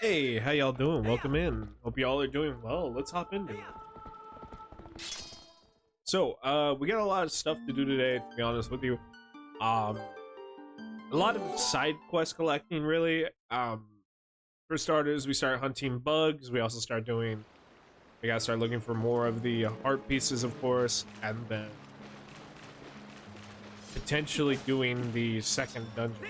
Hey, how y'all doing? Welcome in. Hope y'all are doing well. Let's hop into it. We got a lot of stuff to do today, to be honest with you. Um, a lot of side quest collecting, really. For starters, we start hunting bugs. We gotta start looking for more of the heart pieces, of course, and then potentially doing the second dungeon.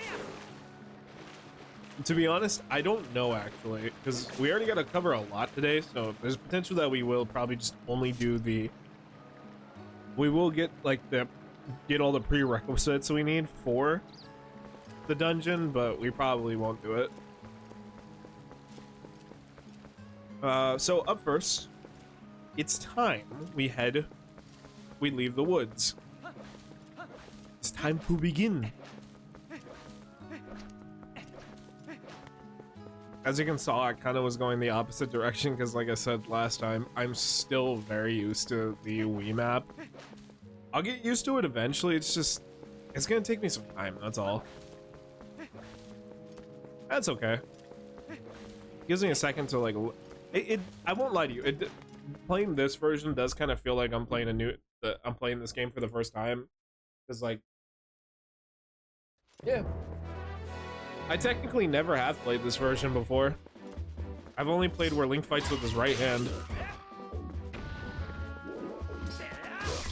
To be honest, I don't know actually, because we already got to cover a lot today, so there's potential that we will probably just only do the... We will get, get all the prerequisites we need for the dungeon, but we probably won't do it. So up first, it's time we leave the woods. It's time to begin. As you can saw, I kind of was going the opposite direction because, like I said last time, I'm still very used to the Wii map. I'll get used to it eventually, it's gonna take me some time, that's all. That's okay. Gives me a second to, I won't lie to you, playing this version does kind of feel like I'm playing this game for the first time. Because, yeah. I technically never have played this version before. I've only played where Link fights with his right hand.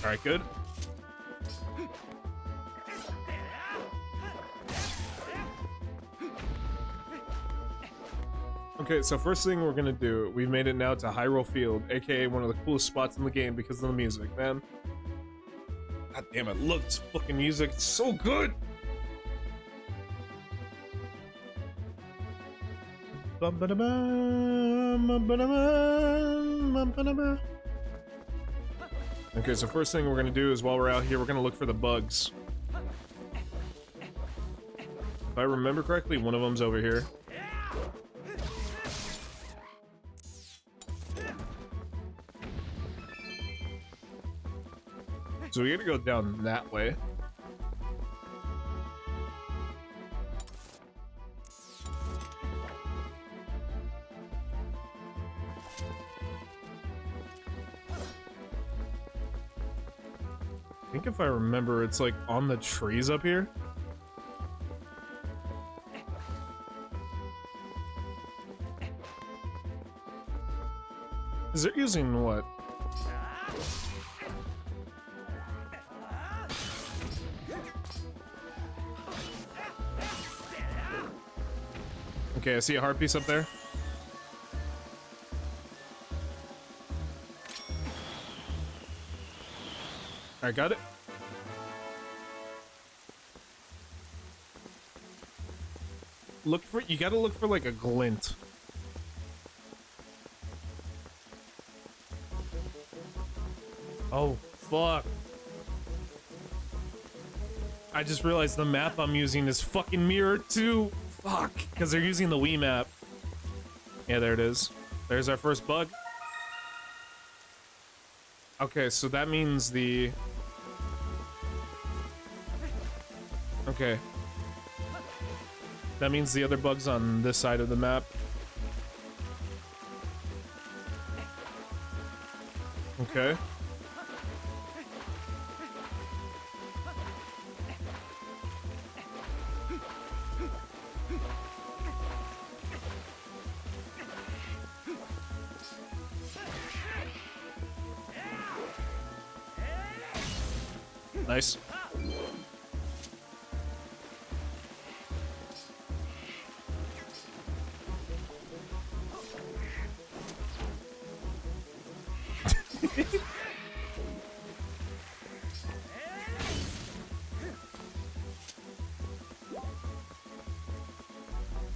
Alright, good. Okay, so first thing we're gonna do, we've made it now to Hyrule Field, aka one of the coolest spots in the game because of the music, man. God damn it, look, this fucking music, it's so good! Okay, so first thing we're gonna do is while we're out here, we're gonna look for the bugs. If I remember correctly, one of them's over here. So we gotta go down that way. I think if I remember, it's like on the trees up here. Is it using what? Okay, I see a heart piece up there. Alright, got it. You gotta look for like a glint. Oh, fuck. I just realized the map I'm using is fucking Mirror 2. Fuck, because they're using the Wii map. Yeah, there it is. There's our first bug. Okay, so that means the... Okay. That means the other bug's on this side of the map. Okay. Nice.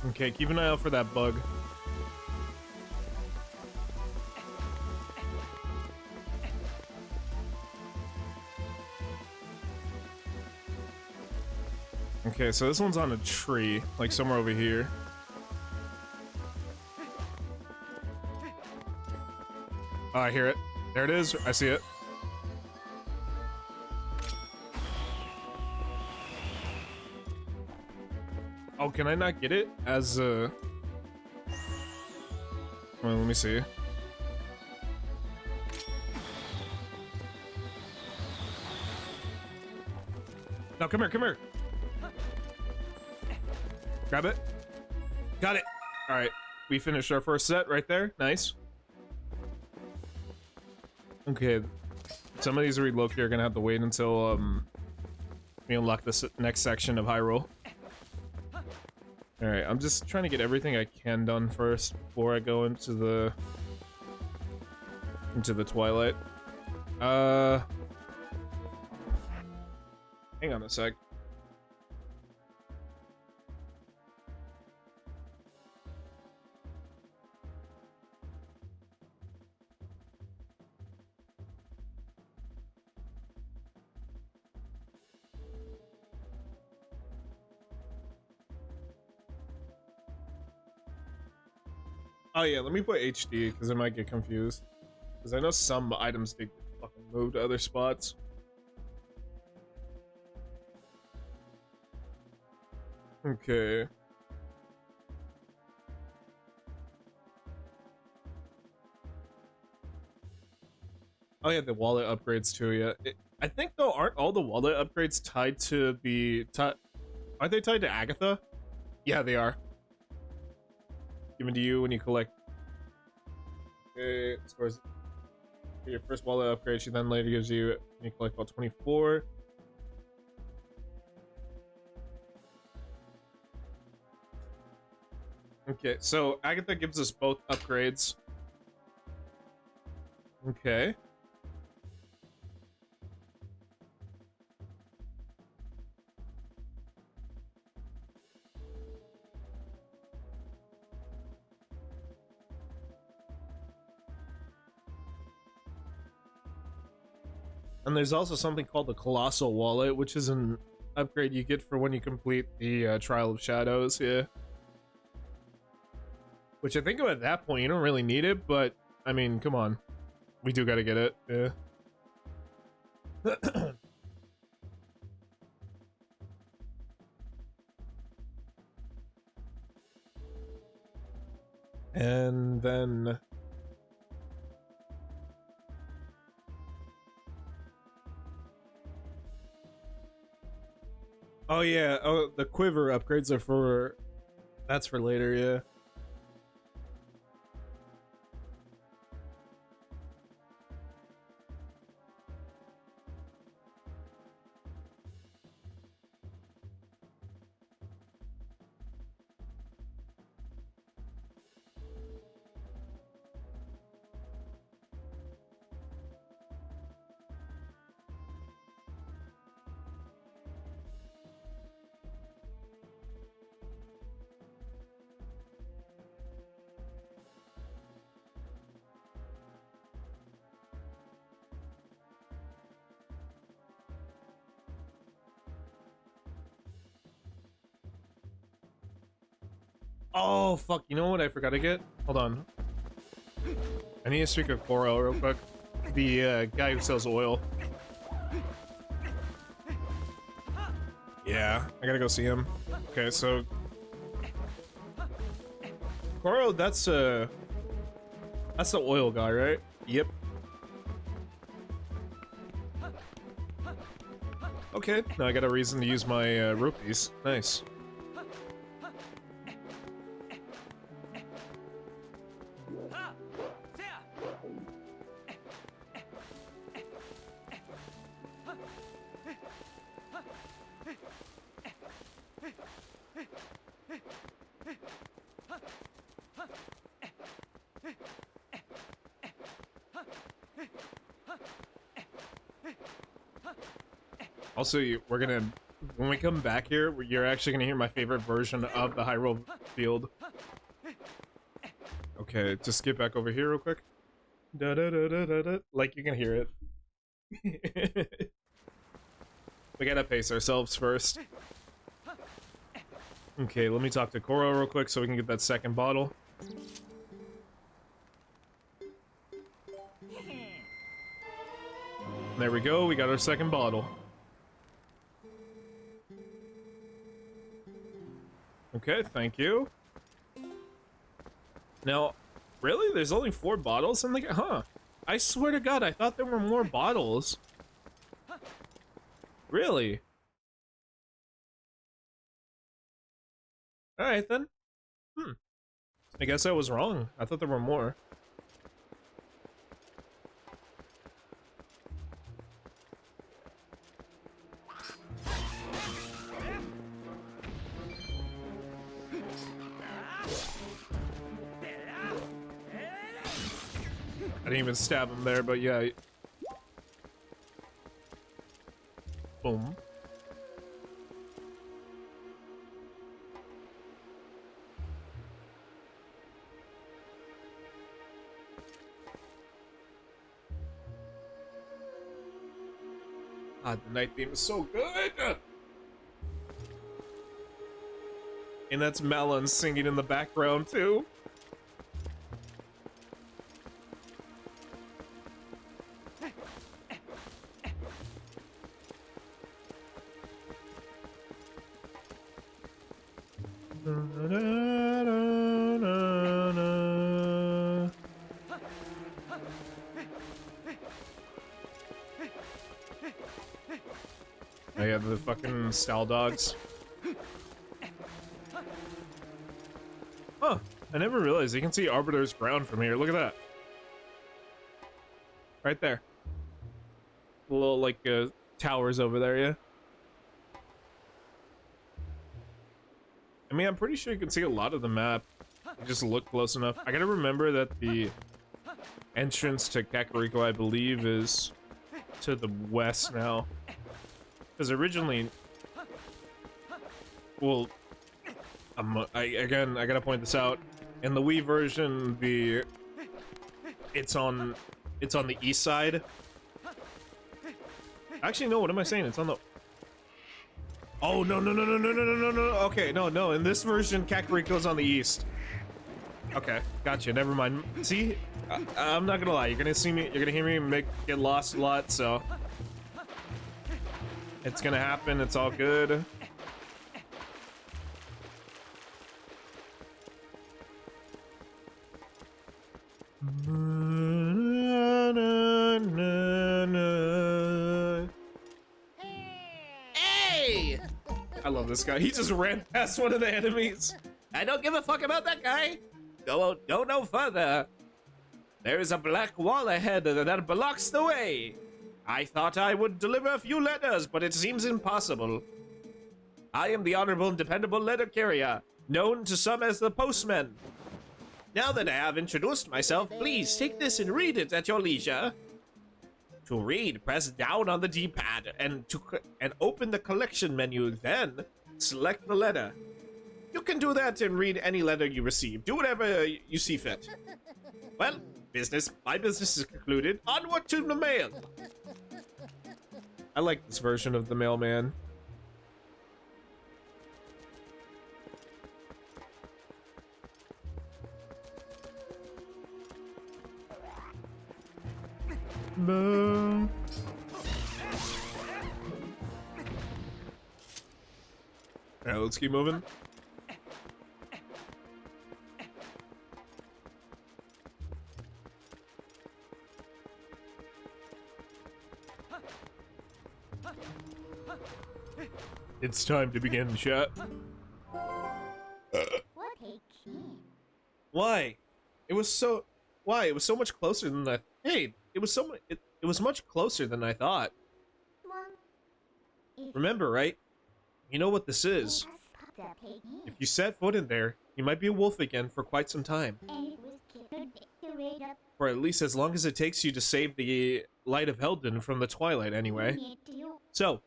Okay, keep an eye out for that bug. Okay, so this one's on a tree, like somewhere over here. Oh, I hear it. There it is. I see it. Oh, can I not get it as a... Well, let me see. No, come here, come here. Grab it. Got it. All right, we finished our first set right there. Nice. Okay, some of these read Loki are gonna have to wait until we unlock this next section of Hyrule. All right, I'm just trying to get everything I can done first before I go into the Twilight. Hang on a sec. Oh yeah, let me put HD because I might get confused. Because I know some items they fucking move to other spots. Okay. Oh yeah, the wallet upgrades too. Yeah, I think though, aren't all the wallet upgrades tied to the? Aren't they tied to Agatha? Yeah, they are. Given to you when you collect. Okay, scores. For your first wallet upgrade, she then later gives you. You collect about 24. Okay, so Agatha gives us both upgrades. Okay. And there's also something called the Colossal Wallet, which is an upgrade you get for when you complete the Trial of Shadows, yeah. Which I think at that point, you don't really need it, but, I mean, come on. We do gotta get it, yeah. And then... Oh yeah, oh, the quiver upgrades are for... That's for later, yeah. Oh, fuck, you know what I forgot to get? Hold on. I need to speak of Koro real quick. The guy who sells oil. Yeah, I gotta go see him. Okay, so... Koro, that's the oil guy, right? Yep. Okay, now I got a reason to use my rupees. Nice. Also, we're gonna, when we come back here, you're actually gonna hear my favorite version of the Hyrule field. Okay, just get back over here real quick. Da da da da da da. Like you can hear it. We gotta pace ourselves first. Okay, let me talk to Koro real quick so we can get that second bottle. There we go, we got our second bottle. Okay, thank you. Now, Really? There's only 4 bottles in the game? Huh. I swear to God, I thought there were more bottles. Really? Alright then. Hmm. I guess I was wrong. I thought there were more. I didn't even stab him there, but yeah. Boom. God, the night theme is so good! And that's Melon singing in the background, too. Oh yeah, the fucking style dogs. Huh, I never realized you can see Arbiter's ground from here. Look at that. Right there. The little, like, towers over there, yeah? I mean, I'm pretty sure you can see a lot of the map. You just look close enough. I gotta remember that the entrance to Kakariko, I believe, is to the west now. Because originally... Well... again, I gotta point this out. In the Wii version, it's on the east side. Actually, no, what am I saying? It's on the... Oh, no. Okay, no. In this version, Kakariko's on the east. Okay, gotcha. Never mind. See? I'm not gonna lie. You're gonna hear me get lost a lot, so... It's gonna happen. It's all good. Hey! I love this guy. He just ran past one of the enemies. I don't give a fuck about that guy. Go no further. There is a black wall ahead that blocks the way. I thought I would deliver a few letters, but it seems impossible. I am the honorable and dependable letter carrier, known to some as the postman. Now that I have introduced myself, please take this and read it at your leisure. To read, press down on the D-pad and open the collection menu, then select the letter. You can do that and read any letter you receive. Do whatever you see fit. Well, my business is concluded. Onward to the mail. I like this version of the mailman. Boom. Alright, let's keep moving. It's time to begin, chat. Why? It was so... Why? It was so much closer than I... Hey, it was so... It was much closer than I thought. Remember, right? You know what this is. If you set foot in there, you might be a wolf again for quite some time. For at least as long as it takes you to save the Light of Eldin from the Twilight, anyway. So,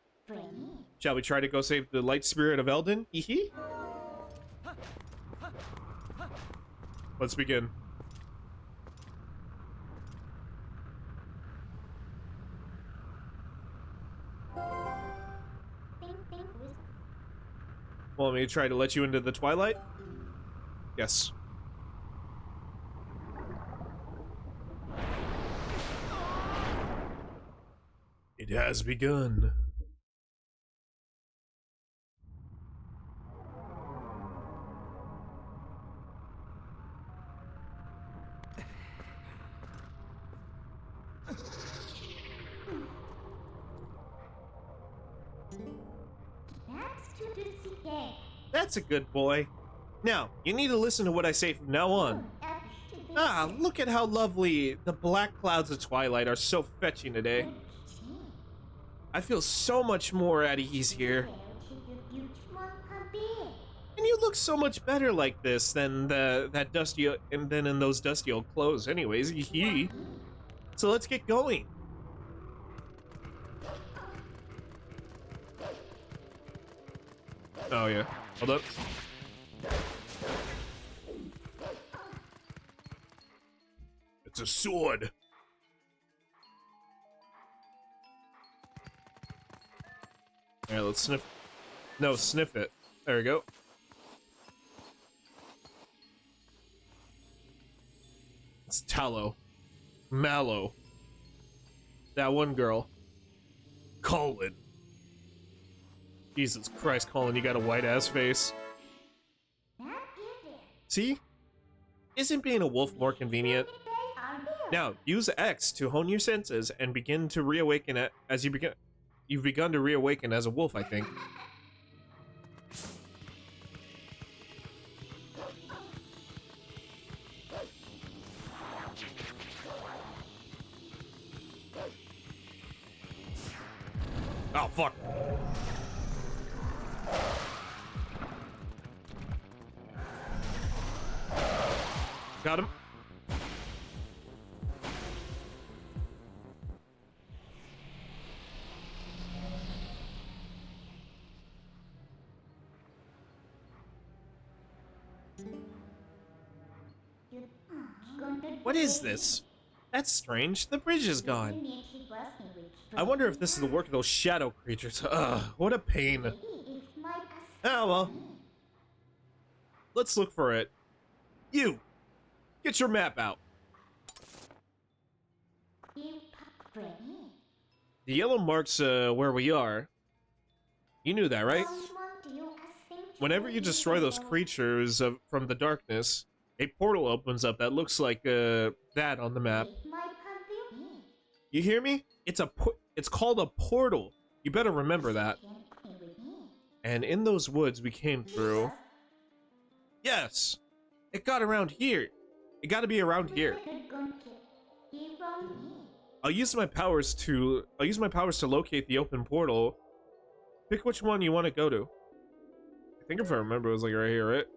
shall we try to go save the Light Spirit of Eldin? Hee. Let's begin. Want me to try to let you into the Twilight? Yes. It has begun. That's a good boy. Now, you need to listen to what I say from now on. Ah, look at how lovely the black clouds of Twilight are, so fetching today. I feel so much more at ease here. And you look so much better like this than that dusty and then in those dusty old clothes anyways. Hee. So let's get going. Oh yeah. Hold up. It's a sword. Alright, let's sniff. No, sniff it. There we go. It's Tallow. Mallow. That one girl. Colin. Jesus Christ, Colin, you got a white-ass face. See? Isn't being a wolf more convenient? Now, use X to hone your senses and begin to reawaken as you begin. You've begun to reawaken as a wolf, I think. Oh, fuck. Got him. What is this? That's strange. The bridge is gone. I wonder if this is the work of those shadow creatures. Ugh, what a pain. Ah, well. Let's look for it. You! Get your map out. The yellow marks where we are. You knew that, right? Whenever you destroy those creatures from the darkness, a portal opens up that looks like that on the map. You hear me? It's called a portal. You better remember that. And in those woods we came through. Yes, it got around here. It got to be around here. I'll use my powers to locate the open portal. Pick which one you want to go to. I think if I remember, it was like right here, right?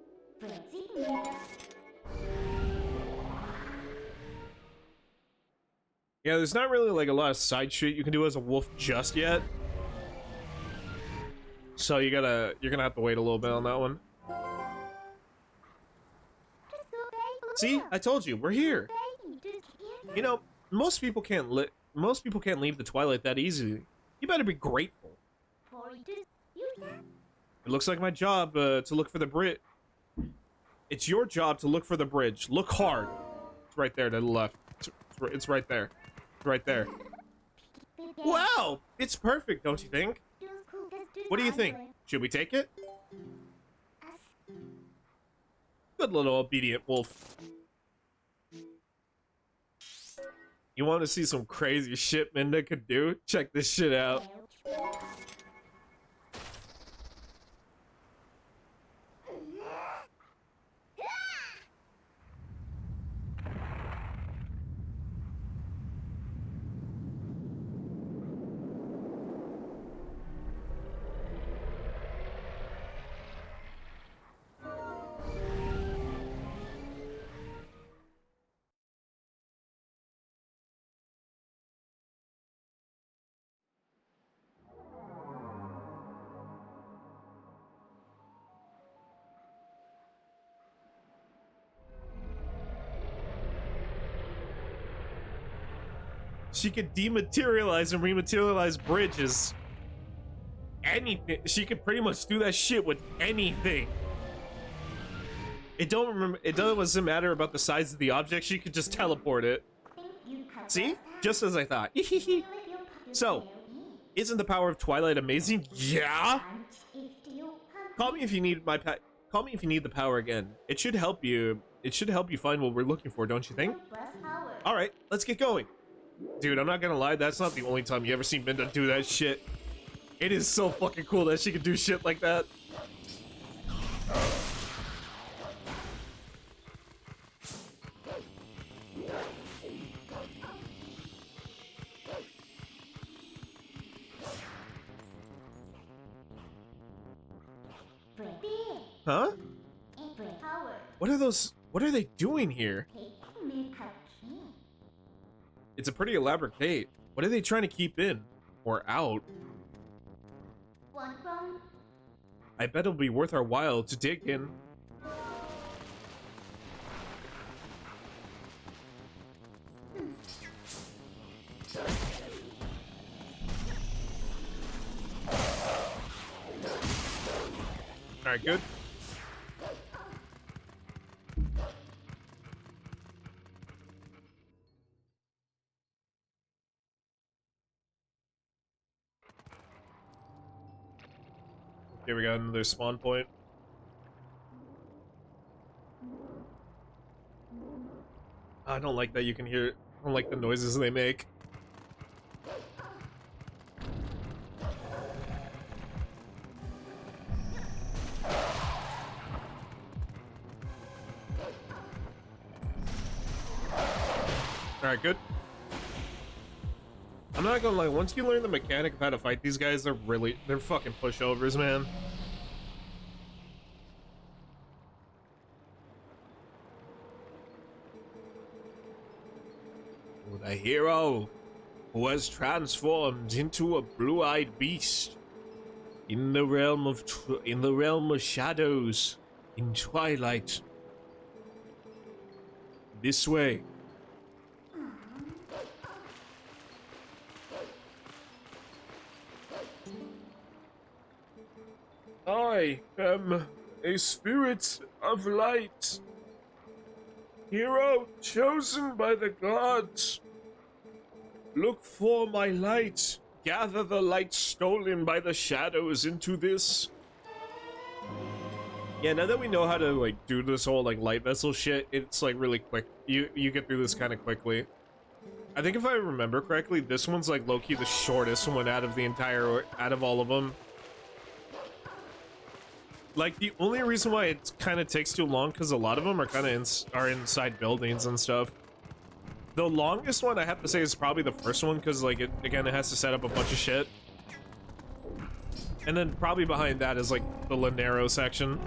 Yeah, there's not really like a lot of side shit you can do as a wolf just yet. So you're gonna have to wait a little bit on that one. See, I told you, we're here. You know, most people can't leave the Twilight that easily. You better be grateful. It looks like my job to look for the bridge. It's your job to look for the bridge. Look hard. It's right there to the left. It's right there. It's right there. Wow! It's perfect, don't you think? What do you think? Should we take it? Good little obedient wolf. You want to see some crazy shit Minda could do? Check this shit out. She could dematerialize and rematerialize bridges. Anything. She could pretty much do that shit with anything. It doesn't matter about the size of the object. She could just teleport it. See? Just as I thought. So, isn't the power of Twilight amazing? Yeah. Call me if you need the power again. It should help you. It should help you find what we're looking for, don't you think? All right, let's get going. Dude, I'm not gonna lie, that's not the only time you ever see Minda do that shit. It is so fucking cool that she can do shit like that. Huh? What are those? What are they doing here? It's a pretty elaborate gate. What are they trying to keep in? Or out? I bet it'll be worth our while to dig in. Alright, good. Okay, we got another spawn point. I don't like that you can hear. I don't like the noises they make. Alright, good. I'm not gonna lie, once you learn the mechanic of how to fight these guys, they're fucking pushovers, man. The hero who has transformed into a blue-eyed beast in the realm of shadows in Twilight. This way. I am a spirit of light, hero chosen by the gods. Look for my light. Gather the light stolen by the shadows into this. Yeah, now that we know how to like do this whole like light vessel shit, it's like really quick. You get through this kind of quickly. I think if I remember correctly, this one's like low-key the shortest one out of all of them. Like, the only reason why it kind of takes too long, because a lot of them are kind of are inside buildings and stuff. The longest one, I have to say, is probably the first one, because, like, it has to set up a bunch of shit. And then probably behind that is, like, the Lanero section.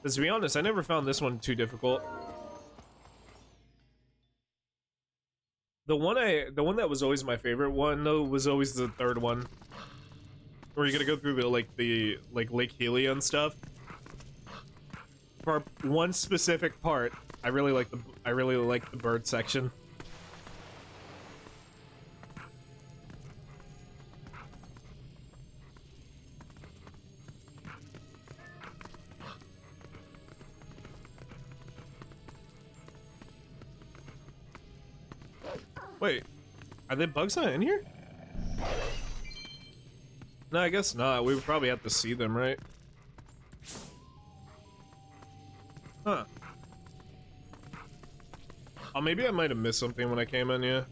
Because, to be honest, I never found this one too difficult. The one that was always my favorite one, though, was always the third one. Where you gotta go through the Lake Helia and stuff. For one specific part, I really like the bird section. Wait, are there bugs not in here? No, I guess not. We would probably have to see them, right? Huh. Oh, maybe I might have missed something when I came in, yeah.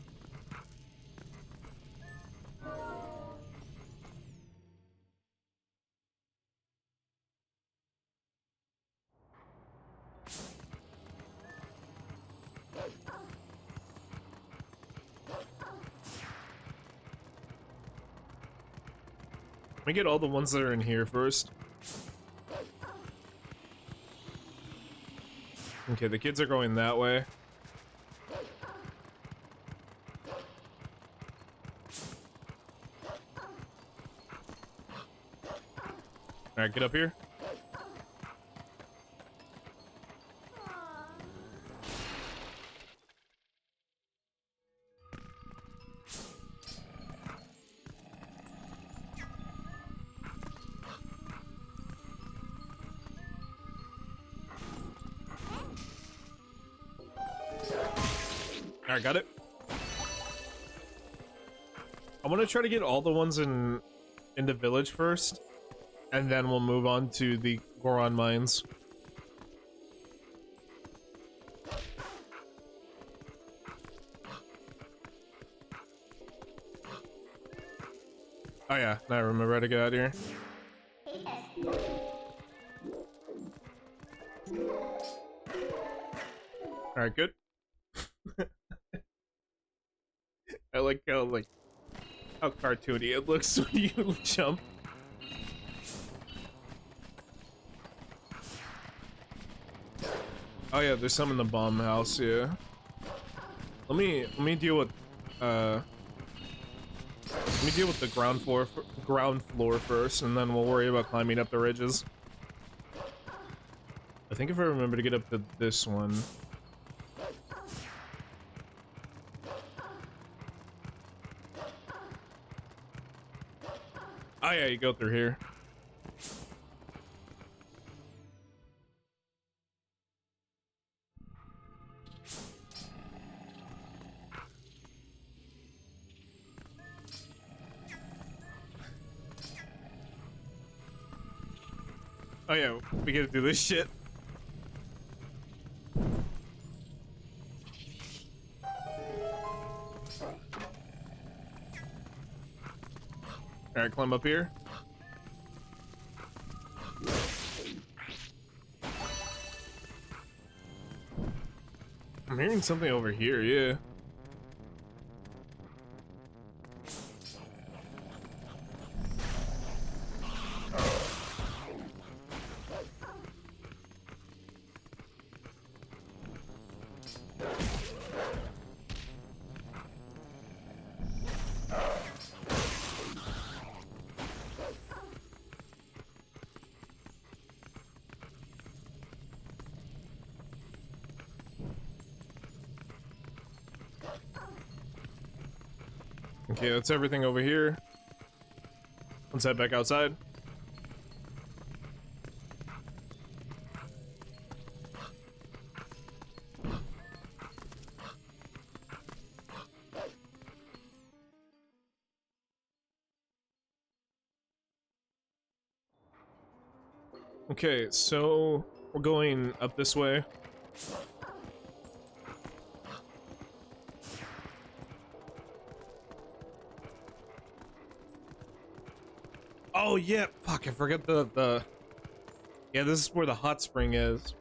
Let me get all the ones that are in here first. Okay, the kids are going that way. Alright, get up here. Alright, got it. I want to try to get all the ones in the village first, and then we'll move on to the Goron mines. Oh yeah, now I remember how to get out of here. Alright, good. I like how, like, how cartoony it looks when you jump. Oh yeah, there's some in the bomb house, yeah. Let me deal with the ground floor first, and then we'll worry about climbing up the ridges. I think if I remember to get up to this one. Oh yeah, you go through here. Oh yeah, we gotta do this shit. Alright, climb up here. I'm hearing something over here, yeah. Okay, that's everything over here. Let's head back outside. Okay, so we're going up this way. Oh yeah, fuck, I forgot the yeah, this is where the hot spring is.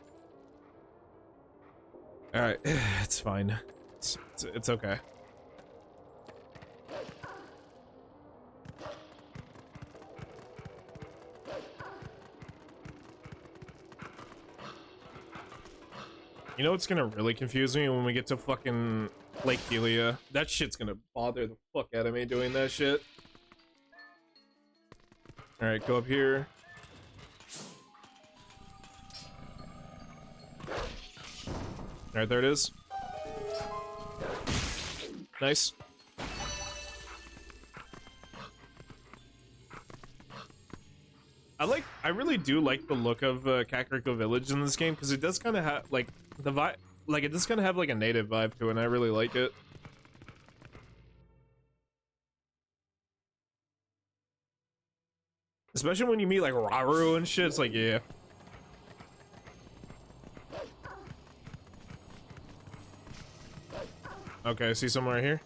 Alright, it's fine. It's okay. You know what's gonna really confuse me when we get to fucking Lake Delia? That shit's gonna bother the fuck out of me doing that shit. Alright, go up here. Alright, there it is. Nice. I really do like the look of Kakariko Village in this game, because it does kind of have, like, the vibe, like, it does kind of have, like, a native vibe to it, and I really like it. Especially when you meet, like, Rauru and shit, it's like, yeah. Okay, I see someone right here.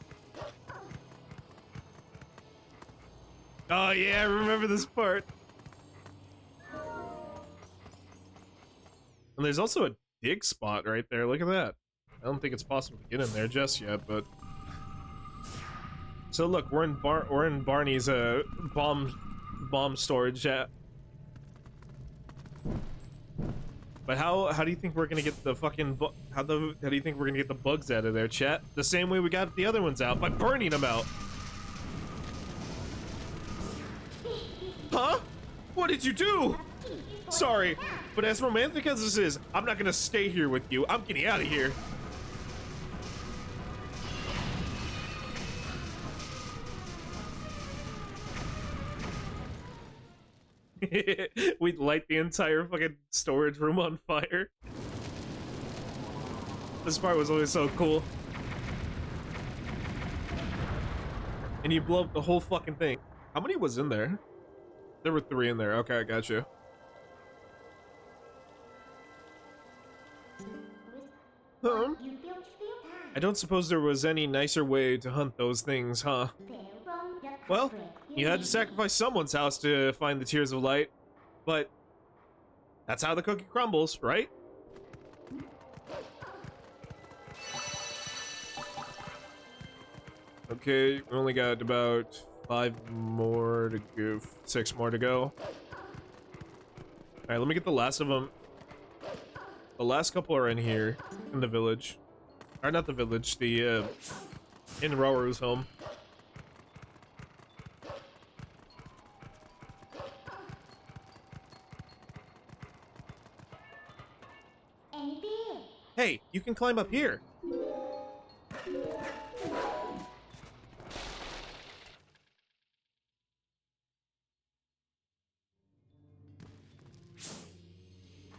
Oh, yeah, I remember this part. And there's also a dig spot right there. Look at that. I don't think it's possible to get in there just yet, but so look, we're in Barney's bomb storage at. But how do you think we're gonna get the fucking how do you think we're gonna get the bugs out of there, chat? The same way we got the other ones out, by burning them out. Huh? What did you do? Sorry, but as romantic as this is, I'm not gonna stay here with you. I'm getting out of here. We'd light the entire fucking storage room on fire. This part was always so cool. And you blow up the whole fucking thing. How many was in there? There were 3 in there. Okay, I got you. Huh? I don't suppose there was any nicer way to hunt those things, huh? Well, you had to sacrifice someone's house to find the Tears of Light, but that's how the cookie crumbles, right? Okay, we only got about 5 more to go. 6 more to go. Alright, let me get the last of them. The last couple are in here, in the village. Or not the village, in Roru's home. Hey, you can climb up here.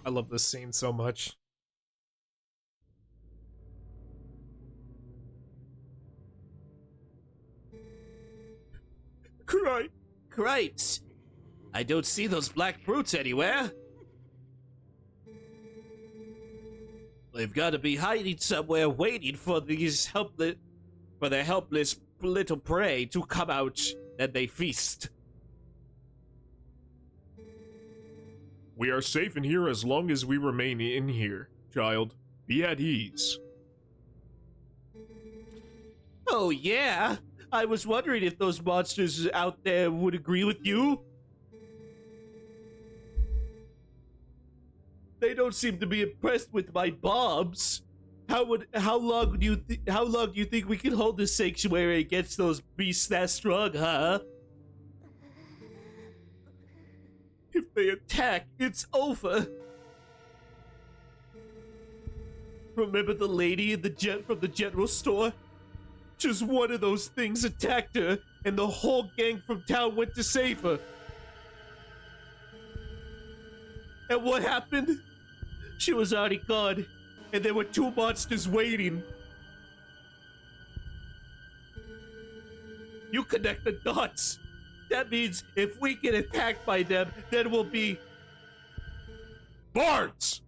I love this scene so much. Cripes! I don't see those black brutes anywhere. They've got to be hiding somewhere, waiting for these helpless little prey to come out and they feast. We are safe in here as long as we remain in here, child. Be at ease. Oh yeah? I was wondering if those monsters out there would agree with you. They don't seem to be impressed with my bombs. How long do you think we can hold this sanctuary against those beasts that strong, huh? If they attack, it's over. Remember the lady in from the general store? Just one of those things attacked her, and the whole gang from town went to save her. And what happened? She was already gone, and there were 2 monsters waiting. You connect the dots. That means if we get attacked by them, then we'll be... Bards!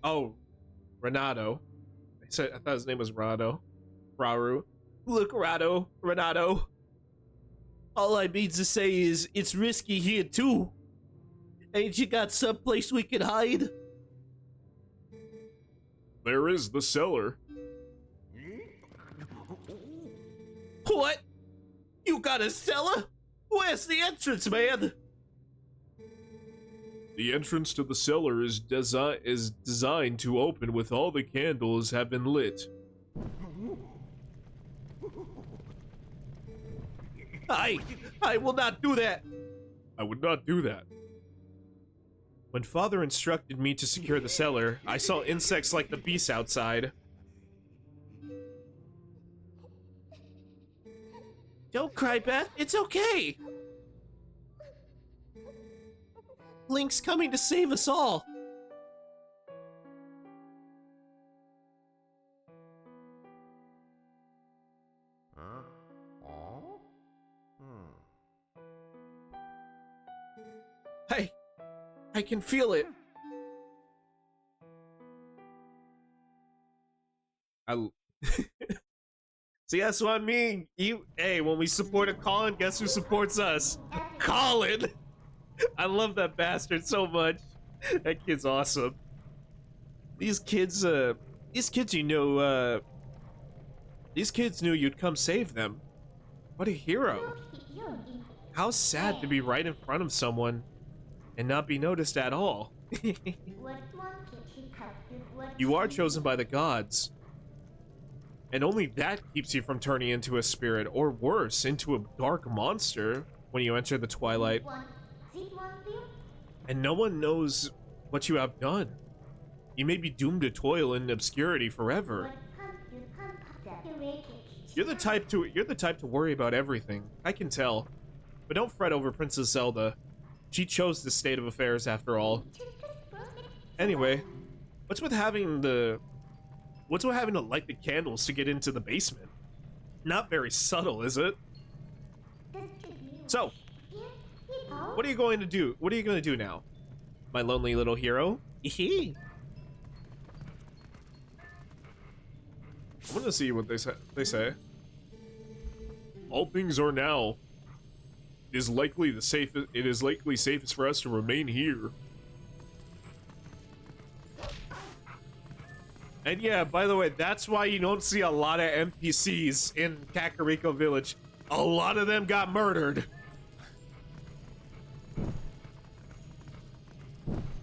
Oh, Renato. I thought his name was Rado. Raru. Look, Renato. All I mean to say is, it's risky here too. Ain't you got someplace we can hide? There is the cellar. What? You got a cellar? Where's the entrance, man? The entrance to the cellar is designed to open with all the candles have been lit. I will not do that. I would not do that. When Father instructed me to secure the cellar, I saw insects like the beasts outside. Don't cry, Beth. It's okay. Link's coming to save us all. I can feel it. See, that's what I mean. Hey, when we support a Colin, guess who supports us? Colin! I love that bastard so much. That kid's awesome. These kids knew you'd come save them. What a hero. How sad to be right in front of someone and not be noticed at all. You are chosen by the gods. And only that keeps you from turning into a spirit, or worse, into a dark monster when you enter the Twilight. And no one knows what you have done. You may be doomed to toil in obscurity forever. You're the type to worry about everything, I can tell. But don't fret over Princess Zelda. She chose this state of affairs after all. Anyway, what's with having to light the candles to get into the basement? Not very subtle, is it? So, what are you going to do? What are you going to do now, my lonely little hero? Hee. I'm gonna see what they say. All things are now. It is likely safest for us to remain here. And yeah, by the way, that's why you don't see a lot of NPCs in Kakariko Village. A lot of them got murdered.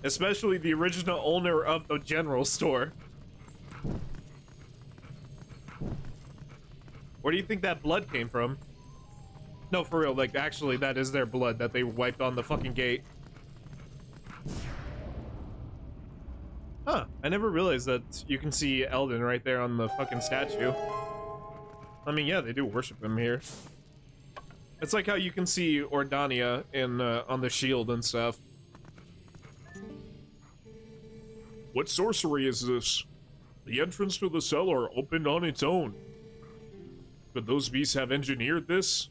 Especially the original owner of the general store. Where do you think that blood came from? No, for real, like, actually, that is their blood that they wiped on the fucking gate. Huh, I never realized that you can see Elden right there on the fucking statue. I mean, yeah, they do worship him here. It's like how you can see Ordania in, on the shield and stuff. What sorcery is this? The entrance to the cellar opened on its own. Could those beasts have engineered this?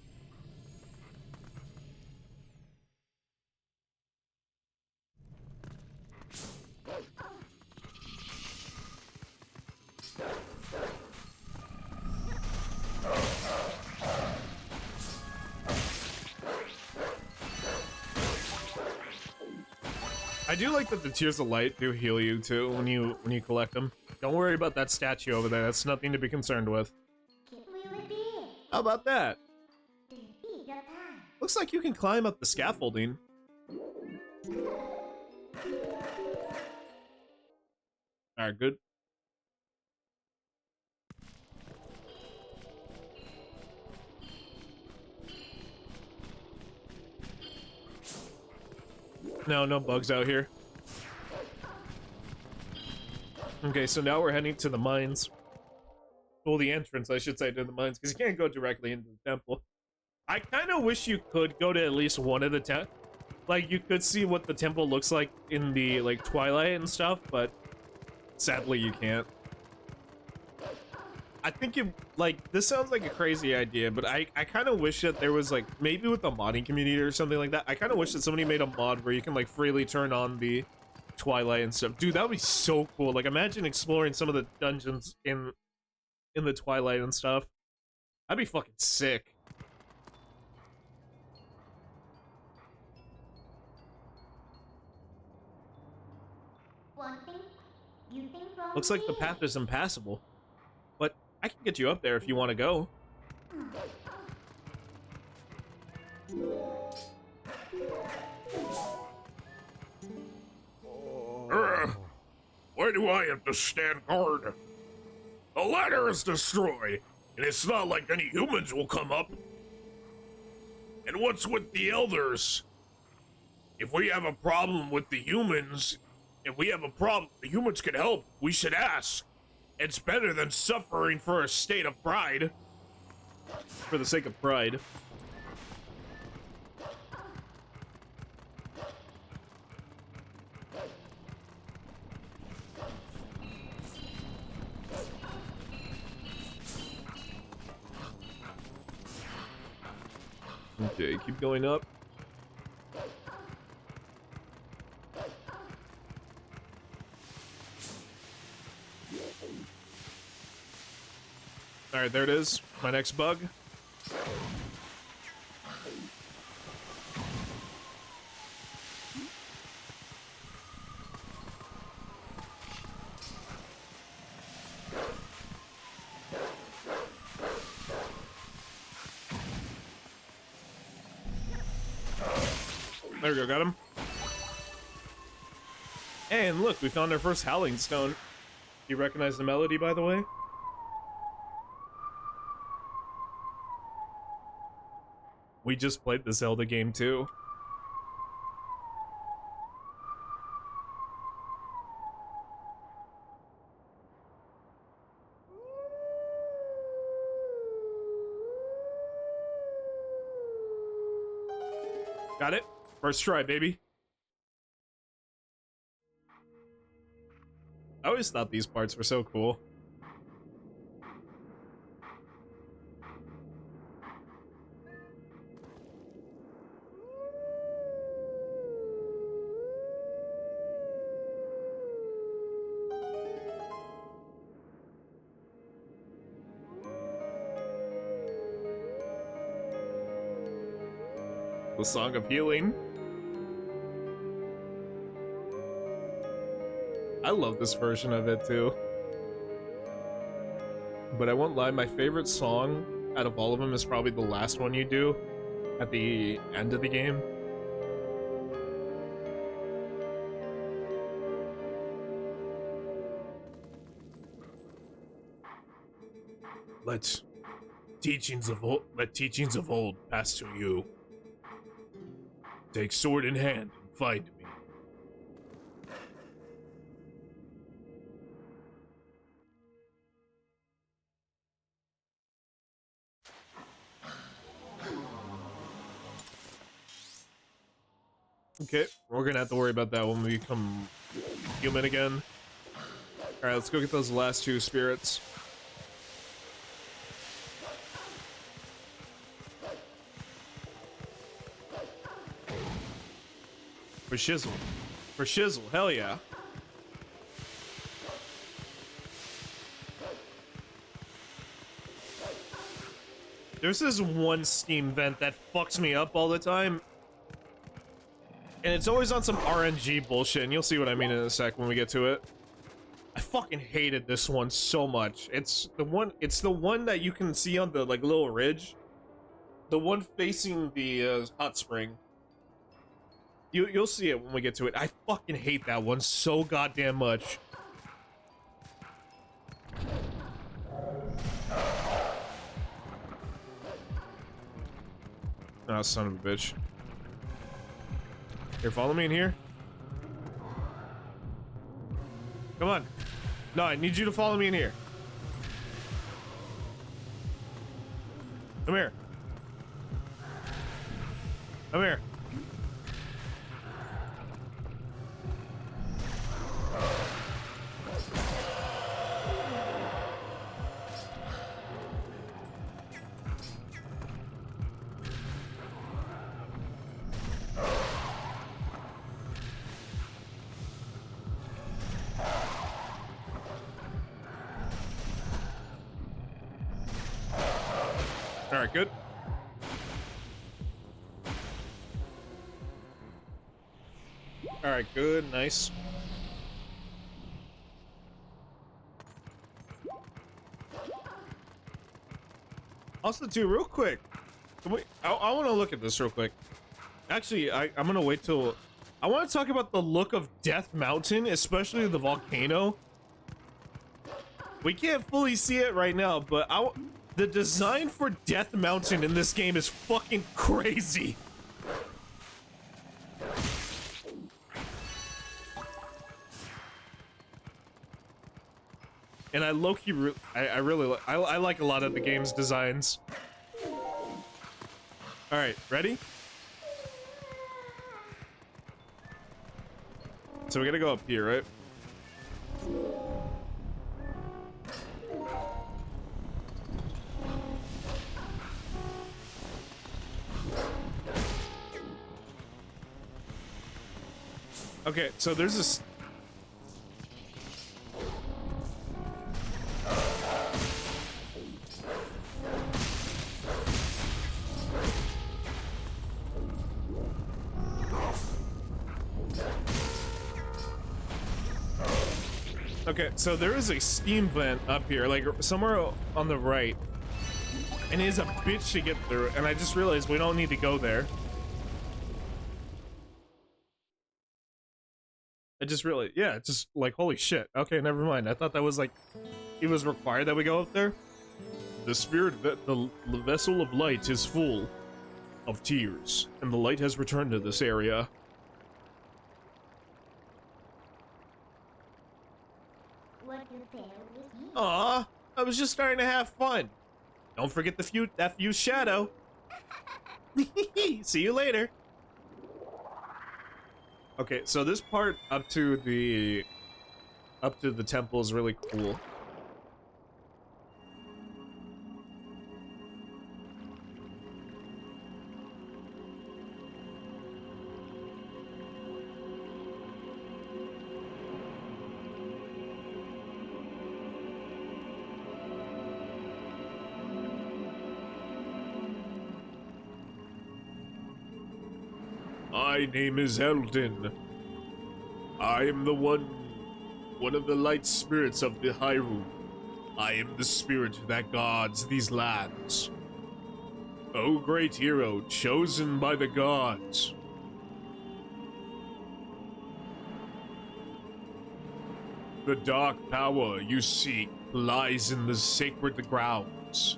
I do like that the Tears of Light do heal you too when you collect them. Don't worry about that statue over there. That's nothing to be concerned with. How about that? Looks like you can climb up the scaffolding. Alright, good. No bugs out here. Okay, so now we're heading to the mines. Well, the entrance, I should say, to the mines, because you can't go directly into the temple. I kind of wish you could go to at least one of the like, you could see what the temple looks like in the, like, Twilight and stuff, but sadly you can't. I think it, like, this sounds like a crazy idea, but I kind of wish that there was, like, maybe with the modding community or something like that, I kind of wish that somebody made a mod where you can, like, freely turn on the Twilight and stuff. Dude, that would be so cool. Like, imagine exploring some of the dungeons in the Twilight and stuff. That'd be fucking sick. Looks like the path is impassable. But I can get you up there if you want to go. Why do I have to stand guard? The ladder is destroyed, and it's not like any humans will come up. And what's with the elders? If we have a problem with the humans, if we have a problem, the humans can help. We should ask. It's better than suffering for a state of pride. For the sake of pride. Okay, keep going up. Alright, there it is. My next bug. There we go, got him. And look, we found our first Howling Stone. Do you recognize the melody, by the way? We just played the Zelda game too. Got it? First try, baby. I always thought these parts were so cool. The Song of Healing. I love this version of it too. But I won't lie, my favorite song out of all of them is probably the last one you do at the end of the game. Let teachings of old pass to you. Take sword in hand and fight me. Okay, we're gonna have to worry about that when we become human again. Alright, let's go get those last two spirits. For shizzle. For shizzle, hell yeah. There's this one Steam vent that fucks me up all the time. And it's always on some RNG bullshit, and you'll see what I mean in a sec when we get to it. I fucking hated this one so much. It's the one that you can see on the like little ridge. The one facing the hot spring. You'll see it when we get to it. I fucking hate that one so goddamn much. Oh, son of a bitch. Here, follow me in here. Come on. No, I need you to follow me in here. Come here. Come here. Alright, good. Alright, good, nice. Also, too, real quick. I want to look at this real quick. Actually, I'm gonna wait till... I want to talk about the look of Death Mountain, especially the volcano. We can't fully see it right now, but the design for Death Mountain in this game is fucking crazy. And I low-key, I really I like a lot of the game's designs. Alright, ready? So we gotta go up here, right? Okay, so there's this... Okay, so there is a steam vent up here, like somewhere on the right. And it is a bitch to get through, and I just realized we don't need to go there. I just really, yeah, just like, holy shit. Okay, never mind. I thought that was like, it was required that we go up there. The vessel of light is full of tears, and the light has returned to this area. Aw, I was just starting to have fun. Don't forget that fused shadow. See you later. Okay, so this part up to the temple is really cool. My name is Eldon. I am one of the light spirits of the Hyrule. I am the spirit that guards these lands. O great hero, chosen by the gods. The dark power you seek lies in the sacred grounds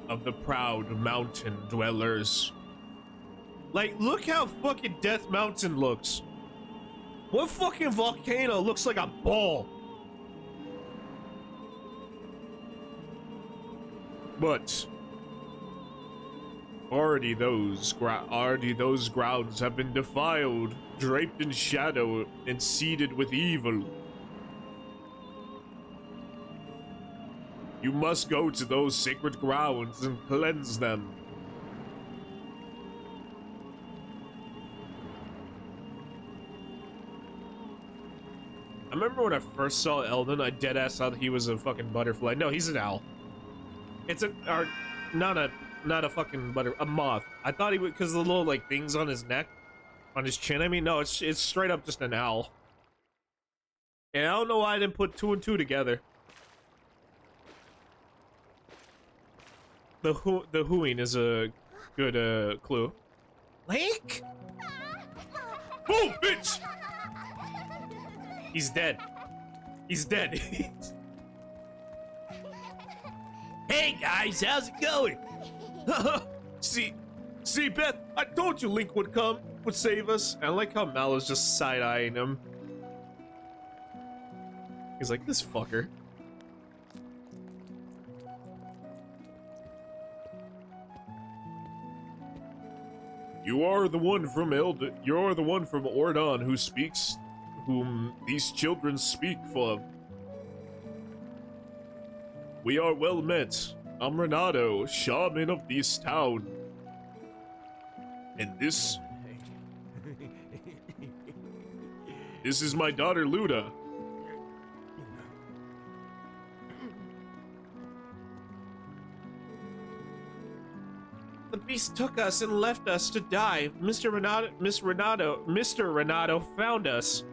of the proud mountain dwellers. Like, look how fucking Death Mountain looks. What fucking volcano looks like a ball? But already those grounds have been defiled, draped in shadow, and seeded with evil. You must go to those sacred grounds and cleanse them. I remember when I first saw Eldon, I deadass thought he was a fucking butterfly. No, he's an owl. It's not a fucking a moth. I thought he would, because the little like things on his neck, on his chin. I mean, no, it's straight up just an owl. And I don't know why I didn't put 2 and 2 together. The hooing is a good clue. Link? Oh, bitch! He's dead. He's dead. Hey guys, how's it going? See, Beth, I told you Link would come, would save us. And I like how Mallow's just side-eyeing him. He's like, this fucker. You're the one from Ordon whom these children speak of. We are well met. I'm Renato, shaman of this town. And this is my daughter Luda. The beast took us and left us to die. Mr. Renato found us.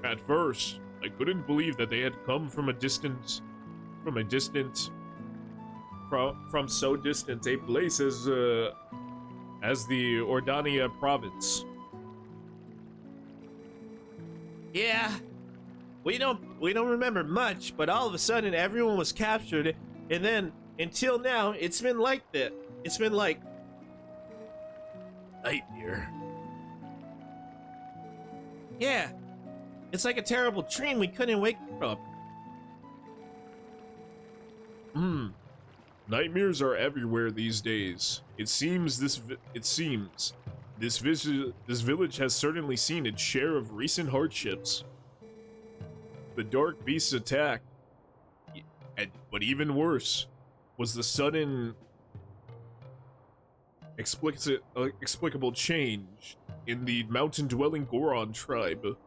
At first, I couldn't believe that they had come from so distant a place as the Ordania province. Yeah, we don't remember much, but all of a sudden everyone was captured, and then until now it's been like that. It's been like Nightmare. yeah, it's like a terrible dream we couldn't wake from. Nightmares are everywhere these days. It seems this village has certainly seen its share of recent hardships. The dark beast's attack, but even worse, was the sudden explicable change in the mountain-dwelling Goron tribe.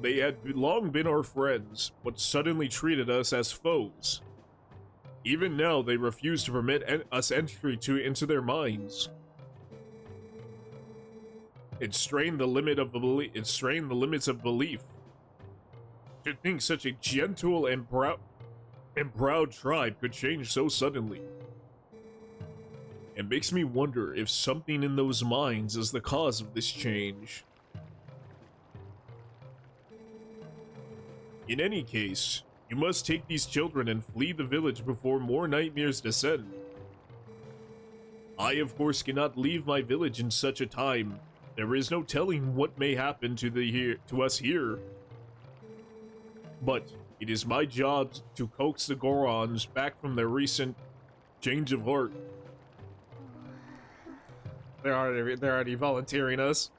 They had long been our friends, but suddenly treated us as foes. Even now, they refuse to permit us entry into their minds. It strained the limits of belief. To think such a gentle and proud tribe could change so suddenly. It makes me wonder if something in those minds is the cause of this change. In any case, you must take these children and flee the village before more nightmares descend. I, of course, cannot leave my village in such a time. There is no telling what may happen to us here. But it is my job to coax the Gorons back from their recent change of heart. they're already volunteering us.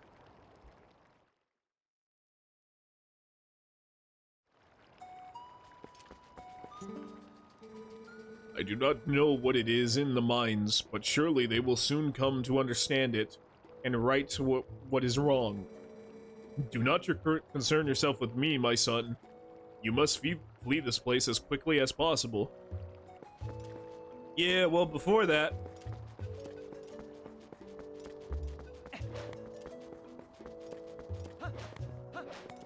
I do not know what it is in the minds, but surely they will soon come to understand it and right what is wrong. Do not concern yourself with me, my son. You must flee this place as quickly as possible. Yeah, well, before that,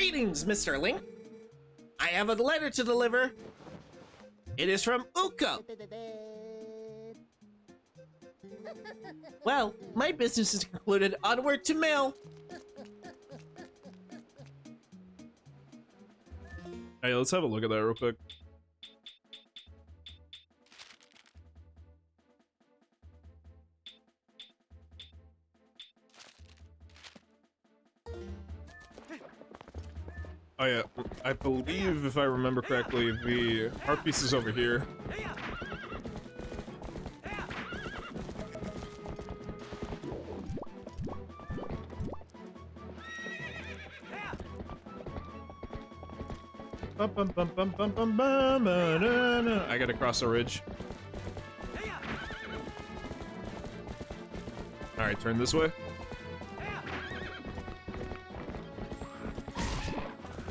Greetings, Mr. Link. I have a letter to deliver. It is from Uko. Well, my business is concluded. Onward to mail. Hey, let's have a look at that real quick. Oh yeah, I believe if I remember correctly, the heart piece is over here. I gotta cross the ridge. Alright, turn this way.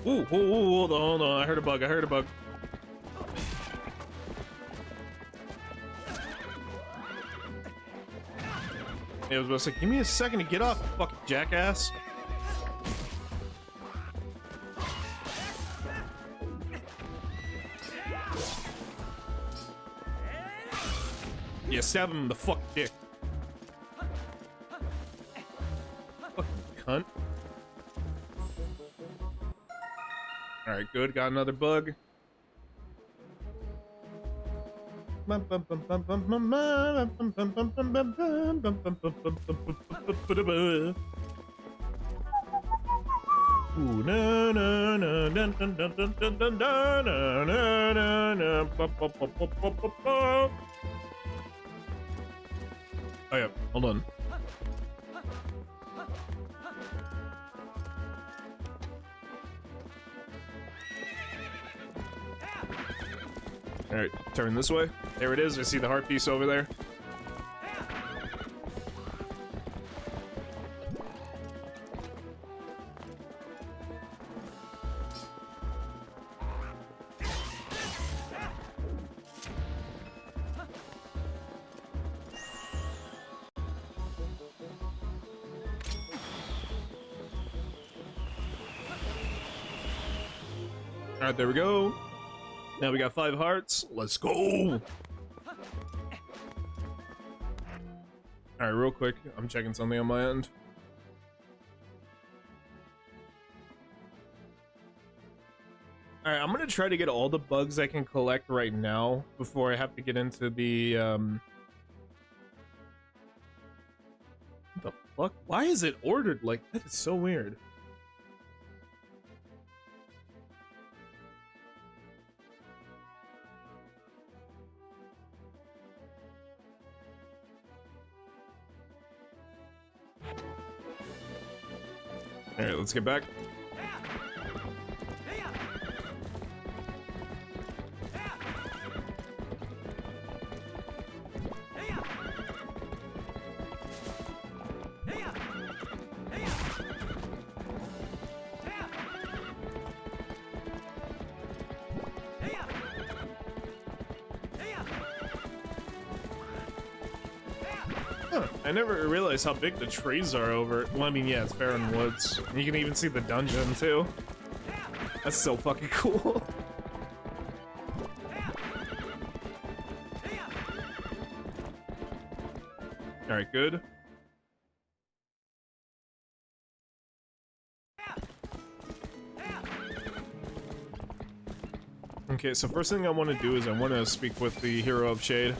Ooh, hold on, I heard a bug, It was about to say, give me a second to get off, fucking jackass. Yeah, stab him in the fucking dick. Fucking cunt. Alright, good. Got another bug. Ooh, na na na dun dun dun dun dun dun dun na na na na ba ba ba ba ba ba ba. Oh yeah, hold on. Alright, turn this way. There it is, I see the heart piece over there. Alright, there we go. Now we got 5 hearts. Let's go! Alright, real quick. I'm checking something on my end. Alright, I'm gonna try to get all the bugs I can collect right now before I have to get into the, What the fuck? Why is it ordered like that? Is so weird. Alright, let's get back. Huh, I never realized how big the trees are over. Well, I mean, yeah, it's barren woods. You can even see the dungeon, too. That's so fucking cool. Alright, good. Okay, so first thing I want to do is I want to speak with the Hero of Shade.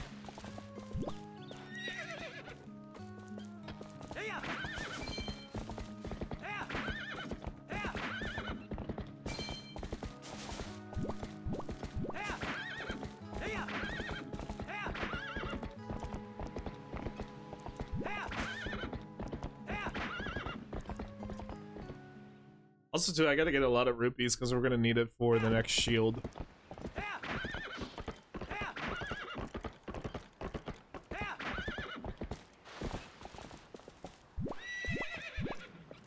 Also, too, I gotta get a lot of rupees because we're gonna need it for the next shield.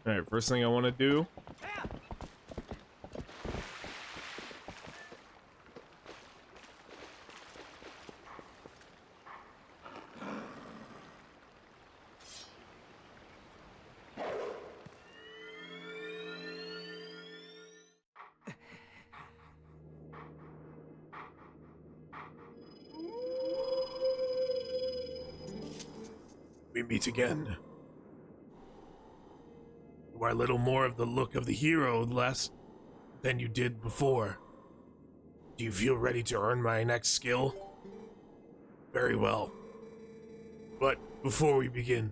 Alright, first thing I want to do. we meet again. You are a little more of the look of the hero less than you did before. Do you feel ready to earn my next skill? Very well. But before we begin,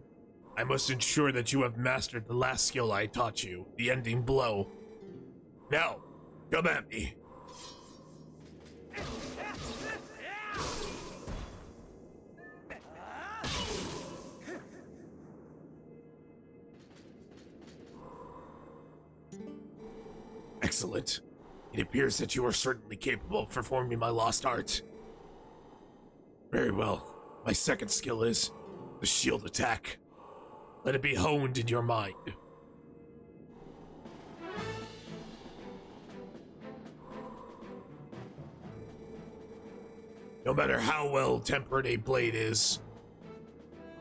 I must ensure that you have mastered the last skill I taught you, the ending blow. Now, come at me. Excellent. It appears that you are certainly capable of performing my lost art. Very well. My second skill is the shield attack. Let it be honed in your mind. No matter how well tempered a blade is,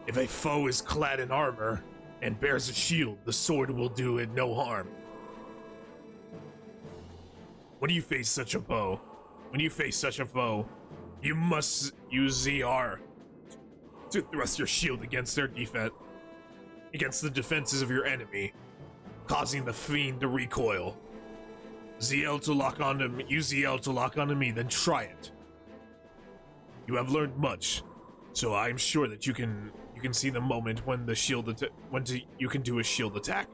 if a foe is clad in armor and bears a shield, the sword will do it no harm. When you face such a foe, you must use ZR to thrust your shield against their defense, against the defenses of your enemy, causing the fiend to recoil. ZL to lock onto me, use ZL to lock onto me, then try it. You have learned much, so I'm sure that you can see the moment when the you can do a shield attack.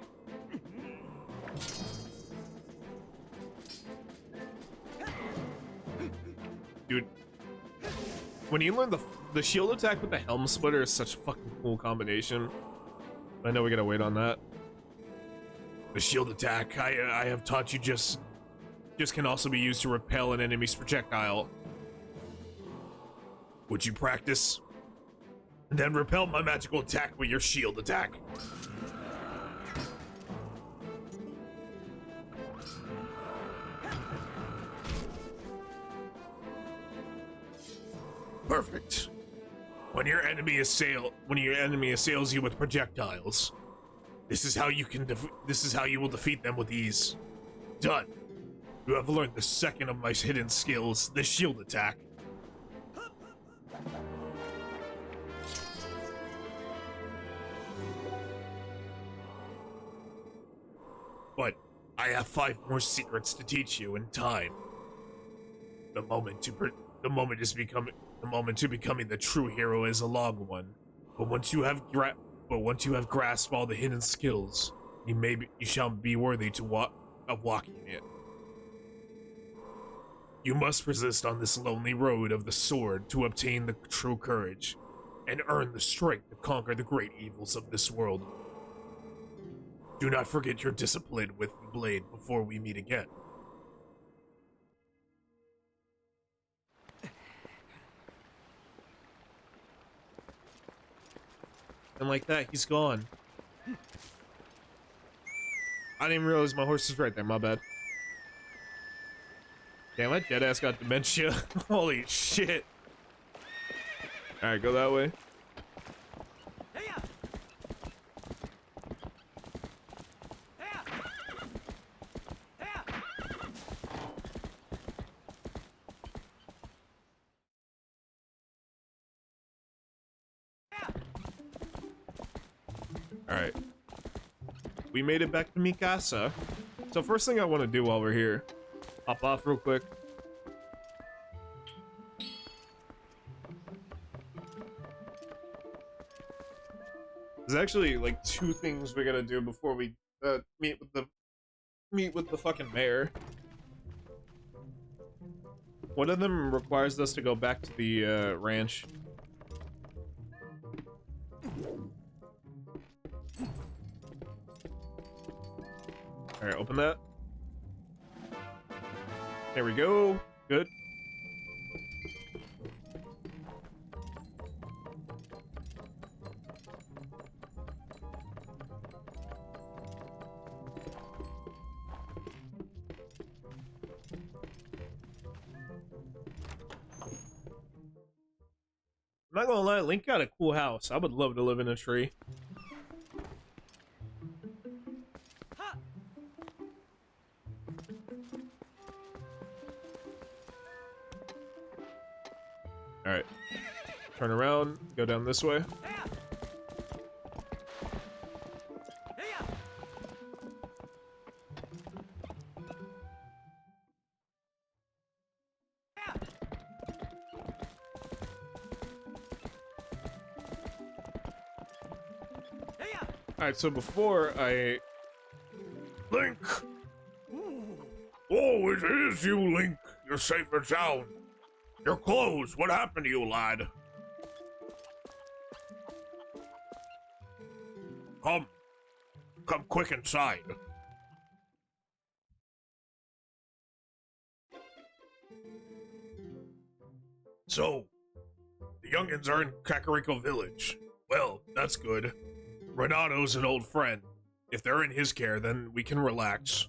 Dude, when you learn the shield attack with the helm splitter is such a fucking cool combination. I know we gotta wait on that. The shield attack I have taught you just can also be used to repel an enemy's projectile. Would you practice? And then repel my magical attack with your shield attack. Perfect. When your enemy assails you with projectiles, this is how you will defeat them with ease. Done. You have learned the second of my hidden skills, the shield attack. But I have 5 more secrets to teach you in time. The moment to becoming the true hero is a long one. But once you have grasped all the hidden skills, you shall be worthy of walking it. You must persist on this lonely road of the sword to obtain the true courage, and earn the strength to conquer the great evils of this world. Do not forget your discipline with the blade before we meet again. And like that, he's gone. I didn't even realize my horse was right there, my bad. Damn, that dead ass got dementia. Holy shit. Alright, go that way. Alright. We made it back to Mikasa. So first thing I want to do while we're here, hop off real quick. There's actually like 2 things we gotta do before we meet with the fucking mayor. One of them requires us to go back to the ranch. Alright, open that. There we go. Good. I'm not gonna lie, Link got a cool house. I would love to live in a tree. Alright. Turn around, go down this way. Alright, so before I... Link! Oh, it is you, Link. You're safe and sound. Your clothes, what happened to you, lad? Come. Come quick inside. So, the youngins are in Kakariko Village. Well, that's good. Renato's an old friend. If they're in his care, then we can relax.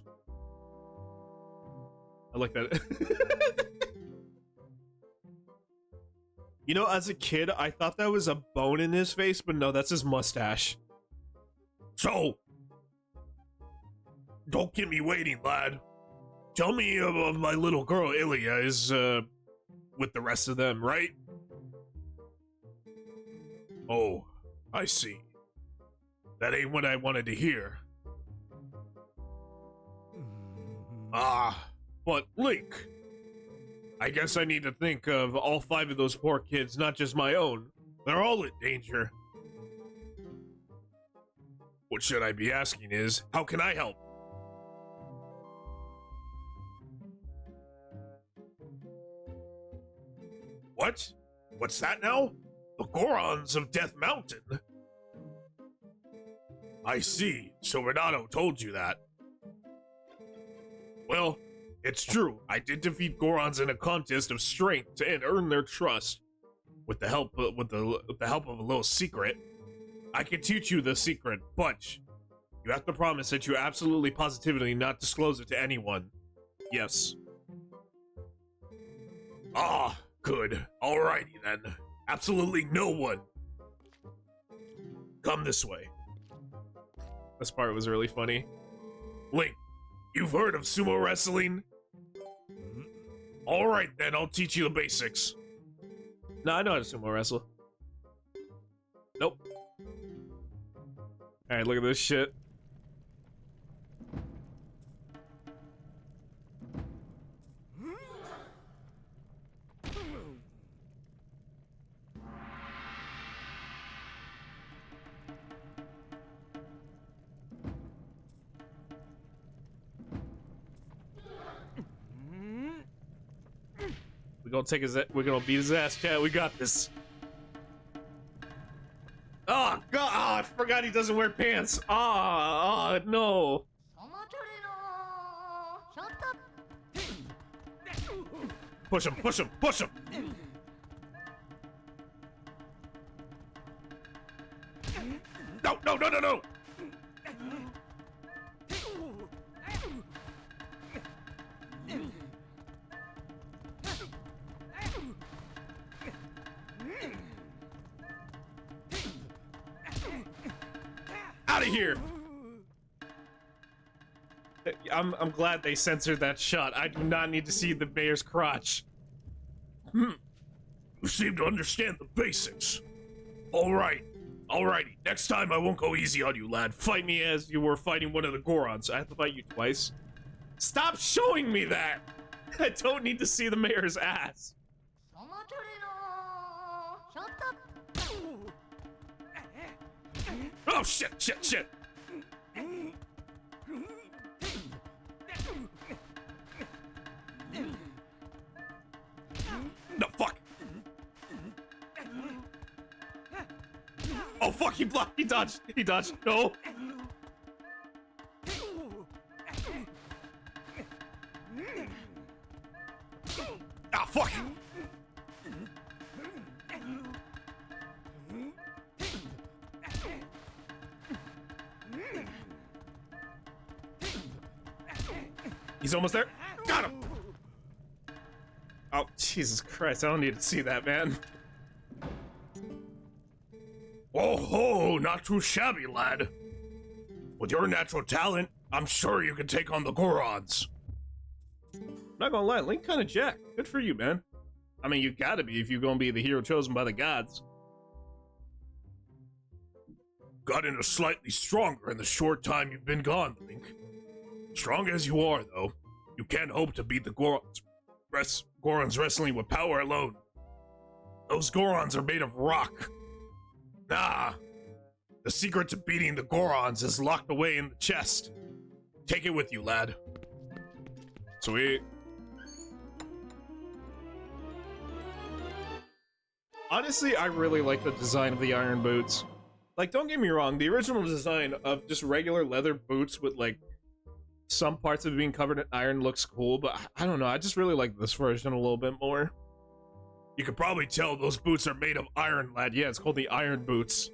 I like that. You know, as a kid, I thought that was a bone in his face, but no, that's his mustache. So, don't keep me waiting, lad. Tell me of my little girl, Ilya, is, with the rest of them, right? Oh, I see. That ain't what I wanted to hear. Ah, but Link, I guess I need to think of all 5 of those poor kids, not just my own. They're all in danger. What should I be asking is, how can I help? What? What's that now? The Gorons of Death Mountain? I see, so Renato told you that. Well, it's true. I did defeat Gorons in a contest of strength and earn their trust. With the help of a little secret. I can teach you the secret, but you have to promise that you absolutely positively not disclose it to anyone. Yes. Ah, good. Alrighty then. Absolutely no one. Come this way. This part was really funny. Link, you've heard of sumo wrestling? Alright then, I'll teach you the basics. No, I know how to sumo wrestle. Nope. Alright, look at this shit. We're gonna beat his ass, chat. We got this. Oh god, I forgot he doesn't wear pants. No. Push him, push him, push him! No, no, no, no, no! Out of here! I'm glad they censored that shot. I do not need to see the mayor's crotch. You seem to understand the basics. Alright, alrighty. Next time I won't go easy on you, lad. Fight me as you were fighting one of the Gorons. I have to fight you twice. Stop showing me that! I don't need to see the mayor's ass. Oh shit, shit, shit! No, fuck! Oh fuck, he blocked, he dodged, no! Ah, fuck! He's almost there. Got him! Oh, Jesus Christ, I don't need to see that, man. Oh ho, not too shabby, lad. With your natural talent, I'm sure you can take on the Gorons. Not gonna lie, Link kinda jacked. Good for you, man. I mean, you gotta be if you're gonna be the hero chosen by the gods. Gotten slightly stronger in the short time you've been gone, Link. Strong as you are, though, you can't hope to beat the Gorons. Gorons wrestling with power alone. Those Gorons are made of rock. Nah, The secret to beating the Gorons is locked away in the chest. Take it with you, lad. Sweet. Honestly, I really like the design of the iron boots. Like, don't get me wrong, the original design of just regular leather boots with, like, some parts of it being covered in iron looks cool, but I don't know, I just really like this version a little bit more. You could probably tell those boots are made of iron, lad. Yeah, it's called the iron boots.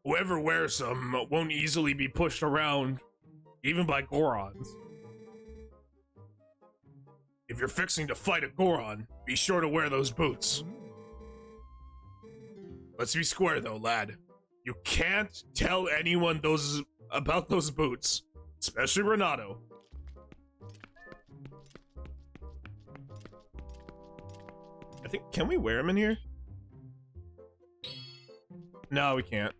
Whoever wears them won't easily be pushed around, even by Gorons. If you're fixing to fight a Goron, be sure to wear those boots. Let's be square though, lad. You can't tell anyone about those boots, especially Renato. I think, can we wear them in here? No, we can't.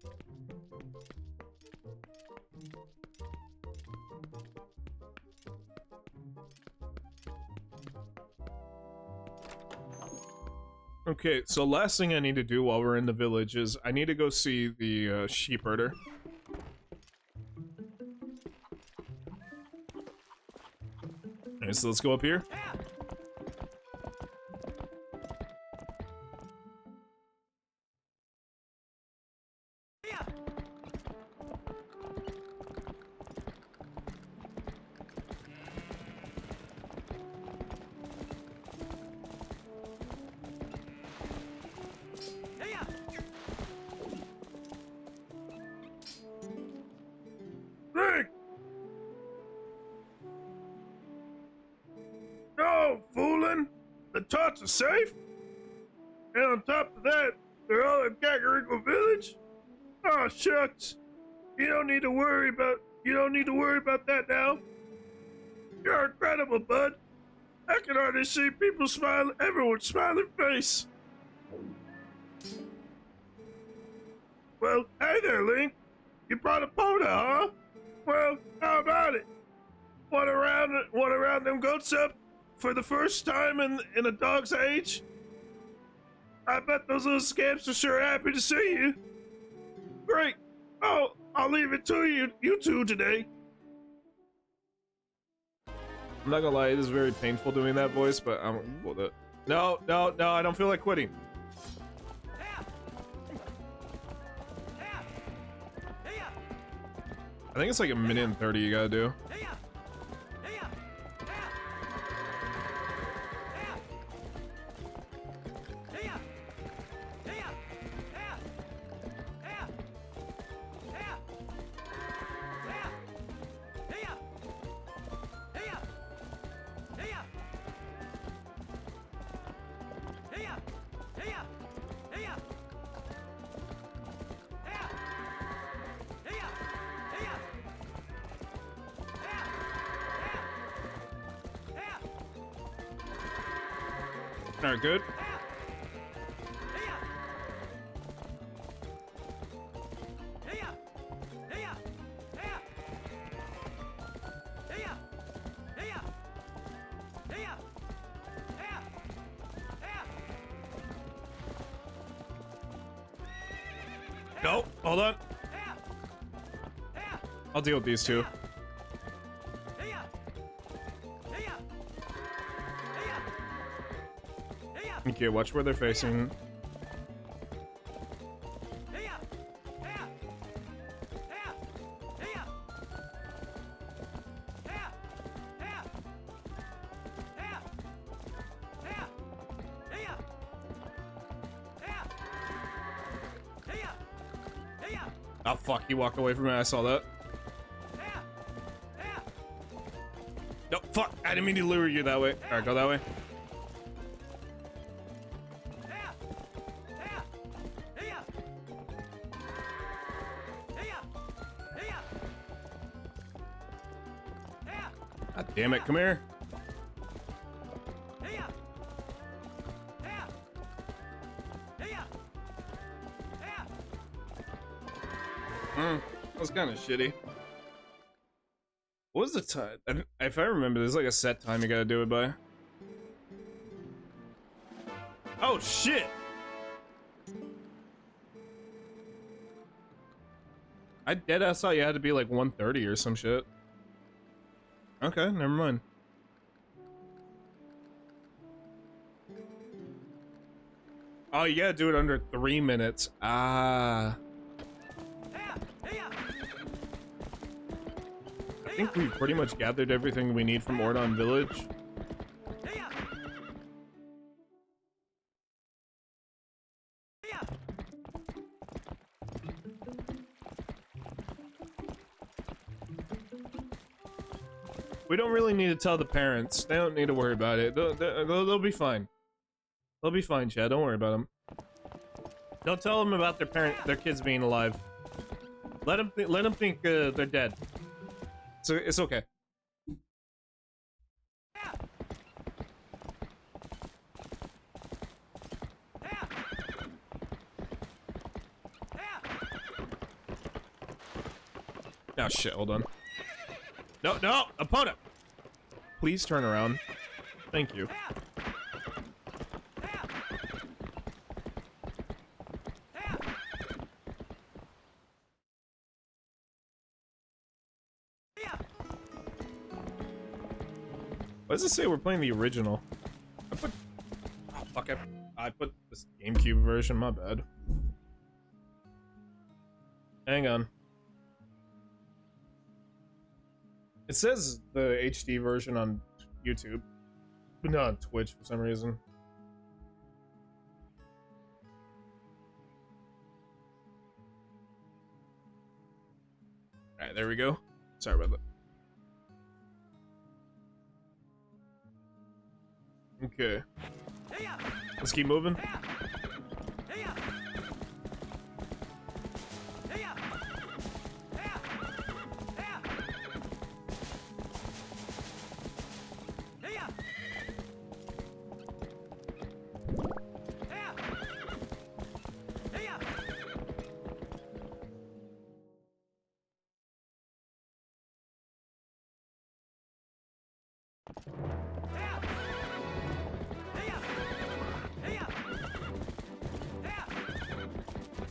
Okay, so last thing I need to do while we're in the village is I need to go see the sheep herder. Alright, so let's go up here. Rick! No, foolin'! The tots are safe? And on top of that, they're all in Kakariko Village? Oh, shucks. You don't need to worry about that now. You're incredible, bud. I can already see people smile, everyone's smiling face. Well, hey there, Link. You brought a Poda, huh? Well, how about it? Want to round them goats up for the first time in a dog's age? I bet those little scamps are sure happy to see you. Great. Oh, I'll leave it to you two today. I'm not gonna lie, it is very painful doing that voice, but I'm cool with it. No, no, no, I don't feel like quitting. I think it's like 1:30 you gotta do. Alright, good. No, hold on. I'll deal with these two. Okay, watch where they're facing. Oh fuck, he walked away from it, I saw that. No, fuck, I didn't mean to lure you that way. Alright, go that way. God damn it, come here. That was kind of shitty. What was the time? If I remember, there's like a set time you gotta do it by. Oh shit! I deadass thought you had to be like 130 or some shit. Okay, never mind. Oh, you gotta do it under 3 minutes. Ah. I think we've pretty much gathered everything we need from Ordon Village. We don't really need to tell the parents. They don't need to worry about it. They'll be fine. They'll be fine, Chad. Don't worry about them. Don't tell them about their kids being alive. Let them think they're dead. So it's okay. Oh shit! Hold on. No, opponent! Please turn around. Thank you. Why does it say we're playing the original? I put... Oh, fuck, I put this GameCube version, my bad. Hang on. It says the HD version on YouTube, but not on Twitch for some reason. Alright, there we go. Sorry about that. Okay. Let's keep moving.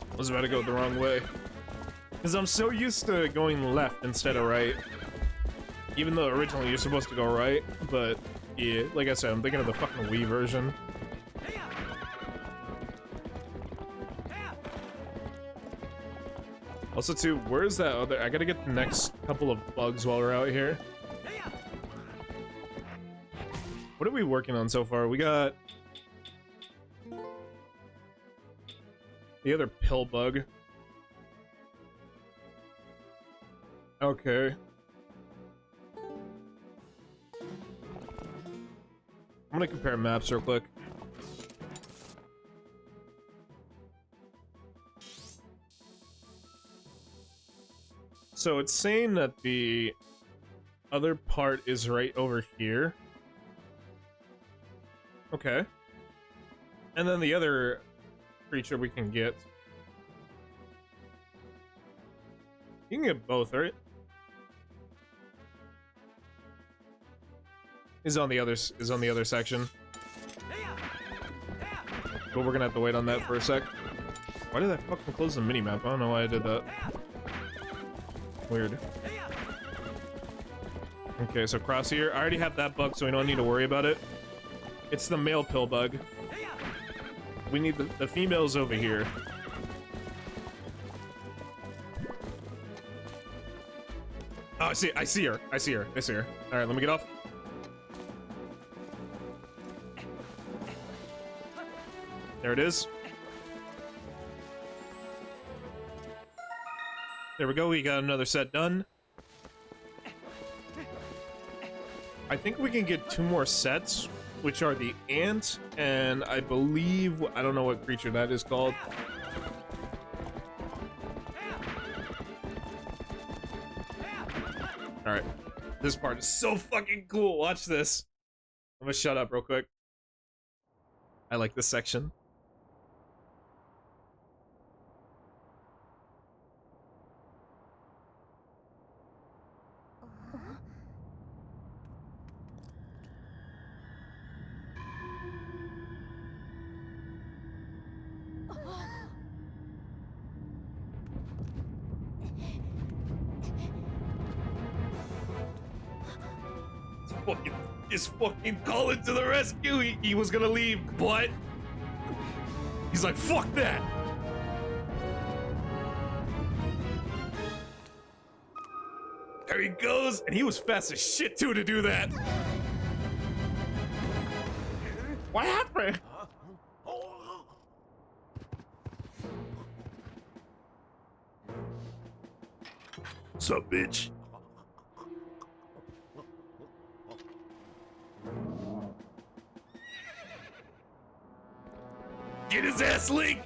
I was about to go the wrong way. Because I'm so used to going left instead of right. Even though originally you're supposed to go right, but yeah, like I said, I'm thinking of the fucking Wii version. Also too, where's that other? I gotta get the next couple of bugs while we're out here. What are we working on so far? We got the other pill bug. Okay. I'm gonna compare maps real quick. So it's saying that the other part is right over here. Okay. And then the other creature we can get. You can get both, right? Is on the other section. But we're gonna have to wait on that for a sec. Why did I fucking close the minimap? I don't know why I did that. Weird. Okay, so cross here. I already have that bug, so we don't need to worry about it. It's the male pill bug. We need the females over here. Oh, I see her. I see her. All right, let me get off. There it is. There we go, we got another set done. I think we can get 2 more sets, which are the ant, and I believe, I don't know what creature that is called. Alright, this part is so fucking cool, watch this. I'm gonna shut up real quick. I like this section. fucking is fucking calling to the rescue. He was gonna leave, but he's like, fuck that. There he goes, and he was fast as shit too to do that. What happened? What's up, bitch? Get his ass, Link!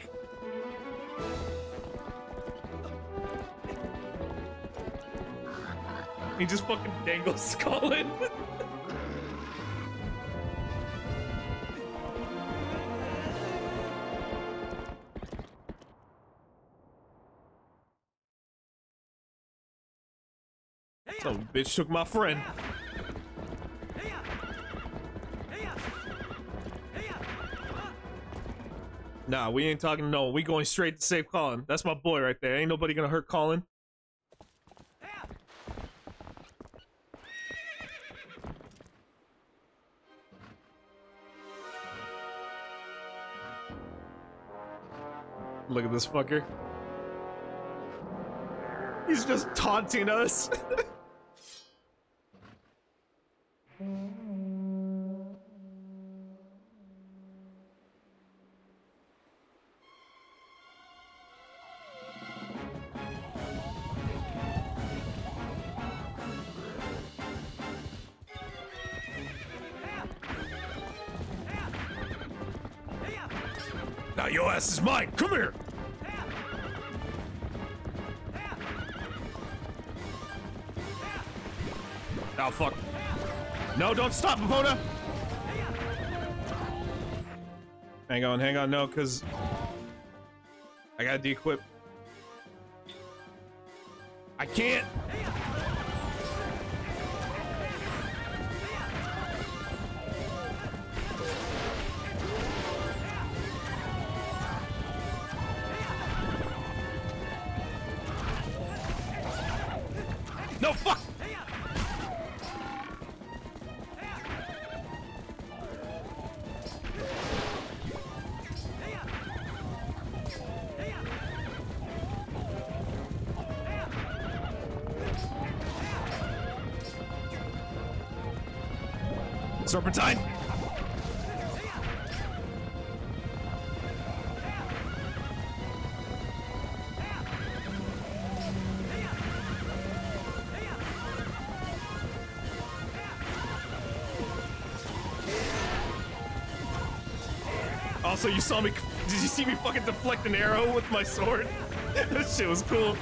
He just fucking dangles Colin. Some bitch took my friend. Nah, we ain't talking no. We going straight to save Colin. That's my boy right there. Ain't nobody gonna hurt Colin. Look at this fucker. He's just taunting us. Now your ass is mine. Come here. Oh, fuck. No, don't stop, Epona! Hang on, no, because I gotta de-equip. I can't! No, fuck! Serpentine! Also, you saw me. Did you see me fucking deflect an arrow with my sword? That shit was cool.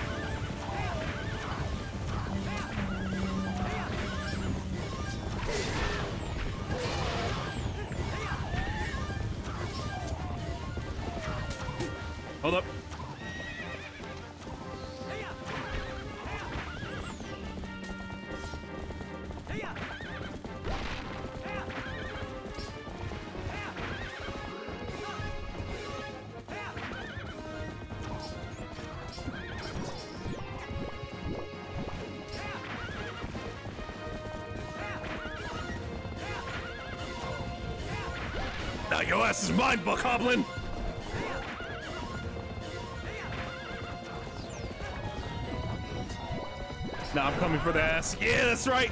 Hold up. Now your ass is mine, Buck Hoblin! Now I'm coming for the ass. Yeah, that's right!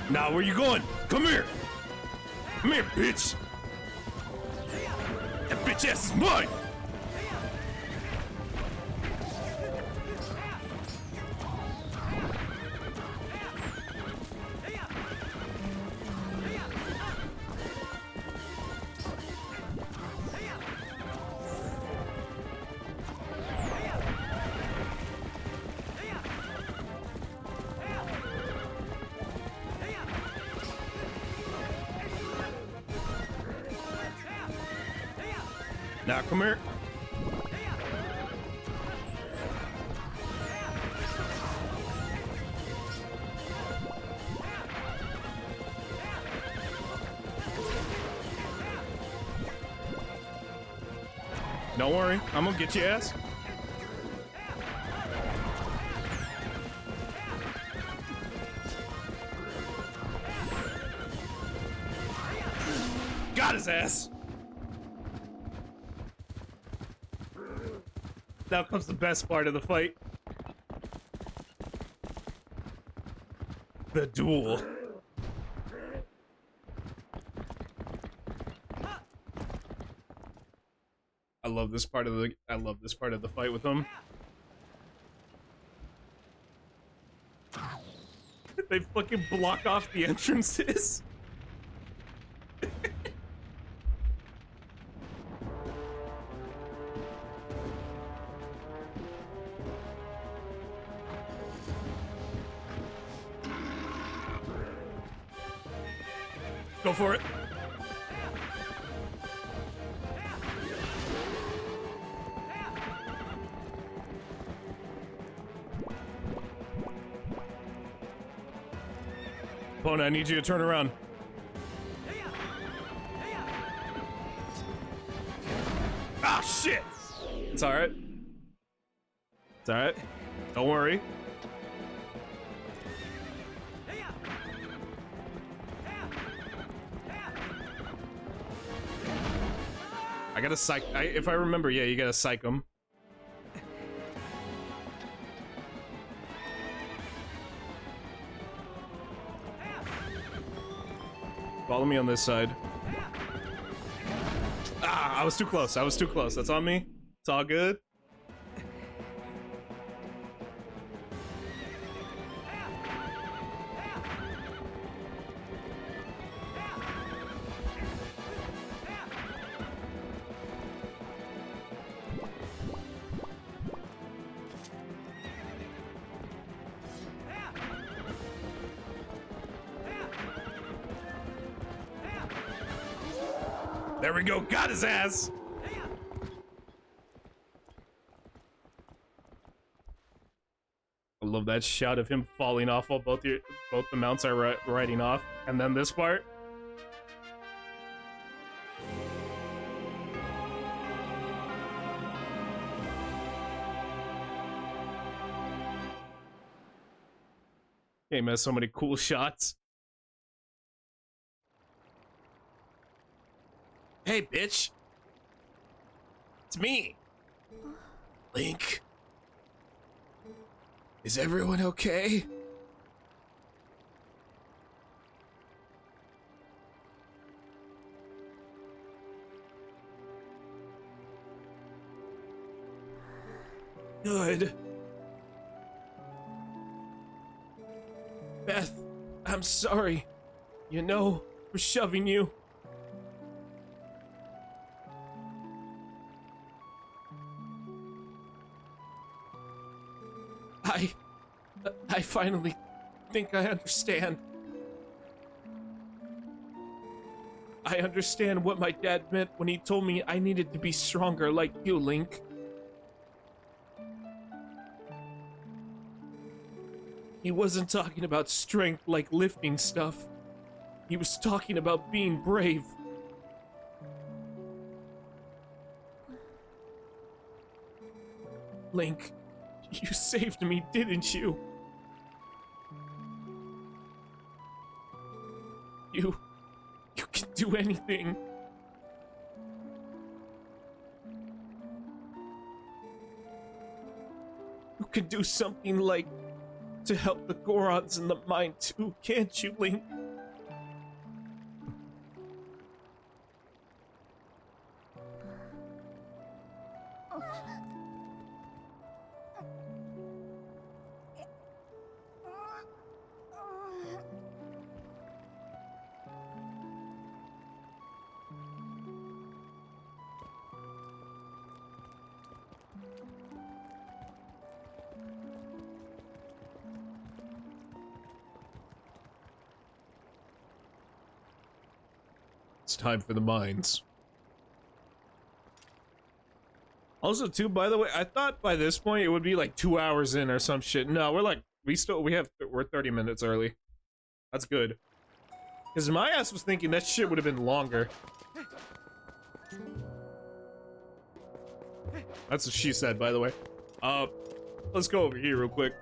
Now where you going? Come here! Come here, bitch! That bitch ass is mine! Now come here. Don't worry, I'm gonna get your ass. got his ass. Now comes the best part of the fight. The duel. I love this part of the fight with him. They fucking block off the entrances. Go for it. Pona, I need you to turn around. Ah, shit! It's alright. It's alright. Don't worry. I gotta psych. If I remember, yeah, you gotta psych him. Follow me on this side. Ah, I was too close. I was too close. That's on me. It's all good. There we go, got his ass! I love that shot of him falling off while both the mounts are riding off. And then this part. Game has so many cool shots. Hey, bitch! It's me! Link. Is everyone okay? Good. Beth, I'm sorry. You know, for shoving you. I finally think I understand. I understand what my dad meant when he told me I needed to be stronger like you, Link. He wasn't talking about strength like lifting stuff. He was talking about being brave. Link, you saved me, didn't you? You can do anything. You can do something like to help the Gorons in the mine too, can't you, Link? It's time for the mines. Also, too, by the way, I thought by this point it would be like 2 hours in or some shit. No, we're 30 minutes early. That's good. Because my ass was thinking that shit would have been longer. That's what she said, by the way. Let's go over here real quick.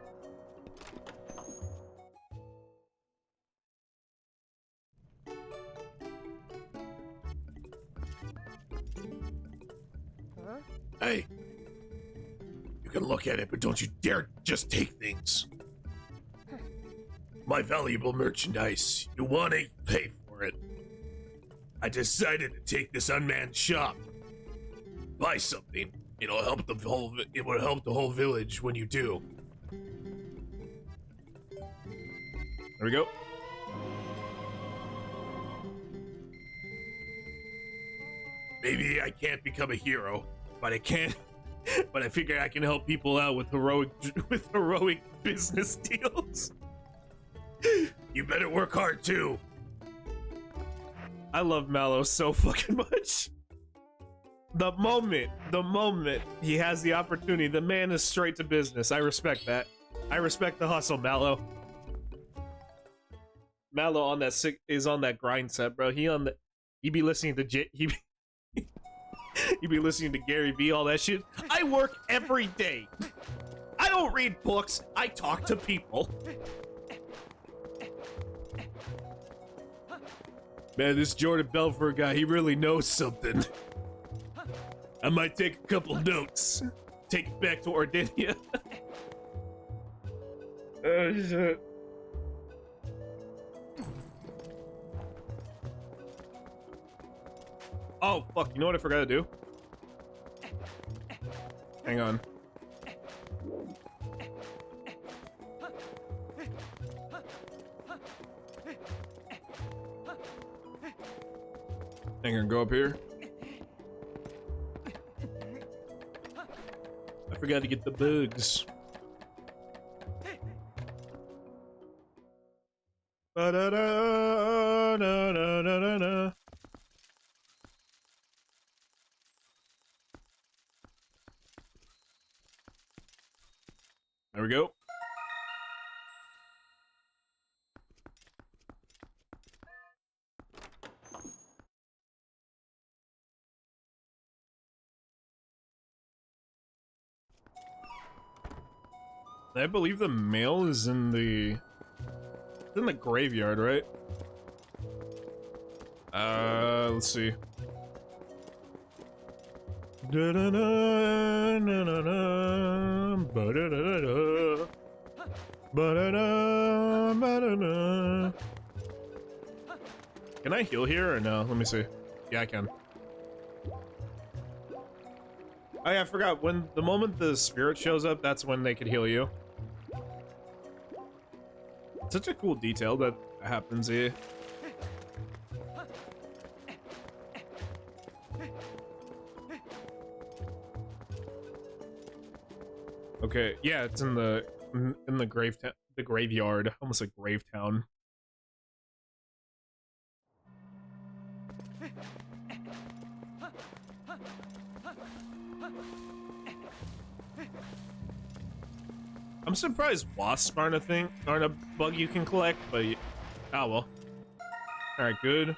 Hey, you can look at it, but don't you dare just take things. My valuable merchandise. You want it, pay for it. I decided to take this unmanned shop. Buy something. It'll help the whole. It will help the whole village when you do. There we go. Maybe I can't become a hero, but I can. But I figure I can help people out with heroic business deals. You better work hard too. I love Mallow so fucking much. The moment he has the opportunity, the man is straight to business. I respect that. I respect the hustle, Mallow. Mallow on that is on that grind set, bro. He be listening to he be listening to Gary Vee, all that shit. I work every day. I don't read books. I talk to people. Man, this Jordan Belfort guy, he really knows something. I might take a couple notes. Take it back to Ordinia. Oh, shit. Oh, fuck. You know what I forgot to do? Hang on. Hang on, go up here. I forgot to get the bugs. Ba-da-da-da-da-da-da. There we go. I believe the mail is in the graveyard, right? Let's see. Can I heal here or no? Let me see. Yeah, I can. Oh yeah, I forgot. When the moment the spirit shows up, that's when they could heal you. Such a cool detail that happens here. Okay, yeah, it's in the graveyard. Almost like Gravetown. I'm surprised wasps aren't a bug you can collect, but oh well. Alright, good.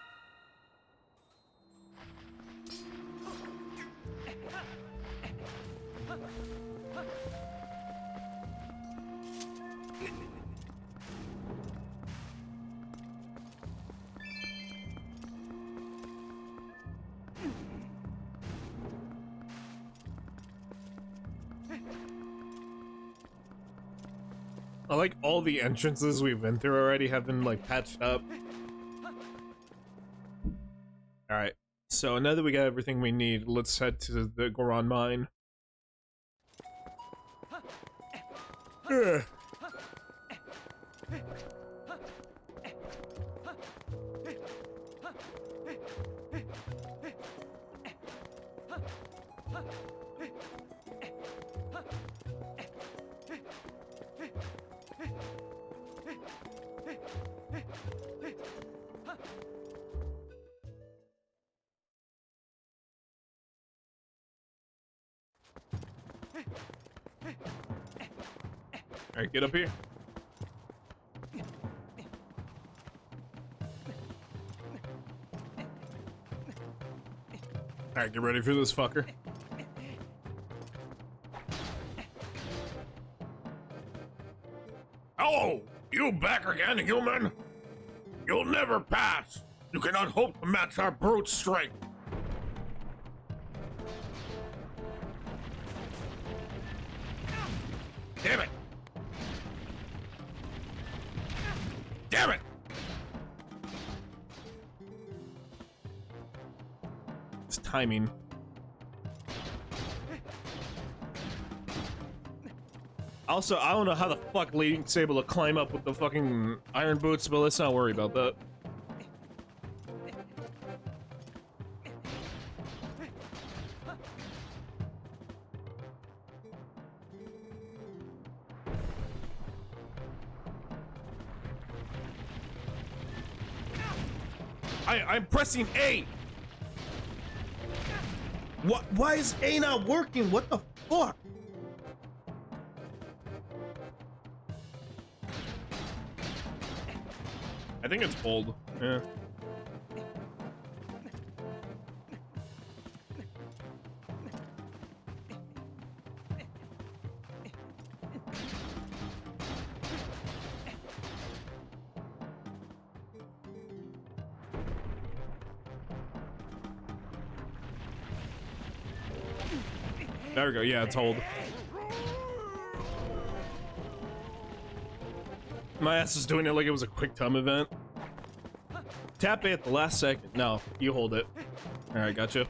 I like all the entrances we've been through already have been like patched up. Alright, so now that we got everything we need, let's head to the Goron mine. Ugh. Alright, get up here. Alright, get ready for this fucker. Oh, you back again, human? You'll never pass. You cannot hope to match our brute strength. Damn it! Damn it! It's timing. Also, I don't know how the fuck Link's able to climb up with the fucking iron boots, but let's not worry about that. I'm pressing A! What? Why is A not working? What the fuck? I think it's bold. Yeah. There we go. Yeah, it's hold. My ass is doing it like it was a quick time event. Tap A at the last second. No, you hold it. All right, gotcha.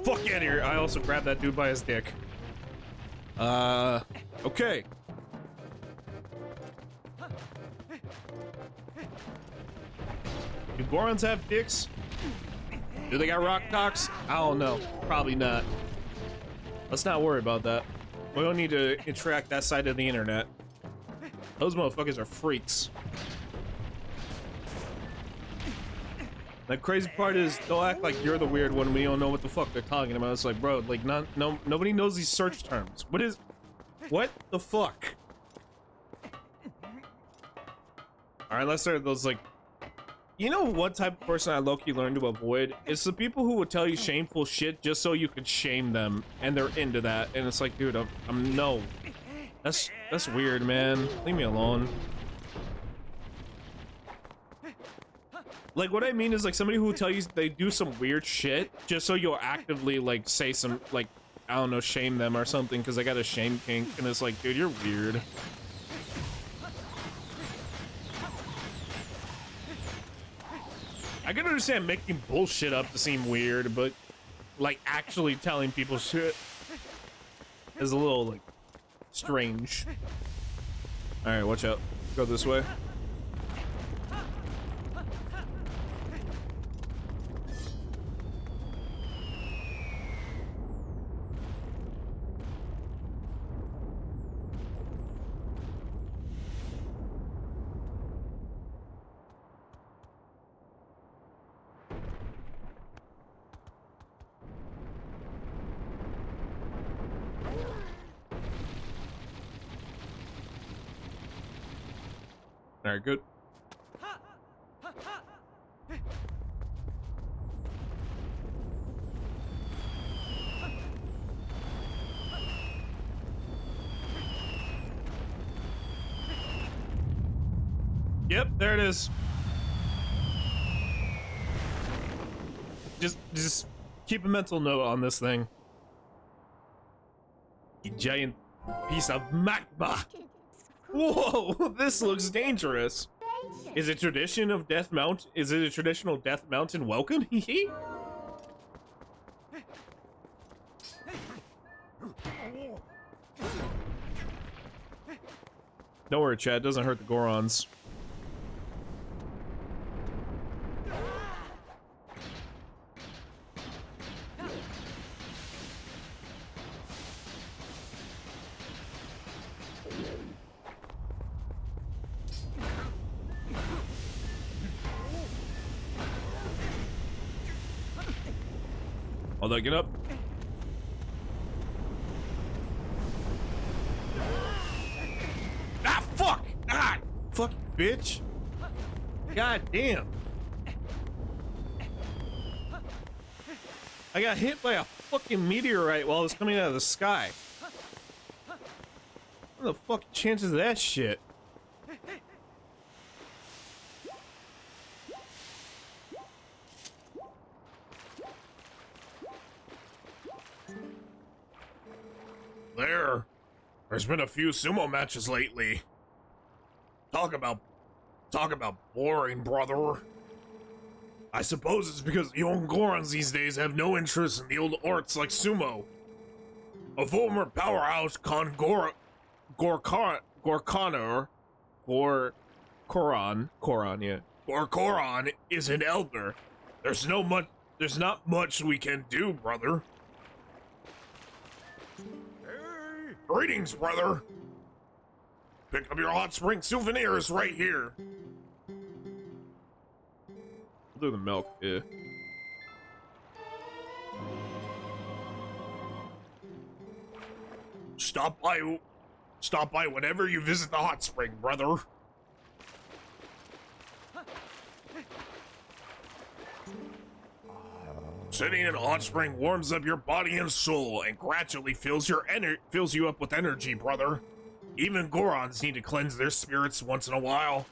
Fuck out of here. I also grabbed that dude by his dick. Okay. Do Gorons have dicks? Do they got rock cocks? I don't know. Probably not. Let's not worry about that. We don't need to interact that side of the internet. Those motherfuckers are freaks. The crazy part is they'll act like you're the weird one when you don't know what the fuck they're talking about. It's like, bro, like nobody knows these search terms. What the fuck? All right, let's start those like. You know what type of person I low-key learned to avoid? It's the people who would tell you shameful shit just so you could shame them, and they're into that. And it's like, dude, I'm no. That's weird, man. Leave me alone. Like, what I mean is, like, somebody who will tell you they do some weird shit just so you'll actively, like, say some, like, I don't know, shame them or something because they got a shame kink, and it's like, dude, you're weird. I can understand making bullshit up to seem weird, but, like, actually telling people shit is a little, like, strange. Alright, watch out. Go this way. Alright, good. Yep, there it is. Just keep a mental note on this thing. You giant piece of magma. Whoa, this looks dangerous. Is it tradition of Death Mount? Is it a traditional Death Mountain welcome? Don't worry, Chad. It doesn't hurt the Gorons. Hold on, get up. Ah, fuck! Ah, fuck, bitch. God damn. I got hit by a fucking meteorite while it was coming out of the sky. What are the fucking chances of that shit? There's been a few sumo matches lately. Talk about boring, brother. I suppose it's because the young Gorons these days have no interest in the old arts like sumo. A former powerhouse Koran is an elder. There's not much we can do, brother. Hey. Greetings, brother. Pick up your hot spring souvenirs right here. I'll do the milk, yeah. Stop by whenever you visit the hot spring, brother. Sitting in a hot spring warms up your body and soul and gradually fills you up with energy, brother. Even Gorons need to cleanse their spirits once in a while.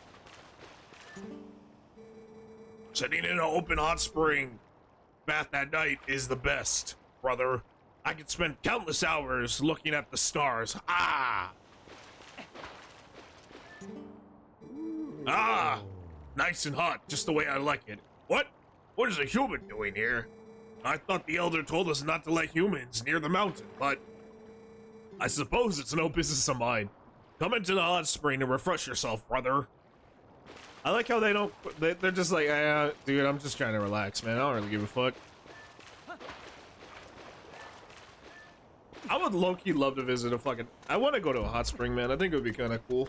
Sitting in an open hot spring bath at night is the best, brother. I could spend countless hours looking at the stars. Ah! Nice and hot, just the way I like it. What? What is a human doing here? I thought the elder told us not to let humans near the mountain, but I suppose it's no business of mine. Come into the hot spring and refresh yourself, brother. I like how they don't. They're just like, dude, I'm just trying to relax, man. I don't really give a fuck. I would low-key love to visit a fucking. I want to go to a hot spring, man. I think it would be kind of cool.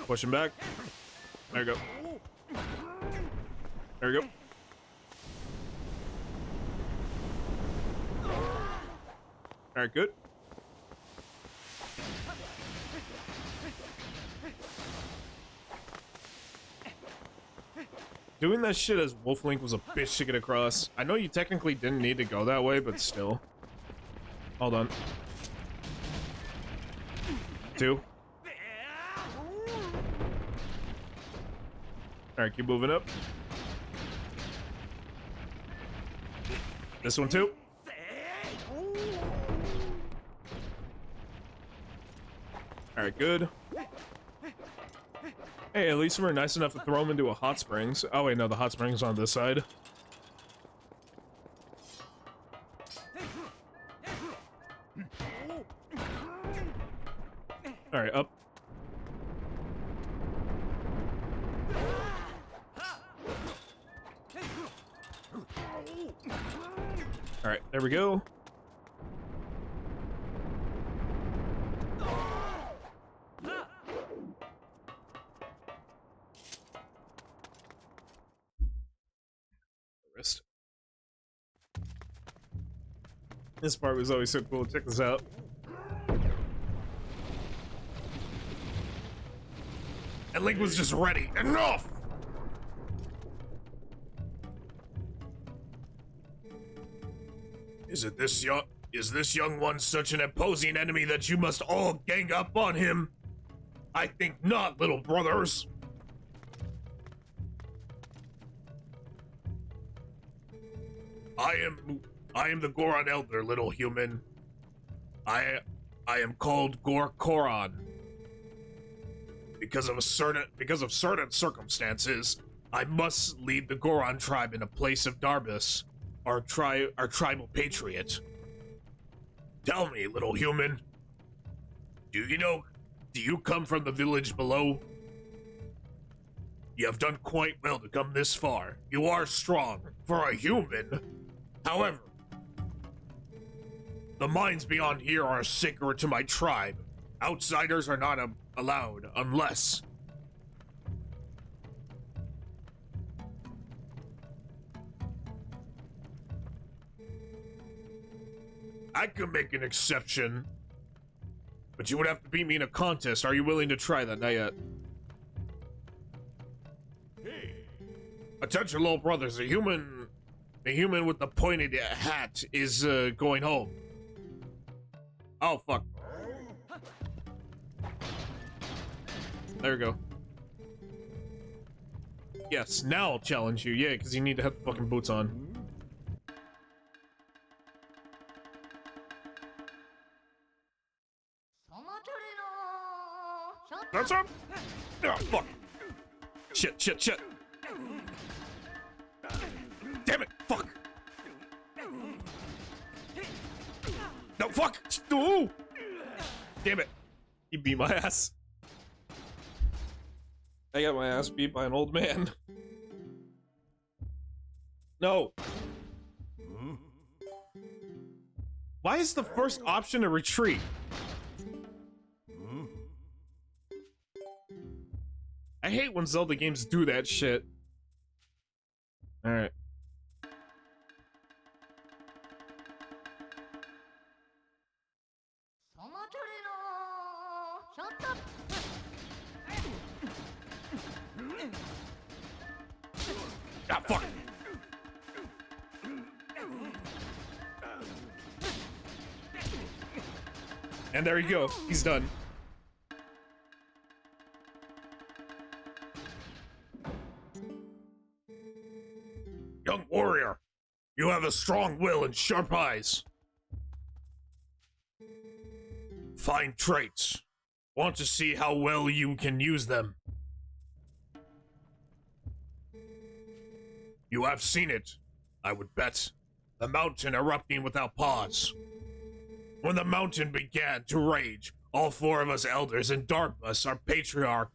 Push him back. There you go. There you go. Alright, good. Doing that shit as Wolf Link was a bitch to get across. I know you technically didn't need to go that way, but still. Hold on. 2. Alright, keep moving up. This one too. Alright, good. Hey, at least we're nice enough to throw him into a hot springs. Oh wait, no, the hot springs on this side. Alright, up. Alright, there we go. Wrist. This part was always so cool. Check this out. And Link was just ready. Enough! Is this young one such an imposing enemy that you must all gang up on him? I think not, little brothers. I am the Goron Elder, little human. I am called Koran. Because of certain circumstances, I must lead the Goron tribe in a place of Darbus, our tribal patriot. Tell me, little human, do you come from the village below? You have done quite well to come this far. You are strong for a human. However, the mines beyond here are sacred to my tribe. Outsiders are not allowed unless... I could make an exception, but you would have to beat me in a contest. Are you willing to try that? Not yet. Hey. Attention, little brothers. The human with the pointed hat is going home. Oh, fuck. There we go. Yes, now I'll challenge you. Yeah, because you need to have the fucking boots on. That's up. Oh, fuck. Shit, shit, shit. Damn it, fuck. No, fuck. Ooh. Damn it. He beat my ass. I got my ass beat by an old man. No. Why is the first option a retreat? I hate when Zelda games do that shit. Alright. Ah, fuck! And there you go. He's done. Young warrior, you have a strong will and sharp eyes. Fine traits. Want to see how well you can use them. You have seen it, I would bet. The mountain erupting without pause. When the mountain began to rage, all four of us elders and Darkbus, our patriarch,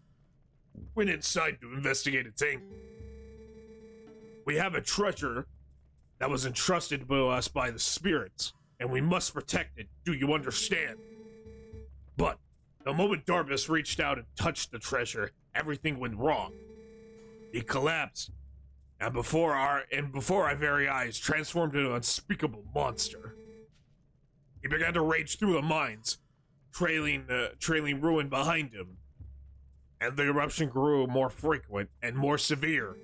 went inside to investigate its aim. We have a treasure that was entrusted to us by the spirits, and we must protect it. Do you understand? But the moment Darbus reached out and touched the treasure, everything went wrong. He collapsed, and before our very eyes, transformed into an unspeakable monster. He began to rage through the mines, trailing ruin behind him, and the eruption grew more frequent and more severe.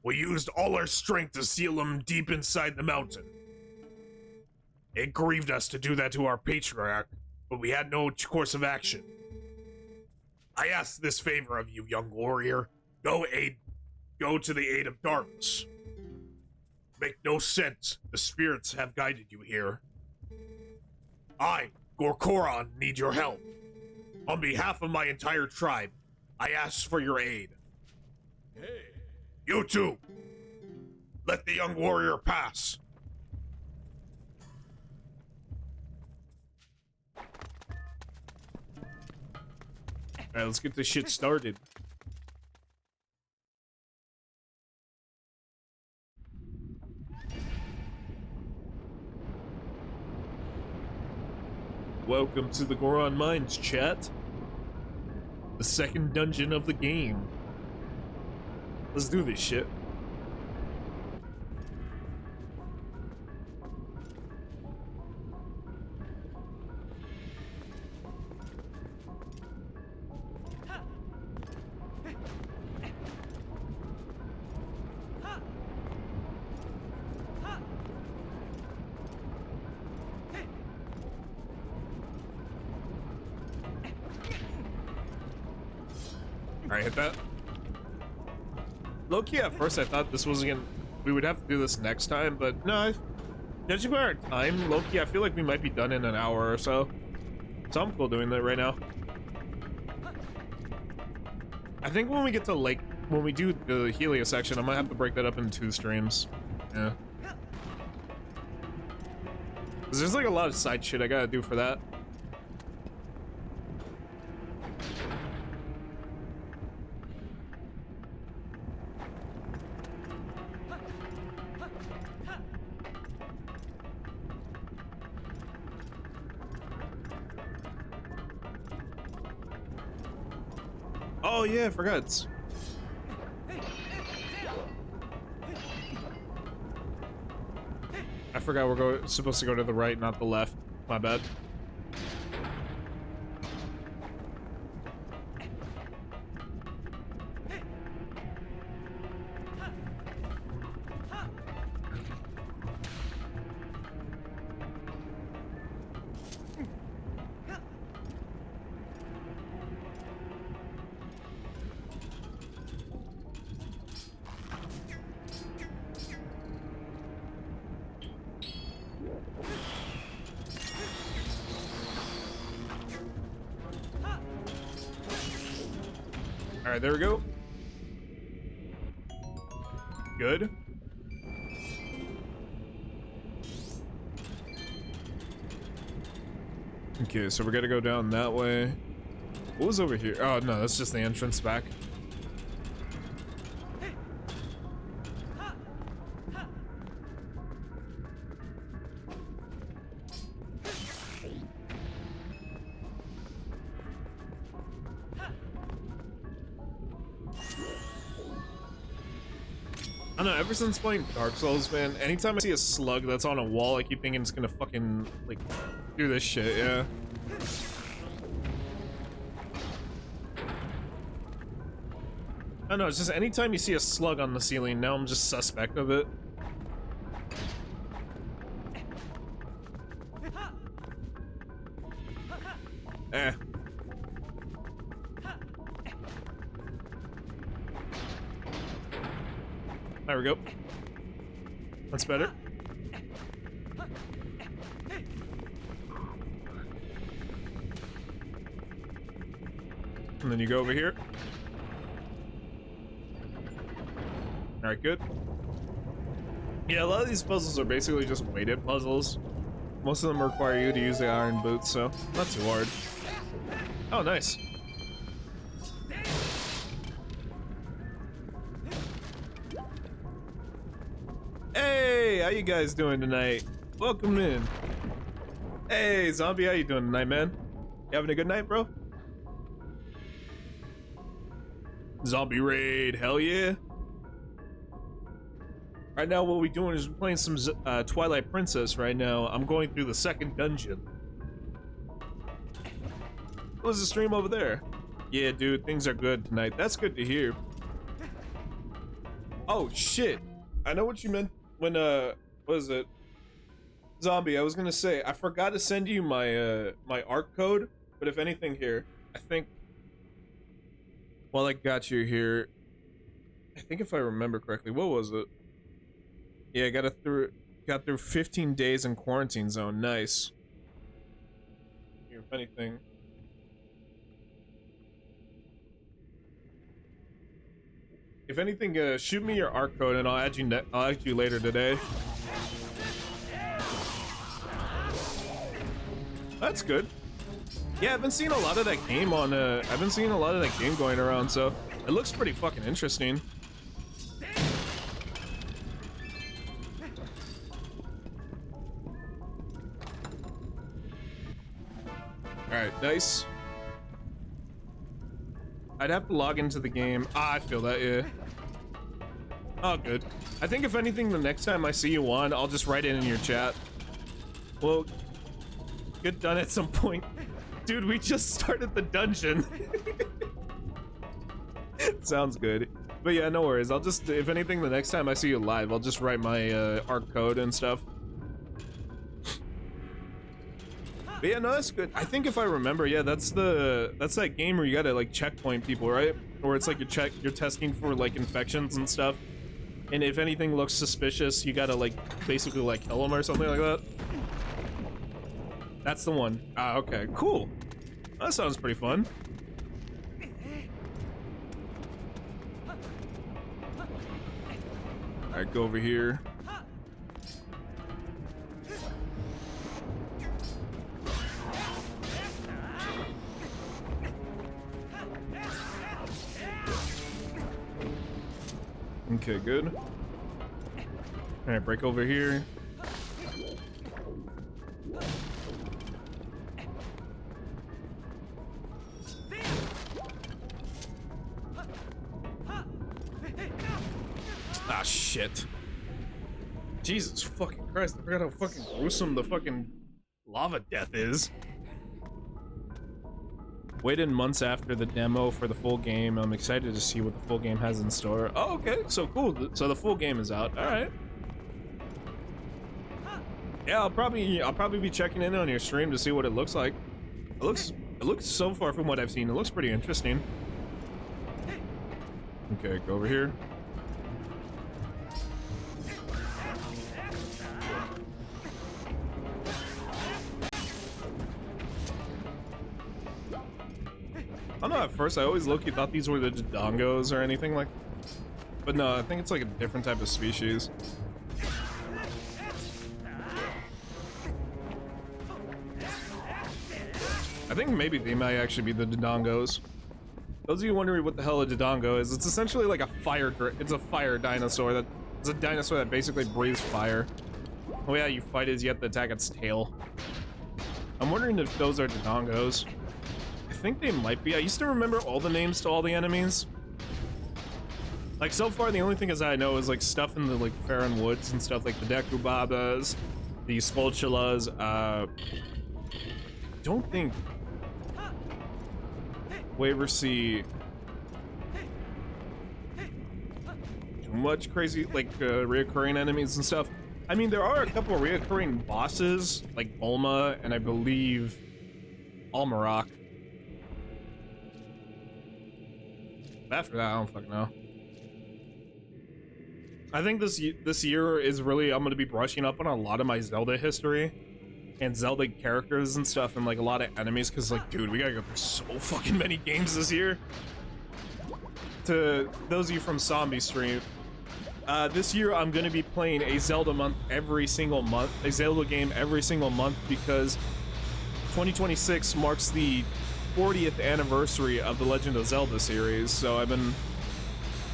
We used all our strength to seal him deep inside the mountain. It grieved us to do that to our patriarch, but we had no course of action. I ask this favor of you, young warrior. Go to the aid of darkness. Make no sense. The spirits have guided you here. I, Gorkoron, need your help. On behalf of my entire tribe, I ask for your aid. Hey. You too. Let the young warrior pass. Alright, let's get this shit started. Welcome to the Goron Mines, chat. The second dungeon of the game. Let's do this shit. Alright, hit that. Low-key, at first I thought this wasn't gonna... we would have to do this next time, but no. Judging by our time, low-key, I feel like we might be done in an hour or so. So I'm cool doing that right now. I think when we get to Lake... when we do the Helio section, I might have to break that up into 2 streams. Yeah. Because there's like a lot of side shit I gotta do for that. Oh yeah, I forgot. I forgot we're supposed to go to the right, not the left. My bad. right, there we go. Good. Okay, so we're gonna go down that way. What was over here? Oh, no, that's just the entrance back. I don't know, ever since playing Dark Souls, man, anytime I see a slug that's on a wall, I keep thinking it's gonna fucking, like, do this shit, yeah. I don't know, it's just anytime you see a slug on the ceiling, now I'm just suspect of it. Eh. There we go. That's better. And then you go over here. Alright, good. Yeah, a lot of these puzzles are basically just weighted puzzles. Most of them require you to use the iron boots, so not too hard. Oh, nice. Hey, how you guys doing tonight? Welcome in. Hey, Zombie, how you doing tonight, man? You having a good night, bro? Zombie raid, hell yeah. Right now, what we're doing is we're playing some Twilight Princess right now. I'm going through the second dungeon. What was the stream over there? Yeah, dude, things are good tonight. That's good to hear. Oh, shit. I know what you meant when, what is it? Zombie, I was gonna say, I forgot to send you my, my ARC code, but if anything here, I think, while I got you here, I think if I remember correctly, what was it? Yeah, I got through 15 days in quarantine zone. Nice. Here, if anything. If anything, shoot me your ARC code and I'll add you later today. That's good. Yeah, I've been seeing a lot of that game on I've been seeing a lot of that game going around, so it looks pretty fucking interesting. Alright, nice. I'd have to log into the game. Ah, I feel that, yeah. Oh, good. I think if anything, the next time I see you on, I'll just write it in your chat. Well, get done at some point. Dude, we just started the dungeon. Sounds good. But yeah, no worries. I'll just, if anything, the next time I see you live, I'll just write my ARC code and stuff. But yeah, no, that's good. I think if I remember, yeah, that's that game where you gotta like checkpoint people, right? Or it's like you're testing for like infections and stuff. And if anything looks suspicious, you gotta like basically like kill them or something like that. That's the one. Ah, okay, cool. That sounds pretty fun. Alright, go over here. Okay, good. Alright, break over here. Ah, shit. Jesus fucking Christ, I forgot how fucking gruesome the fucking lava death is. Waited months after the demo for the full game. I'm excited to see what the full game has in store. Oh, okay, so cool. So the full game is out. All right. Yeah, I'll probably be checking in on your stream to see what it looks like. It looks so far from what I've seen. It looks pretty interesting. Okay, go over here. I don't know, at first I always low-key thought these were the Dodongos or anything like, but no, I think it's like a different type of species. I think maybe they might actually be the Dodongos. Those of you wondering what the hell a Dodongo is, it's essentially like a it's a fire dinosaur it's a dinosaur that basically breathes fire. The way how you fight is you have to attack its tail. I'm wondering if those are Dodongos. I think they might be. I used to remember all the names to all the enemies. Like, so far, the only thing is I know is, like, stuff in the, like, Farron Woods and stuff, like the Decubabas, the Skulltulas, don't think we ever see too much crazy, like, reoccurring enemies and stuff. I mean, there are a couple of reoccurring bosses, like Bulma, and I believe Almaroc. After that, I don't fucking know. I think this year is really, I'm going to be brushing up on a lot of my Zelda history and Zelda characters and stuff and like a lot of enemies because like, dude, we gotta go through so fucking many games this year. To those of you from Zombie Stream, this year I'm going to be playing a Zelda game every single month because 2026 marks the 40th anniversary of the Legend of Zelda series, so I've been,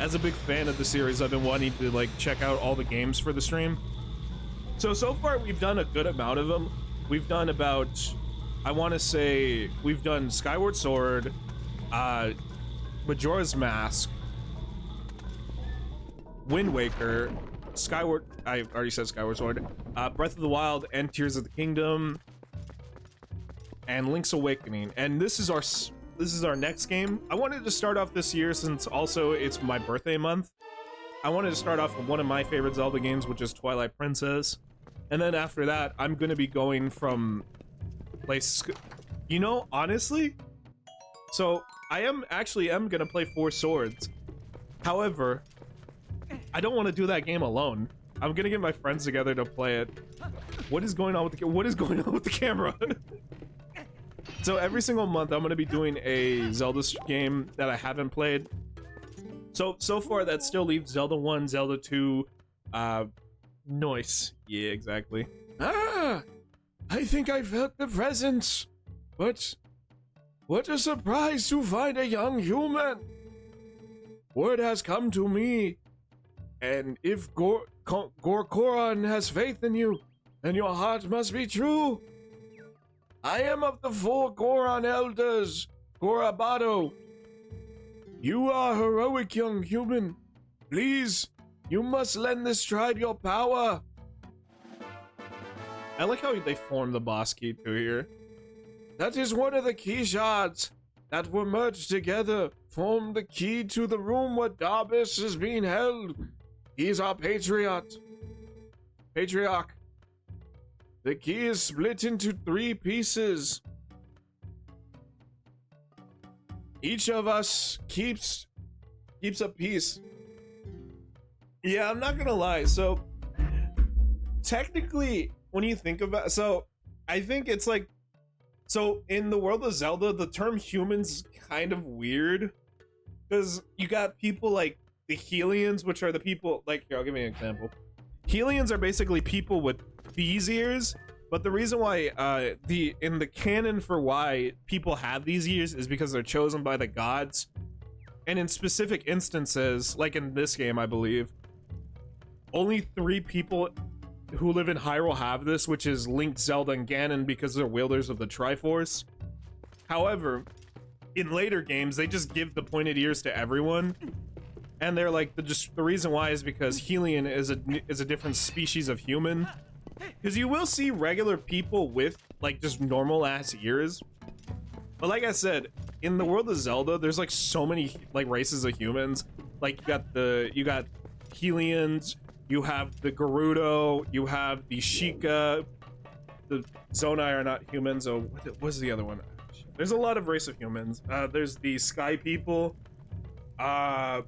as a big fan of the series, I've been wanting to like check out all the games for the stream. So far we've done a good amount of them. We've done about, I want to say, we've done Skyward Sword, Majora's Mask, Wind Waker, I already said Skyward Sword, Breath of the Wild, and Tears of the Kingdom, and Link's Awakening. And this is our next game. I wanted to start off this year since also it's my birthday month. I wanted to start off with one of my favorite Zelda games, which is Twilight Princess. And then after that, I'm gonna be going from places, you know, honestly. So I am gonna play Four Swords. However, I don't want to do that game alone. I'm gonna get my friends together to play it. What is going on with the camera? So every single month I'm gonna be doing a Zelda game that I haven't played. So far that still leaves Zelda 1, Zelda 2, Noise. Yeah, exactly. I think I felt the presence. But what a surprise to find a young human. Word has come to me, and if Gorkoran has faith in you, then your heart must be true. I am of the 4 Goron elders, Gorabado. You are a heroic young human. Please, you must lend this tribe your power. I like how they formed the boss key too here. That is one of the key shards that were merged together, form the key to the room where Darbus is being held. He's our patriarch. The key is split into 3 pieces. Each of us keeps a piece. Yeah, I'm not gonna lie. So, technically, when you think about, so I think it's like, so in the world of Zelda, the term humans is kind of weird because you got people like the Helians, which are the people like, here, I'll give you an example. Helians are basically people with these ears, but the reason why in the canon for why people have these ears is because they're chosen by the gods, and in specific instances, like in this game, I believe, only 3 people who live in Hyrule have this, which is Link, Zelda, and Ganon, because they're wielders of the Triforce. However, in later games, they just give the pointed ears to everyone, and they're like, the reason why is because Helian is a different species of human. Because you will see regular people with like just normal ass ears, but like I said, in the world of Zelda, there's like so many like races of humans. Like you got Helians, you have the Gerudo, you have the Sheikah, the Zonai are not humans. Oh, what's the other one? There's a lot of race of humans. There's the Sky people. What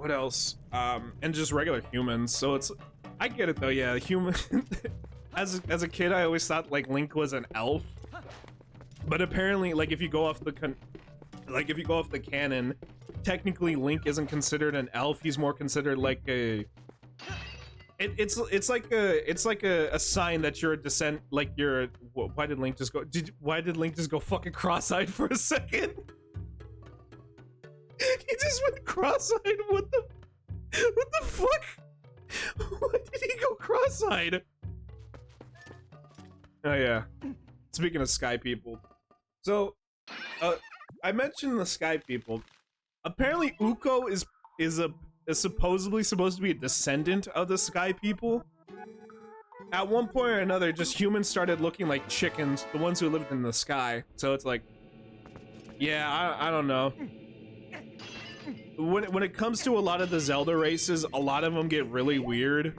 else? And just regular humans. So it's, I get it though. Yeah, human. as a kid, I always thought like Link was an elf, but apparently, like if you go off the Like, if you go off the canon, technically Link isn't considered an elf. He's more considered like a... It's like a sign that you're a descent, like you're... Why did Link just go... Why did Link just go fucking cross-eyed for a second? He just went cross-eyed. What the fuck? Why did he go cross-eyed? Oh yeah. Speaking of sky people. So, I mentioned the sky people. Apparently Ukko is supposedly supposed to be a descendant of the sky people. At one point or another, just humans started looking like chickens, the ones who lived in the sky. So it's like, yeah, I don't know. When it comes to a lot of the Zelda races, a lot of them get really weird.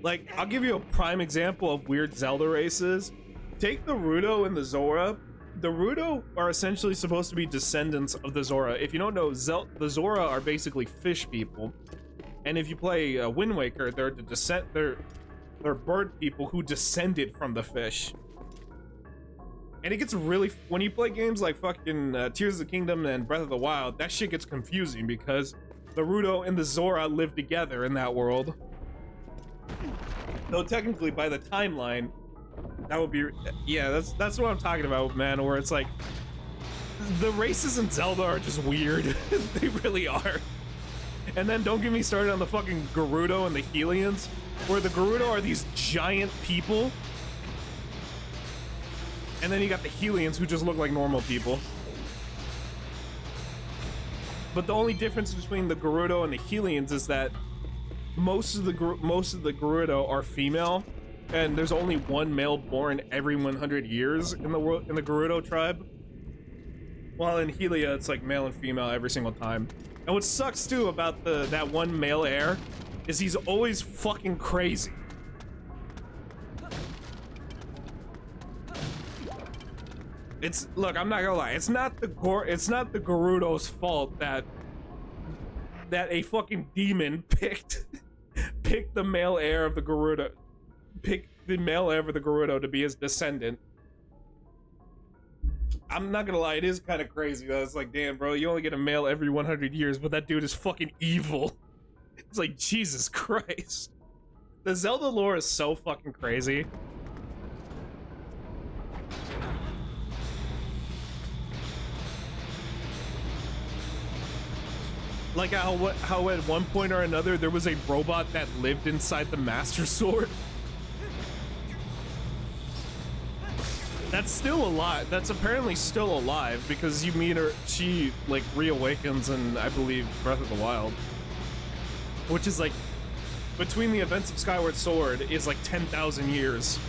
Like, I'll give you a prime example of weird Zelda races. Take the Rudo and the Zora. The Rudo are essentially supposed to be descendants of the Zora. If you don't know, the Zora are basically fish people. And if you play Wind Waker, they're bird people who descended from the fish. And it gets really... When you play games like fucking Tears of the Kingdom and Breath of the Wild, that shit gets confusing because the Rudo and the Zora live together in that world. Though technically, by the timeline, that would be... Yeah, that's what I'm talking about, man, where it's like... The races in Zelda are just weird. They really are. And then don't get me started on the fucking Gerudo and the Hylians, where the Gerudo are these giant people. And then you got the Hylians who just look like normal people. But the only difference between the Gerudo and the Hylians is that most of the Gerudo are female, and there's only one male born every 100 years in the world in the Gerudo tribe. While in Hylia, it's like male and female every single time. And what sucks too about that one male heir is he's always fucking crazy. Look, I'm not gonna lie. It's not the Gerudo's fault that a fucking demon picked the male heir of the Gerudo, to be his descendant. I'm not gonna lie, it is kind of crazy though. It's like, damn, bro, you only get a male every 100 years, but that dude is fucking evil. It's like, Jesus Christ. The Zelda lore is so fucking crazy. Like how at one point or another there was a robot that lived inside the Master Sword. That's still alive. That's apparently still alive because you meet her. She like reawakens in, I believe, Breath of the Wild, which is like between the events of Skyward Sword is like 10,000 years.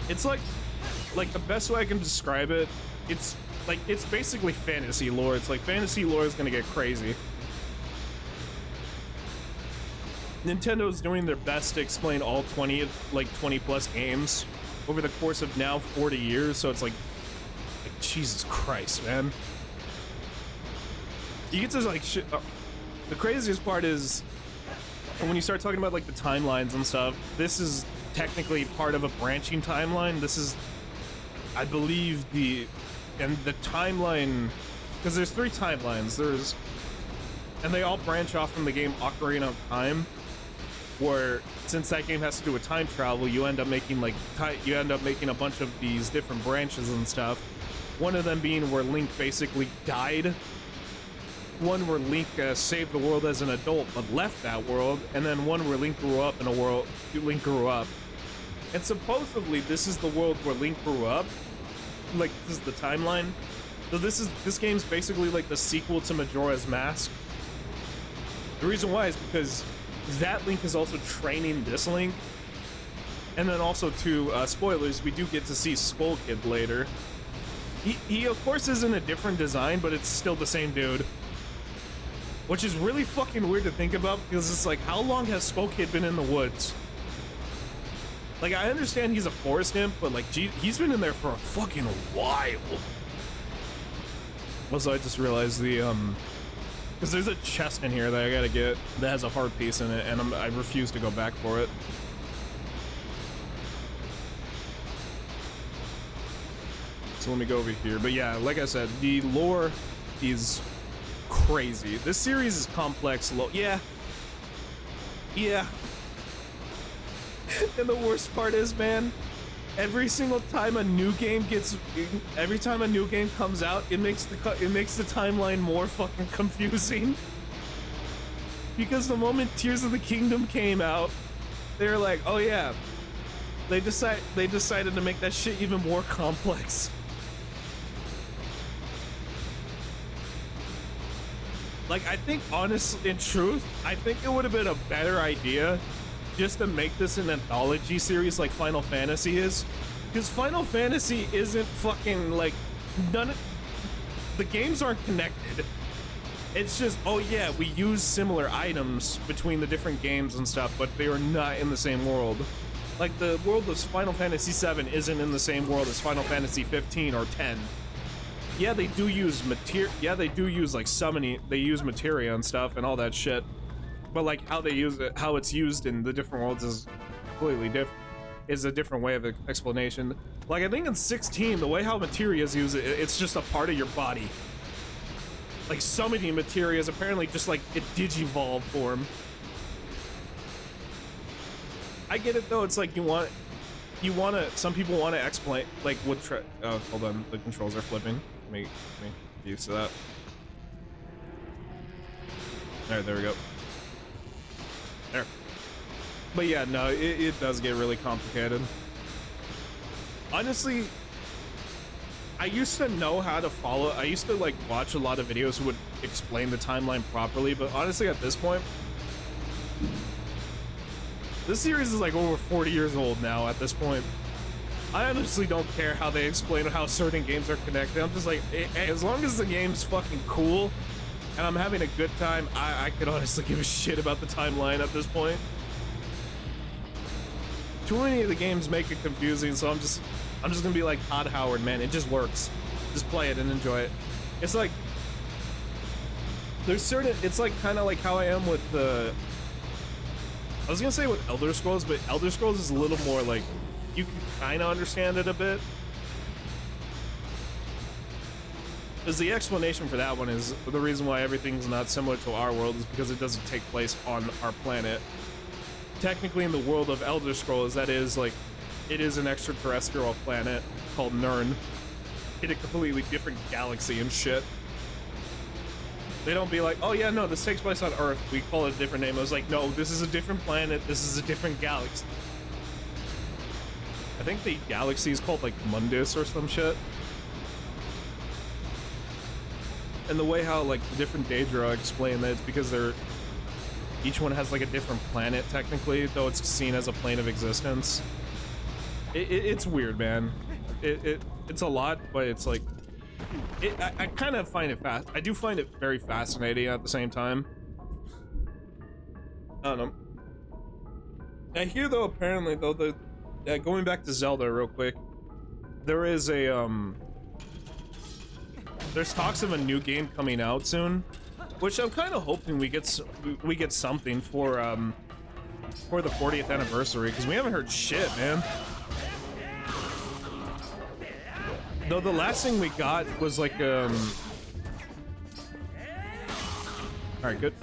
It's like the best way I can describe it, it's basically fantasy lore. It's like fantasy lore is gonna get crazy. Nintendo's doing their best to explain all 20 plus games over the course of now 40 years, so it's like Jesus Christ, man. You get to like shit. The craziest part is when you start talking about like the timelines and stuff. This is technically part of a branching timeline. This is, I believe, the timeline, because there's 3 timelines. And they all branch off from the game Ocarina of Time, where since that game has to do with time travel, you end up making a bunch of these different branches and stuff. One of them being where Link basically died. One where Link saved the world as an adult but left that world, and then one where Link grew up in a world Link grew up. And supposedly this is the world where Link grew up. Like, this is the timeline. So this game's basically like the sequel to Majora's Mask. The reason why is because that Link is also training this Link. And then also, too, spoilers, we do get to see Skull Kid later. He of course is in a different design, but it's still the same dude. Which is really fucking weird to think about, because it's like, how long has Skull Kid been in the woods? Like, I understand he's a forest imp, but like, gee, he's been in there for a fucking while. Also, I just realized because there's a chest in here that I gotta get that has a heart piece in it, and I refuse to go back for it. So let me go over here. But yeah, like I said, the lore is crazy. This series is complex. Yeah. And the worst part is, man, every single time a new game comes out, it makes the timeline more fucking confusing. Because the moment Tears of the Kingdom came out, they were like, oh yeah, they decided to make that shit even more complex. Like, I think, honestly, in truth, I think it would have been a better idea just to make this an anthology series like Final Fantasy is. Because Final Fantasy isn't fucking, like, the games aren't connected. It's just, oh yeah, we use similar items between the different games and stuff, but they are not in the same world. Like, the world of Final Fantasy VII isn't in the same world as Final Fantasy 15 or 10. Yeah, they do use like summoning, they use materia and stuff and all that shit. But like how they use it, how it's used in the different worlds is completely different. Is a different way of explanation. Like I think in 16, the way how materias use it, it's just a part of your body. Like summoning materia is apparently just like a digivolve form. I get it though. It's like some people want to explain like what. Oh, hold on, the controls are flipping. Let me get used to that. Alright, there we go. There. But yeah, no, it does get really complicated. Honestly, I used to know how to follow. I used to like watch a lot of videos who would explain the timeline properly, but honestly at this point, this series is like over 40 years old now at this point. I honestly don't care how they explain how certain games are connected. I'm just like, as long as the game's fucking cool and I'm having a good time, I could honestly give a shit about the timeline at this point. Too many of the games make it confusing, so I'm just gonna be like Todd Howard, man. It just works. Just play it and enjoy it. It's like it's like kind of like how I am with the. I was gonna say with Elder Scrolls, but Elder Scrolls is a little more like you can kind of understand it a bit. Because the explanation for that one is the reason why everything's not similar to our world is because it doesn't take place on our planet. Technically, in the world of Elder Scrolls, that is like, it is an extraterrestrial planet called Nirn in a completely different galaxy and shit. They don't be like, oh yeah, no, this takes place on Earth. We call it a different name. I was like, no, this is a different planet. This is a different galaxy. I think the galaxy is called like Mundus or some shit. And the way how like the different Daedra explain that it's because each one has like a different planet technically, though it's seen as a plane of existence. It's weird, man. It's a lot, but it's like I kind of find it fast. I do find it very fascinating at the same time. I don't know. I hear though, apparently though, going back to Zelda real quick, there is a there's talks of a new game coming out soon, which I'm kind of hoping we get something for the 40th anniversary, because we haven't heard shit, man. Though the last thing we got was like all right, good.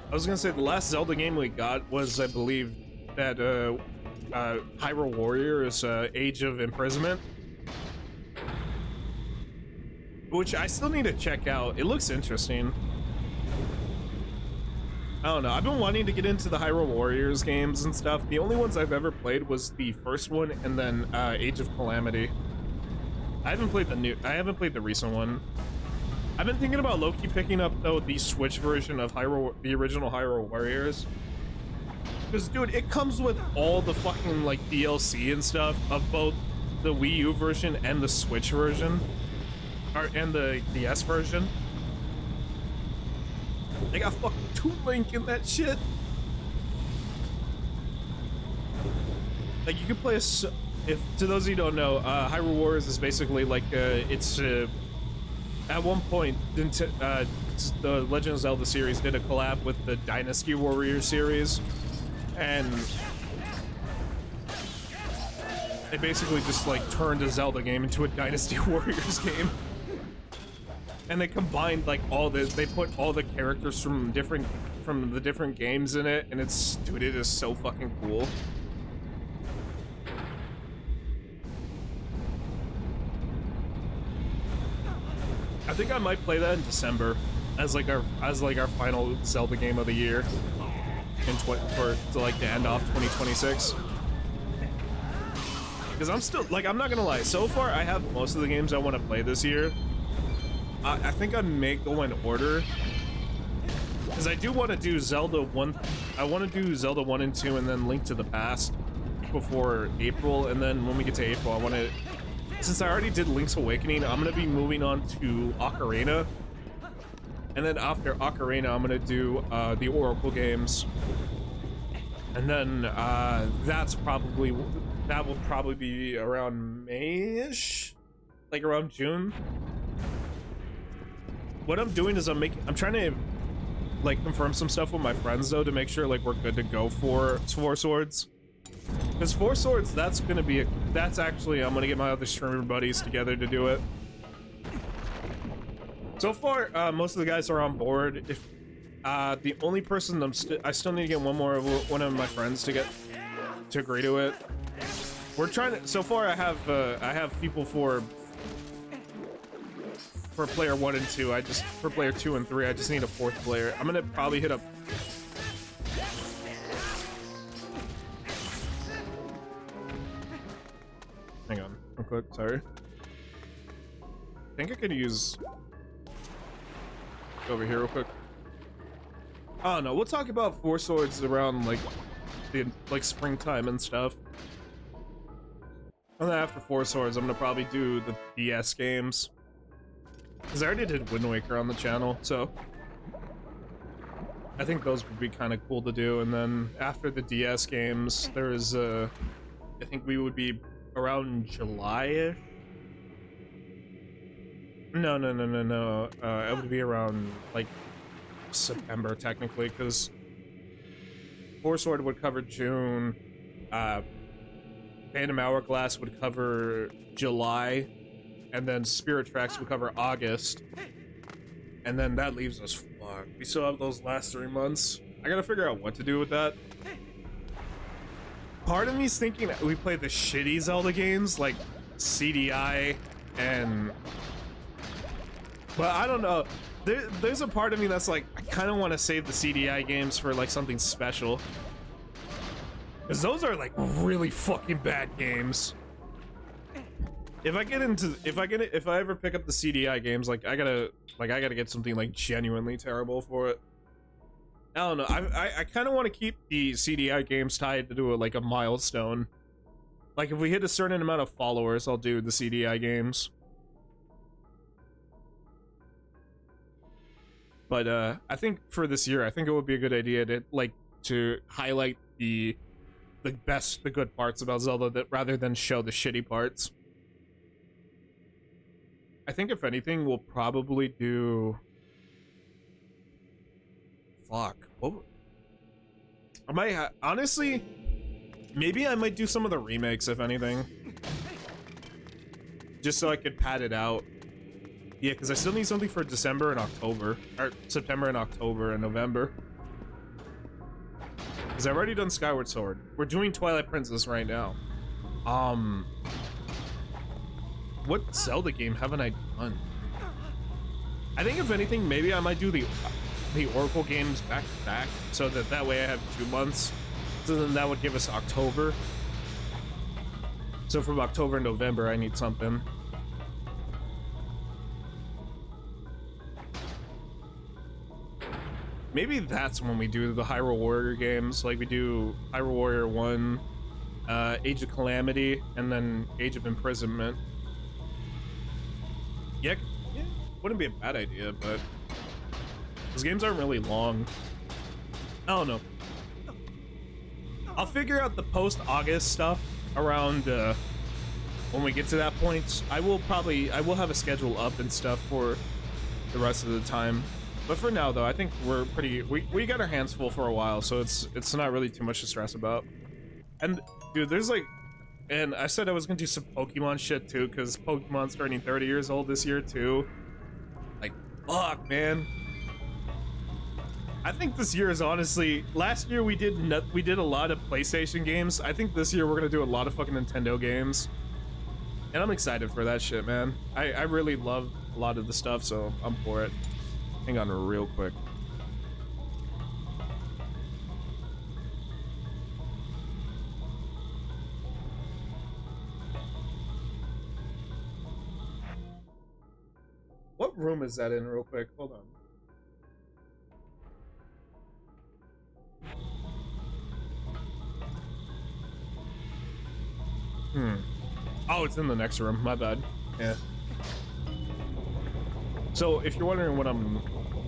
I was gonna say the last Zelda game we got was, I believe, that Hyrule Warriors Age of Imprisonment, which I still need to check out. It looks interesting. I don't know. I've been wanting to get into the Hyrule Warriors games and stuff. The only ones I've ever played was the first one and then Age of Calamity. I haven't played the recent one. I've been thinking about low-key picking up though the Switch version of the original Hyrule Warriors. Because dude, it comes with all the fucking like DLC and stuff of both the Wii U version and the Switch version. And the DS version. They got fucking Toon Link in that shit. Like you can play to those of you who don't know, Hyrule Warriors is basically like it's at one point the Legend of Zelda series did a collab with the Dynasty Warriors series, and They basically just like turned a Zelda game into a Dynasty Warriors game. And they combined like all this, they put all the characters from the different games in it, and it's, dude, it is so fucking cool. I think I might play that in December as like our final Zelda game of the year to like to end off 2026. Because I'm still like, I'm not gonna lie, so far I have most of the games I want to play this year. I think I may go in order, because I do want to do Zelda 1. I want to do Zelda 1 and 2 and then Link to the Past before April, and then when we get to April, I want to, since I already did Link's Awakening, I'm going to be moving on to Ocarina, and then after Ocarina, I'm going to do the Oracle games, and then that will probably be around May-ish, like around June. What I'm doing is I'm trying to like confirm some stuff with my friends though, to make sure like we're good to go for Four Swords. Because Four Swords, that's actually, I'm gonna get my other streamer buddies together to do it. So far, most of the guys are on board. If the only person I still need to get one of my friends to agree to it. We're trying to. So far, I have people for player 1 and 2. For player 2 and 3, I just need a 4th player. I'm gonna probably hit up. Hang on, real quick. Sorry. I think I could use over here real quick. Oh no, we'll talk about Four Swords around like springtime and stuff. And then after Four Swords, I'm gonna probably do the DS games. Because I already did Wind Waker on the channel, so I think those would be kind of cool to do. And then after the DS games, there's I think we would be around July-ish. No. It would be around like September technically, because Four Sword would cover June. Phantom Hourglass would cover July. And then Spirit Tracks would cover August. And then that leaves us, fuck, we still have those last 3 months. I gotta figure out what to do with that. Part of me's thinking that we play the shitty Zelda games, like CDI and... But I don't know. There's a part of me that's like, I kind of want to save the CDI games for like something special. Because those are like really fucking bad games. If I ever pick up the CDI games, like I gotta get something like genuinely terrible for it. I don't know. I kind of want to keep the CDI games tied to like a milestone. Like if we hit a certain amount of followers, I'll do the CDI games. But I think for this year, I think it would be a good idea to highlight the good parts about Zelda rather than show the shitty parts. I think if anything, we'll probably do... Fuck. What? I might honestly, maybe I might do some of the remakes, if anything. Just so I could pad it out. Yeah, because I still need something for December and October. Or September and October and November. Because I've already done Skyward Sword. We're doing Twilight Princess right now. What Zelda game haven't I done? I think if anything, maybe I might do the Oracle games back to back, so that way I have 2 months. So then that would give us October. So from October and November, I need something. Maybe that's when we do the Hyrule Warrior games, like we do Hyrule Warrior 1, Age of Calamity, and then Age of Imprisonment. Yeah, wouldn't be a bad idea, but those games aren't really long. I don't know. I'll figure out the post-August stuff around when we get to that point. I will have a schedule up and stuff for the rest of the time. But for now, though, I think we're pretty... We got our hands full for a while, so it's not really too much to stress about. And, dude, there's, like... And I said I was gonna do some Pokemon shit too, because Pokemon's turning 30 years old this year too. Like, fuck, man. I think this year is honestly, last year we did a lot of PlayStation games. I think this year we're gonna do a lot of fucking Nintendo games. And I'm excited for that shit, man. I really love a lot of the stuff, so I'm for it. Hang on real quick. What room is that in real quick? Hold on. Oh, it's in the next room. My bad. Yeah. So, if you're wondering what I'm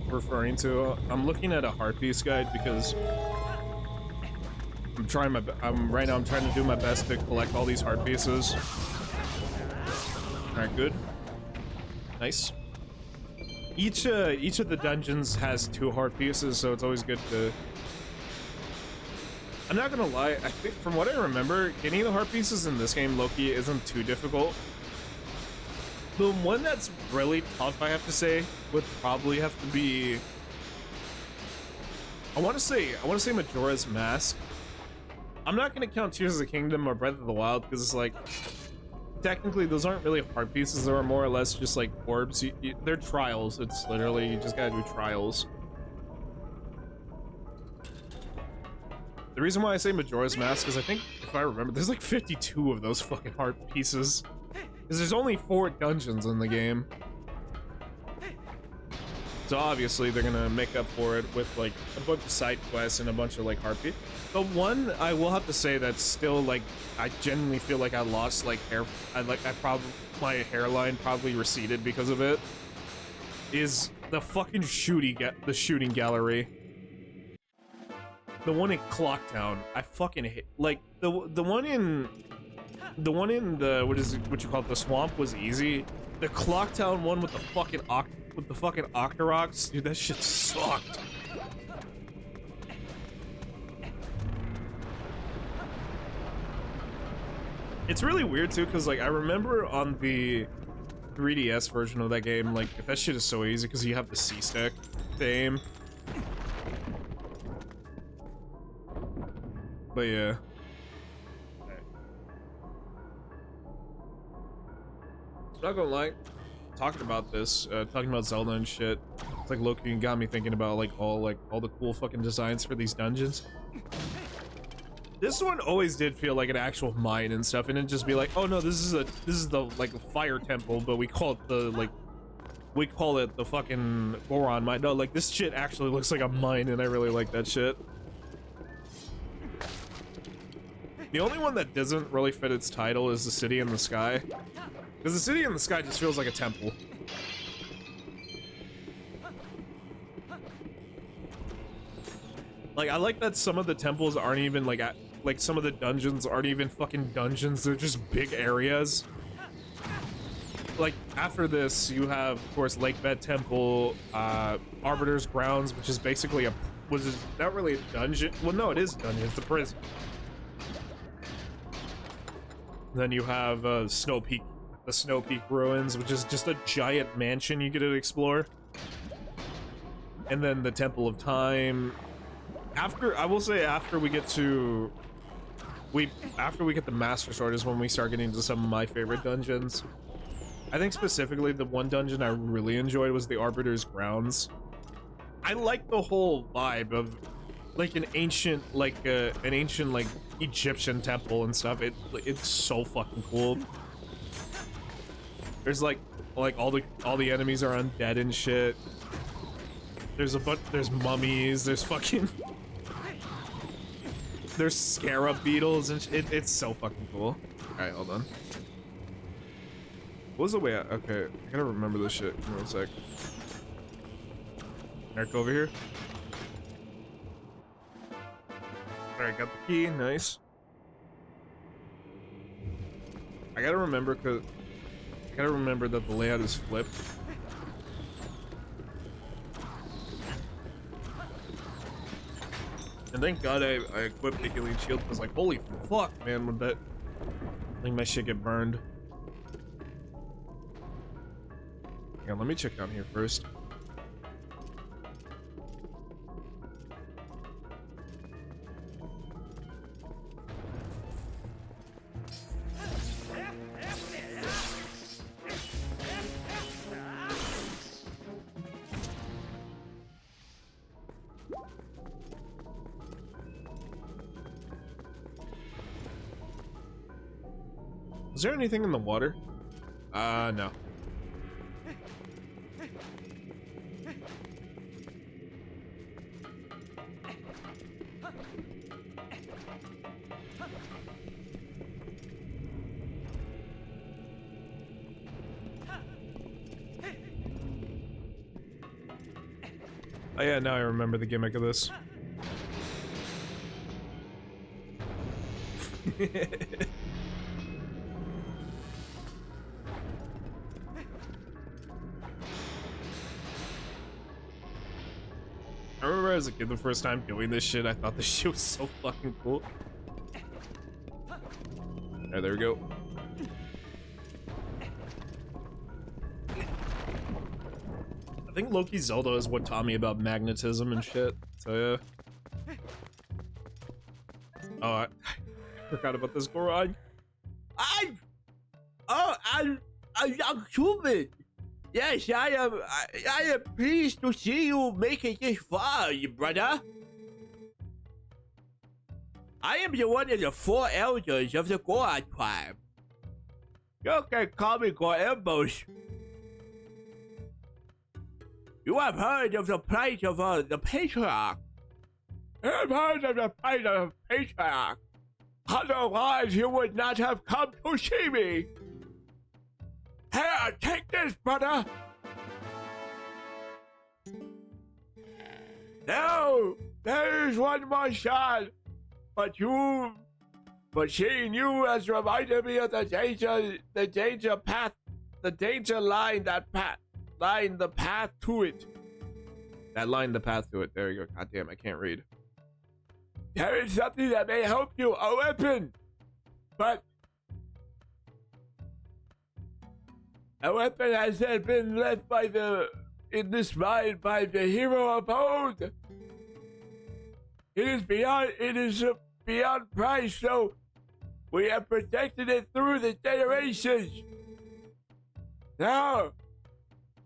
referring to, I'm looking at a heart piece guide because right now I'm trying to do my best to collect all these heart pieces. All right, good. Nice. Each of the dungeons has 2 heart pieces, so it's always good to... I'm not gonna lie, I think from what I remember, getting the heart pieces in this game, low-key, isn't too difficult. The one that's really tough, I have to say, would probably have to be... I wanna say Majora's Mask. I'm not gonna count Tears of the Kingdom or Breath of the Wild, because it's like... Technically, those aren't really heart pieces, they are more or less just like orbs. They're trials, it's literally, you just gotta do trials. The reason why I say Majora's Mask is I think, if I remember, there's like 52 of those fucking heart pieces. Because there's only 4 dungeons in the game. So obviously they're gonna make up for it with like a bunch of side quests and a bunch of like heart pieces. The one I will have to say that's still like, I genuinely feel like I lost like hair, my hairline probably receded because of it, is the fucking shooting gallery. The one in Clocktown, I fucking hate. Like the one in the what you call it, the swamp was easy. The Clocktown one with the fucking Octoroks, dude, that shit sucked. It's really weird too, because like I remember on the 3DS version of that game, like that shit is so easy because you have the C-stick to aim. But yeah. I'm not gonna lie, talking about this, talking about Zelda and shit, it's like low-key got me thinking about like all the cool fucking designs for these dungeons. This one always did feel like an actual mine and stuff, and it'd just be like, oh no, this is the like fire temple, but we call it the fucking Goron mine. No, like this shit actually looks like a mine, and I really like that shit. The only one that doesn't really fit its title is the City in the Sky, because the City in the Sky just feels like a temple. Like I like that some of the temples aren't even like some of the dungeons aren't even fucking dungeons, they're just big areas. Like after this you have of course Lakebed Temple, Arbiter's Grounds, which is basically not really a dungeon, well no, it is a dungeon, it's a prison. Then you have the Snow Peak Ruins, which is just a giant mansion you get to explore. And then the Temple of Time. I will say after we get the Master Sword is when we start getting to some of my favorite dungeons. I think specifically the one dungeon I really enjoyed was the Arbiter's Grounds. I like the whole vibe of like an ancient Egyptian temple and stuff. It's so fucking cool. There's like all the enemies are undead and shit. There's mummies, there's scarab beetles and it's so fucking cool. Alright, hold on. What was the way out? Okay, I gotta remember this shit. Give me 1 sec. Eric, over here. Alright, got the key, nice. I gotta remember that the layout is flipped. And thank God I equipped the healing shield, because like, holy fuck, man, with that I think my shit get burned. Yeah, let me check down here first. Is there anything in the water? No. Oh yeah, now I remember the gimmick of this. I remember as a kid the first time doing this shit, I thought this shit was so fucking cool. Alright, there we go. I think Loki Zelda is what taught me about magnetism and shit, so yeah. Oh, I forgot about this Goron. I'm young human. Yes, I am pleased to see you making this far, brother. I am the one of the 4 elders of the Goron tribe. You can call me Gorembos. You have heard of the plight of the patriarch. You have heard of the plight of the patriarch. Otherwise, you would not have come to see me. Here, take this, brother. No, there is one more shot, but seeing you has reminded me of the danger path, the danger line, line the path to it. That line the path to it. There you go. God damn, I can't read. There is something that may help you, a weapon, but a weapon has been left in this mine by the hero of old. It is beyond price, so we have protected it through the generations. Now,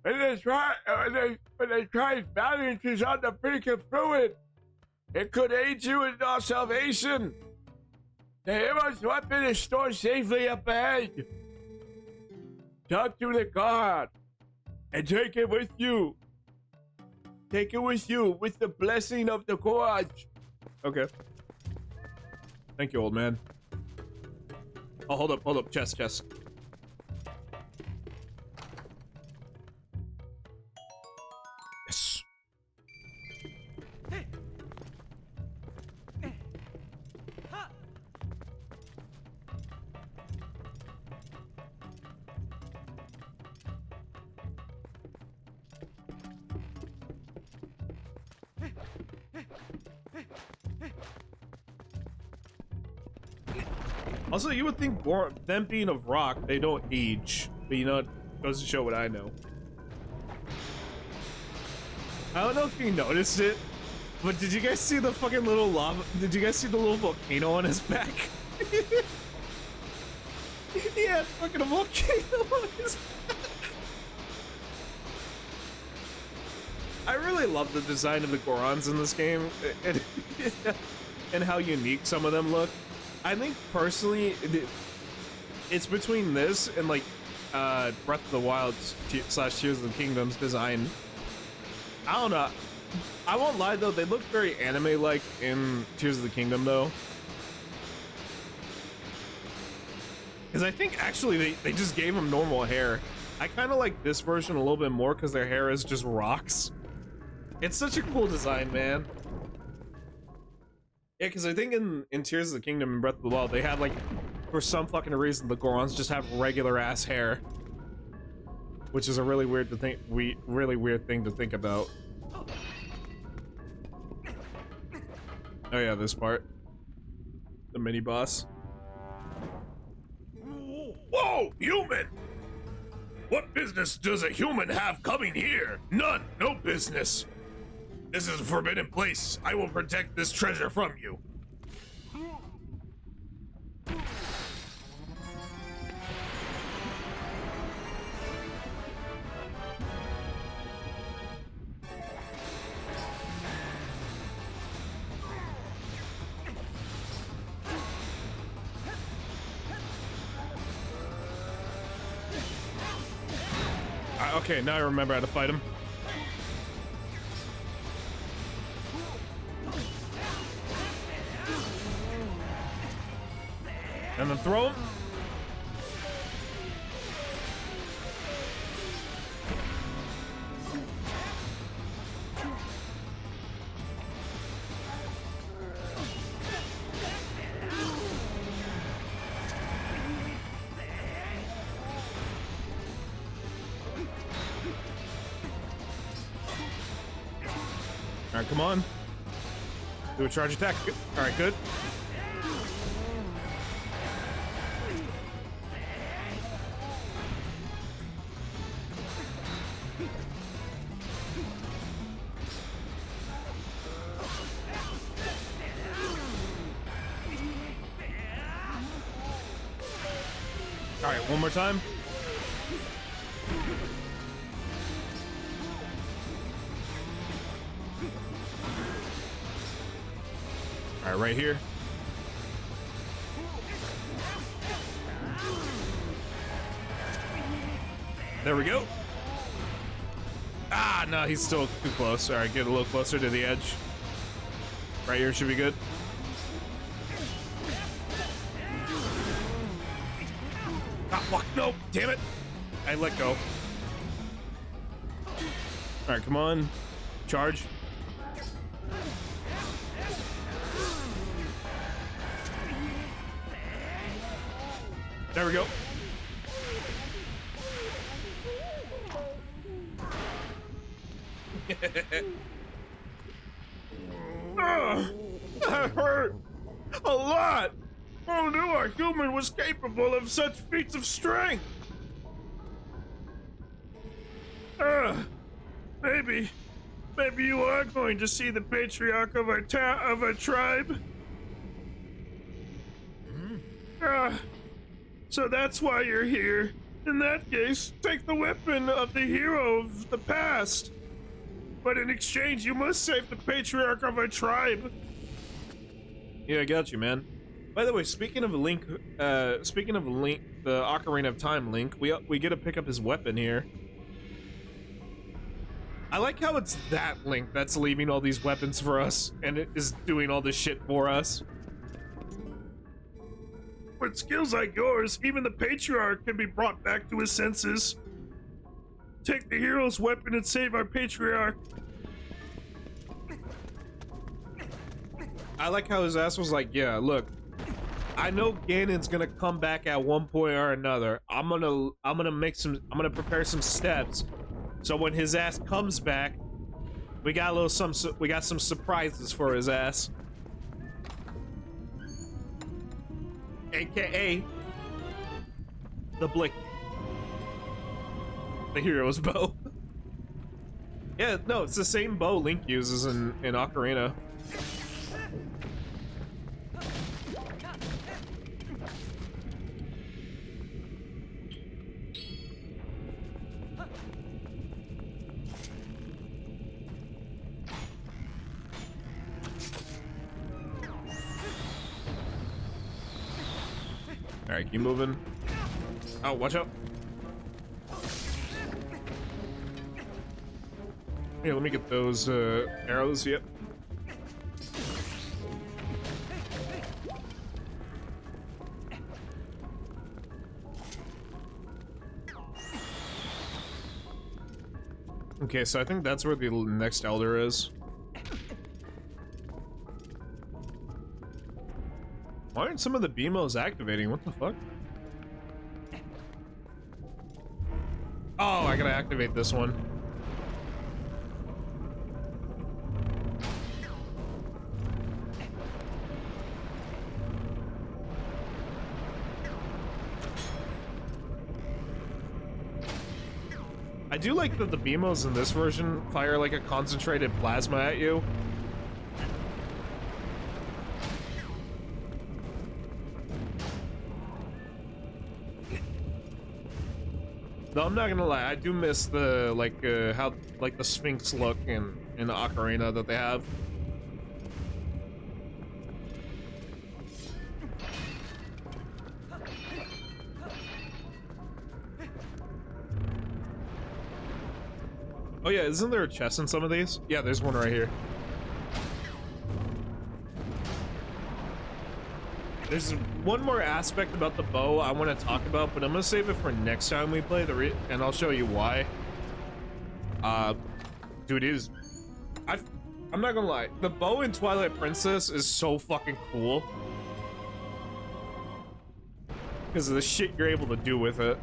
when the tribe's balance is on the brink of ruin, it could aid you in your salvation. The hero's weapon is stored safely up ahead. Talk to the guard and take it with you. Take it with you with the blessing of the gods. Okay. Thank you, old man. Oh, hold up. Chest. Yes. Also, you would think them being of rock, they don't age. But you know, it goes to show what I know. I don't know if you noticed it, but did you guys see the fucking little lava? Did you guys see the little volcano on his back? He had fucking a volcano on his back. I really love the design of the Gorons in this game, and how unique some of them look. I think personally, it's between this and like Breath of the Wild / Tears of the Kingdom's design. I don't know. I won't lie though, they look very anime-like in Tears of the Kingdom though. Because I think actually they just gave them normal hair. I kind of like this version a little bit more because their hair is just rocks. It's such a cool design, man. Yeah, because I think in Tears of the Kingdom and Breath of the Wild, they had, like, for some fucking reason, the Gorons just have regular-ass hair. Which is a really weird thing to think about. Oh yeah, this part. The mini-boss. No, human! What business does a human have coming here? None, no business. This is a forbidden place. I will protect this treasure from you. Okay, now I remember how to fight him. And then throw him. All right, come on. Do a charge attack. All right, good. All right, one more time. All right, right here. There we go. Ah, no, he's still too close. All right, get a little closer to the edge. Right here should be good. Ah, fuck, no, damn it. I let go. All right, come on. Charge. There we go. That hurt a lot. Who knew a human was capable of such feats of strength? Maybe you are going to see the patriarch of a tribe. So that's why you're here. In that case, take the weapon of the hero of the past. But in exchange, you must save the patriarch of a tribe. Yeah, I got you, man. By the way, speaking of Link, the Ocarina of Time Link, we get to pick up his weapon here. I like how it's that Link that's leaving all these weapons for us, and it is doing all this shit for us. With skills like yours, even the patriarch can be brought back to his senses. Take the hero's weapon and save our patriarch. I like how his ass was like, yeah, look, I know Ganon's gonna come back at one point or another. I'm gonna prepare some steps, so when his ass comes back, we got some surprises for his ass. AKA the Blick, the hero's bow. Yeah, no, it's the same bow Link uses in Ocarina. Alright, keep moving. Oh, watch out. Here, let me get those arrows. Yep. Okay, so I think that's where the next Elder is. Why aren't some of the BMOs activating? What the fuck? Oh, I gotta activate this one. I do like that the Beamos in this version fire like a concentrated plasma at you. Though I'm not gonna lie, I do miss the how like the Sphinx look in Ocarina that they have. Oh yeah, isn't there a chest in some of these? Yeah, there's one right here. There's one more aspect about the bow I want to talk about, but I'm gonna save it for next time we play and I'll show you why. Dude, I'm not gonna lie, the bow in Twilight Princess is so fucking cool because of the shit you're able to do with it.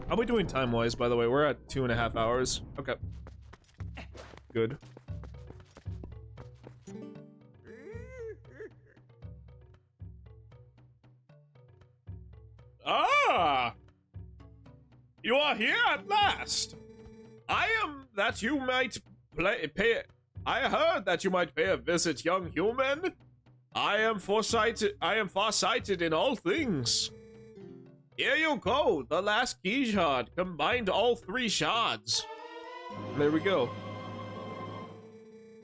How are we doing time-wise, by the way? We're at 2.5 hours. Okay. Good. Ah! You are here at last! I heard that you might pay a visit, young human. I am farsighted in all things. Here you go, the last key shard. Combined all 3 shards. There we go.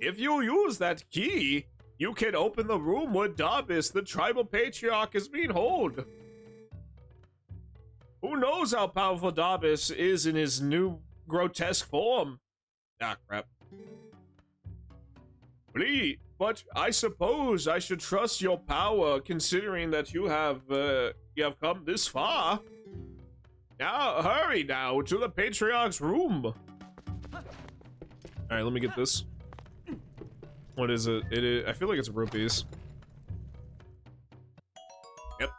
If you use that key, you can open the room where Darbus, the tribal patriarch, is being held. Who knows how powerful Darbus is in his new grotesque form? Ah, crap. Please, but I suppose I should trust your power, considering that you have come this far. Now, hurry now to the Patriarch's room. Alright, let me get this. What is it? I feel like it's rupees. Yep.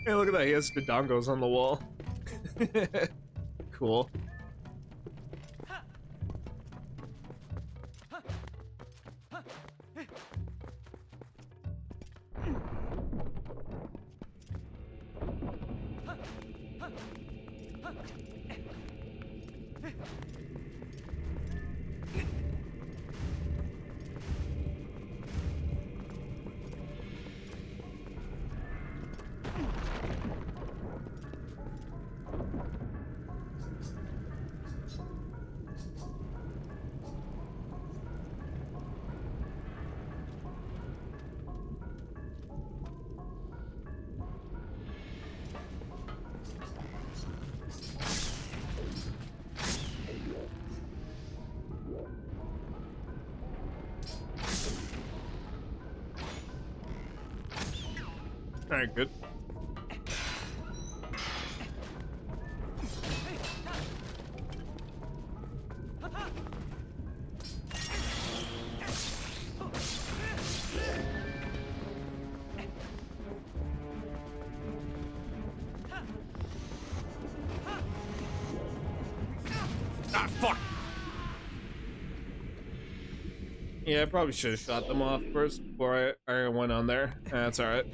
Hey, look at that. He has the dongos on the wall. Cool. Alright, good. Ah, fuck! Yeah, I probably should have shot them off first before I went on there. That's alright.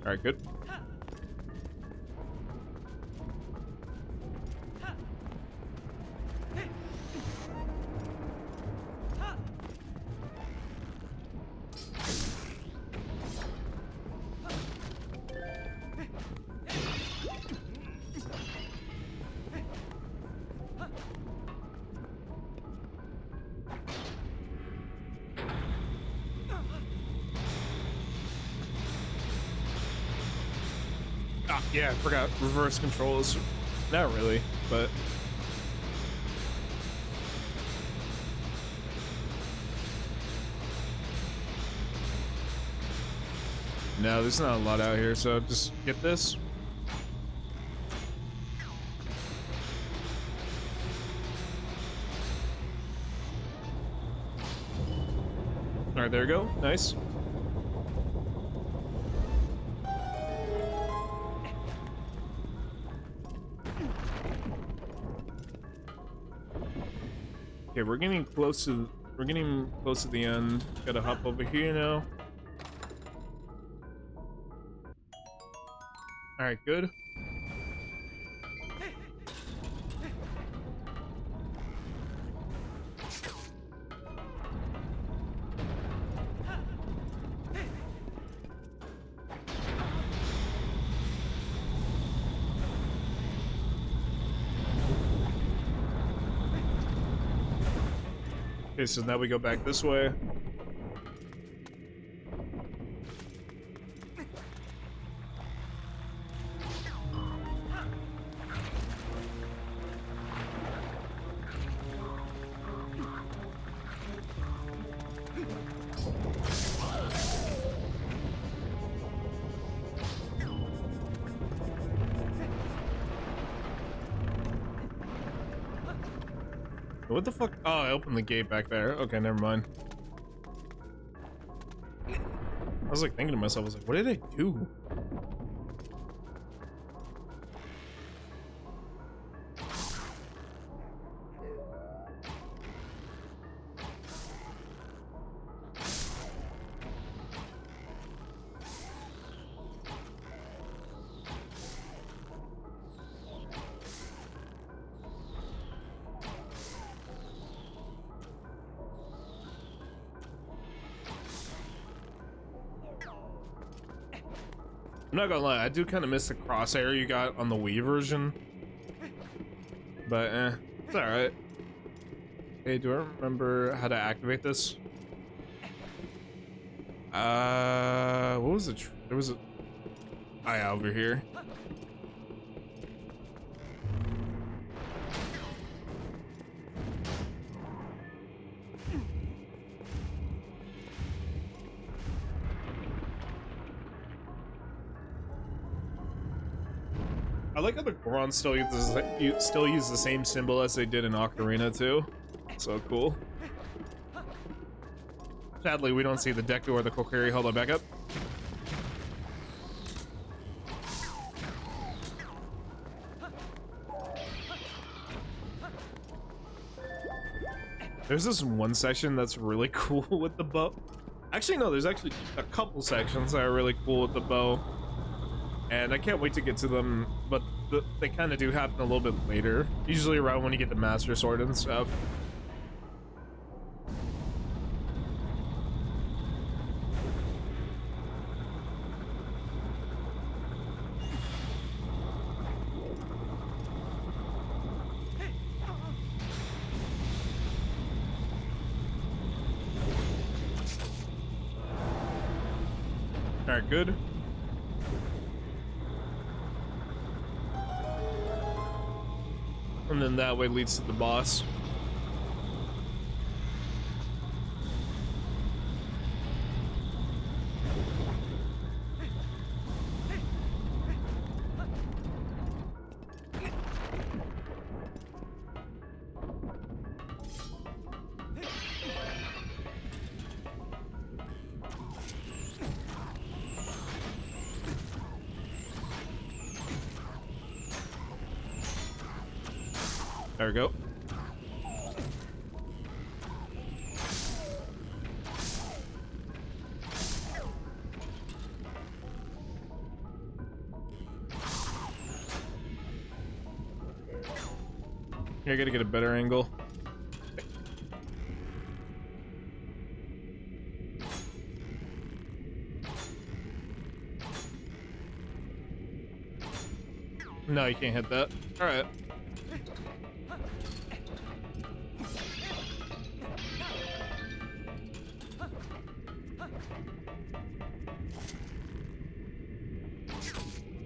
Alright, good. Yeah, I forgot. Reverse controls. Not really, but... No, there's not a lot out here, so just get this. Alright, there you go. Nice. Okay, we're getting close to the end. Gotta hop over here now. Alright, good. Okay, so now we go back this way. What the fuck? Oh, I opened the gate back there. Okay, never mind. I was like thinking to myself, I was like, what did I do? I'm not gonna lie, I do kind of miss the crosshair you got on the Wii version. But, it's alright. Hey, do I remember how to activate this? What was it? There was a... Oh, yeah, over here. I like how the Goron still use the same symbol as they did in Ocarina too. So cool. Sadly, we don't see the Deku or the Kokiri. Hold on, back up. There's this one section that's really cool with the bow. Actually, no, there's actually a couple sections that are really cool with the bow. And I can't wait to get to them, but they kind of do happen a little bit later. Usually around when you get the Master Sword and stuff. Alright, good. And then that way leads to the boss. There we go. Here, I gotta get a better angle. No, you can't hit that. All right.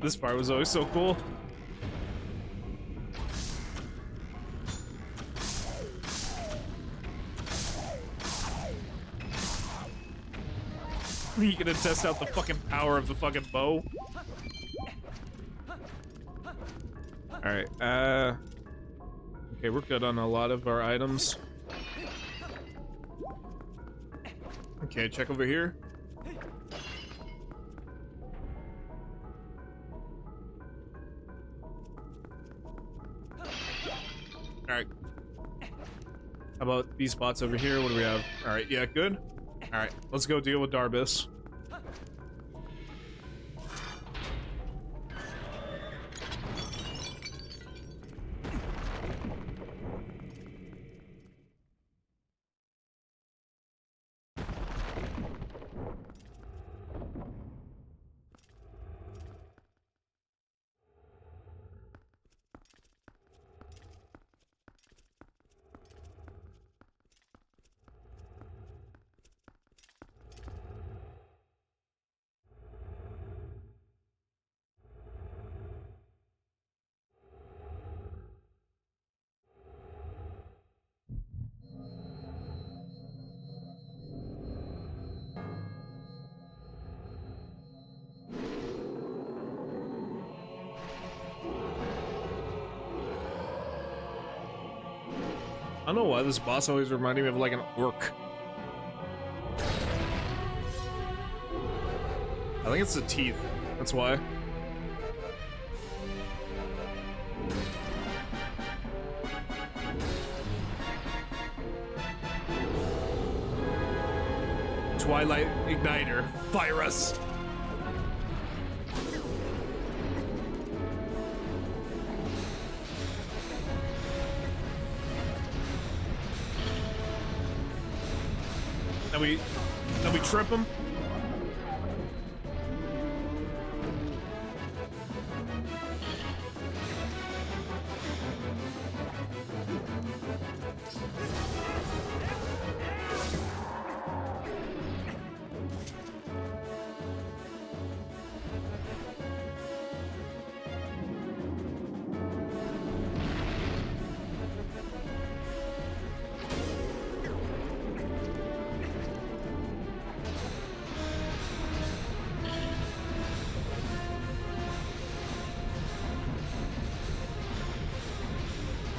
This part was always so cool. You gonna test out the fucking power of the fucking bow? Alright, okay, we're good on a lot of our items. Okay, check over here. Alright. How about these spots over here? What do we have? Alright, yeah, good. Alright, let's go deal with Darbus. I don't know why this boss always reminded me of like an orc. I think it's the teeth. That's why. Twilight Igniter. Fire us. Then we trip him.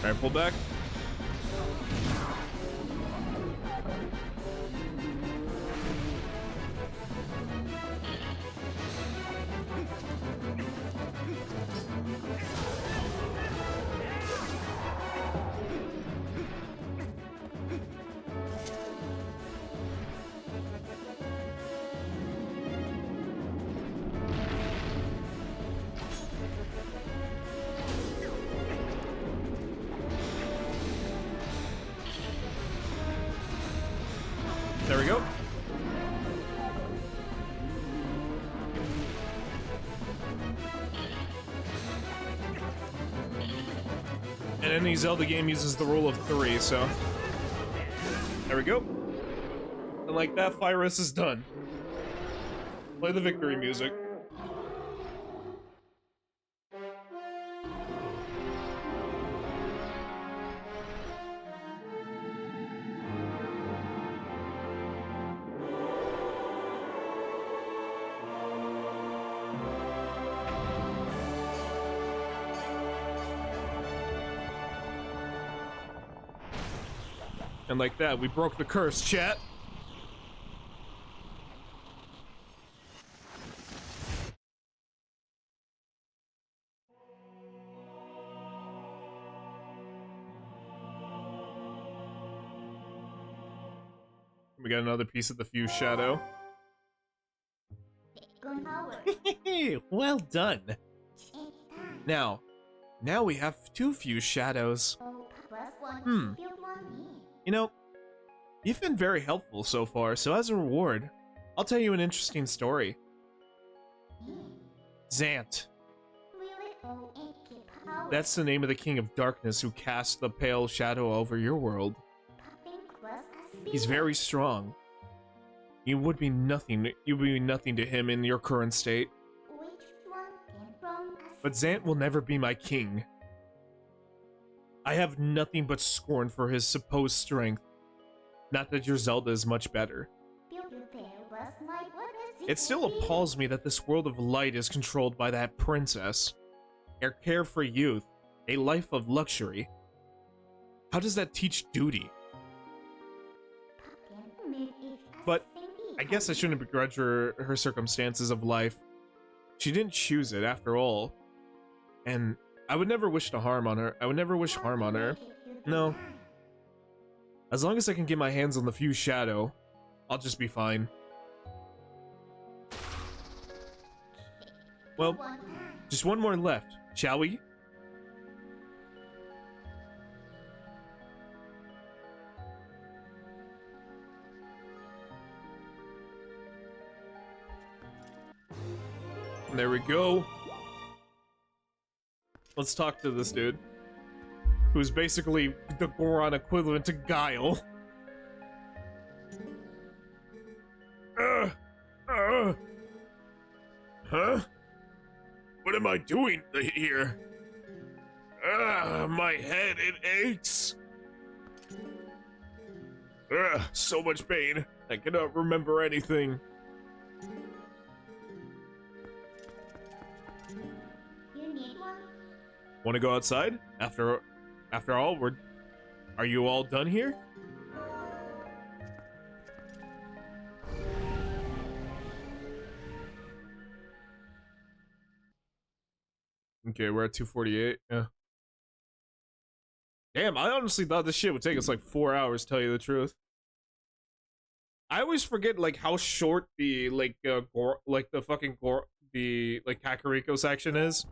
Alright, pull back. There we go. And any Zelda game uses the rule of 3, so... There we go. And like that, Fyrus is done. Play the victory music. And like that, we broke the curse, chat. We got another piece of the fuse shadow. Well done. Now we have 2 fuse shadows. You know, you've been very helpful so far, so as a reward, I'll tell you an interesting story. Zant. That's the name of the King of Darkness who cast the pale shadow over your world. He's very strong. You would be nothing to him in your current state. But Zant will never be my king. I have nothing but scorn for his supposed strength. Not that your Zelda is much better. It still appalls me that this world of light is controlled by that princess. Her carefree youth, a life of luxury. How does that teach duty? But I guess I shouldn't begrudge her circumstances of life. She didn't choose it after all. And I would never wish harm on her. No. As long as I can get my hands on the Fuse Shadow, I'll just be fine. Well, just one more left, shall we? There we go. Let's talk to this dude, who's basically the Goron equivalent to Guile. Huh? What am I doing here? My head, it aches. So much pain. I cannot remember anything. Want to go outside? After all, are you all done here? Okay, we're at 2:48. Yeah. Damn, I honestly thought this shit would take us like 4 hours, tell you the truth. I always forget like how short the the Kakariko section is.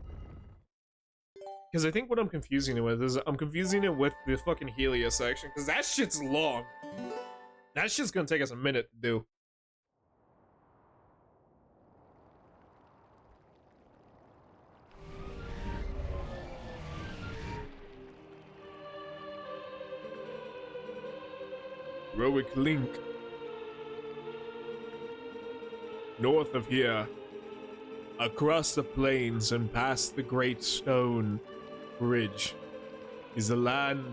Because I think what I'm confusing it with is I'm confusing it with the fucking Helia section, because that shit's long. That shit's gonna take us a minute to do. Heroic Link. North of here, across the plains and past the great stone bridge, is a land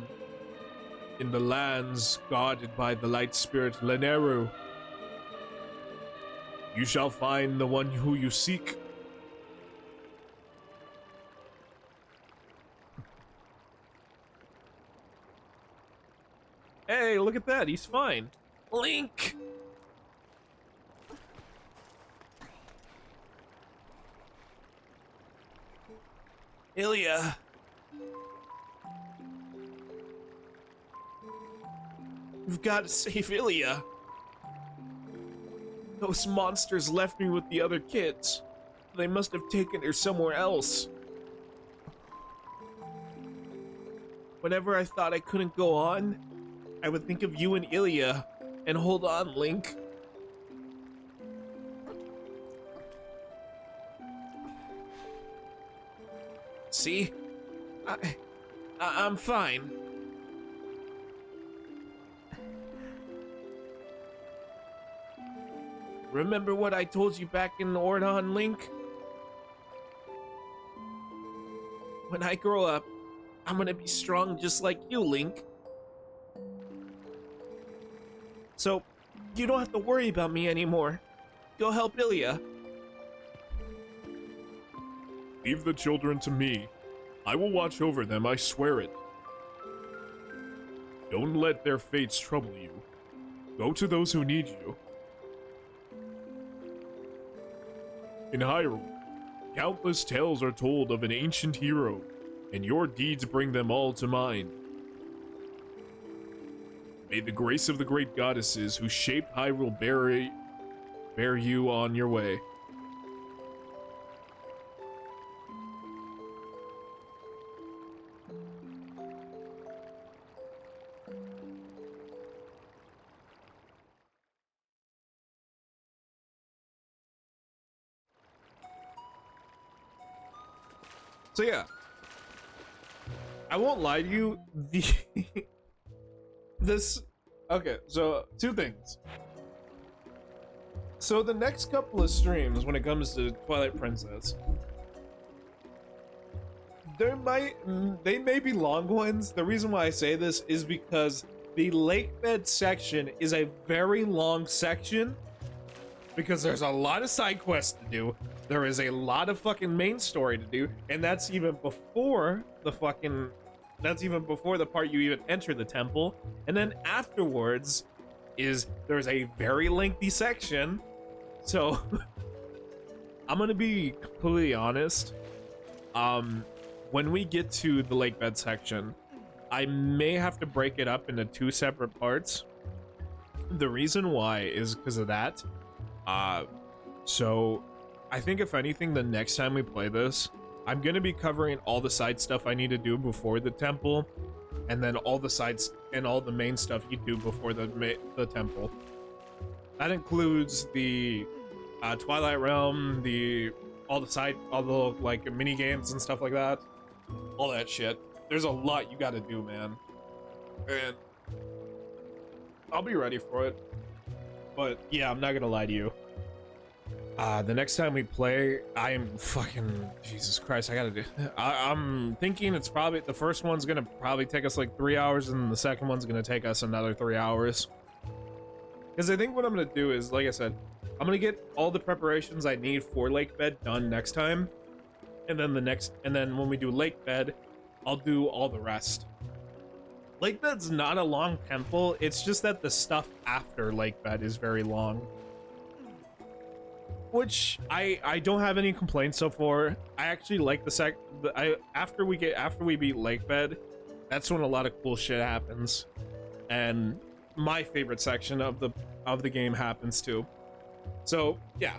in the lands guarded by the light spirit Leneru. You shall find the one who you seek. Hey, look at that, he's fine. Link! Ilia. We've got to save Ilia. Those monsters left me with the other kids. They must have taken her somewhere else. Whenever I thought I couldn't go on, I would think of you and Ilia, and hold on, Link. See? I'm fine. Remember what I told you back in Ordon, Link? When I grow up, I'm gonna be strong just like you, Link. So, you don't have to worry about me anymore. Go help Ilia. Leave the children to me. I will watch over them, I swear it. Don't let their fates trouble you. Go to those who need you. In Hyrule, countless tales are told of an ancient hero, and your deeds bring them all to mind. May the grace of the great goddesses who shaped Hyrule bear you on your way. So yeah, I won't lie to you, okay, so 2 things. So the next couple of streams, when it comes to Twilight Princess, they may be long ones. The reason why I say this is because the lake bed section is a very long section, because there's a lot of side quests to do. There is a lot of fucking main story to do, and that's even before the part you even enter the temple. And then afterwards there's a very lengthy section. So I'm gonna be completely honest. When we get to the lake bed section, I may have to break it up into 2 separate parts. The reason why is because of that. So I think if anything, the next time we play this, I'm gonna be covering all the side stuff I need to do before the temple, and then all the sides and all the main stuff you do before the temple. That includes the Twilight Realm, all the like mini games and stuff like that, all that shit. There's a lot you got to do, man, and I'll be ready for it. But yeah, I'm not gonna lie to you. The next time we play, I am fucking Jesus Christ. I'm thinking it's probably the first one's gonna probably take us like 3 hours, and the second one's gonna take us another 3 hours. Because I think what I'm gonna do is, like I said, I'm gonna get all the preparations I need for lake bed done next time, and then when we do lake bed, I'll do all the rest. Lake bed's not a long temple. It's just that the stuff after lake bed is very long. Which I don't have any complaints so far. I actually like after we beat lake bed, that's when a lot of cool shit happens, and my favorite section of the game happens too. So yeah,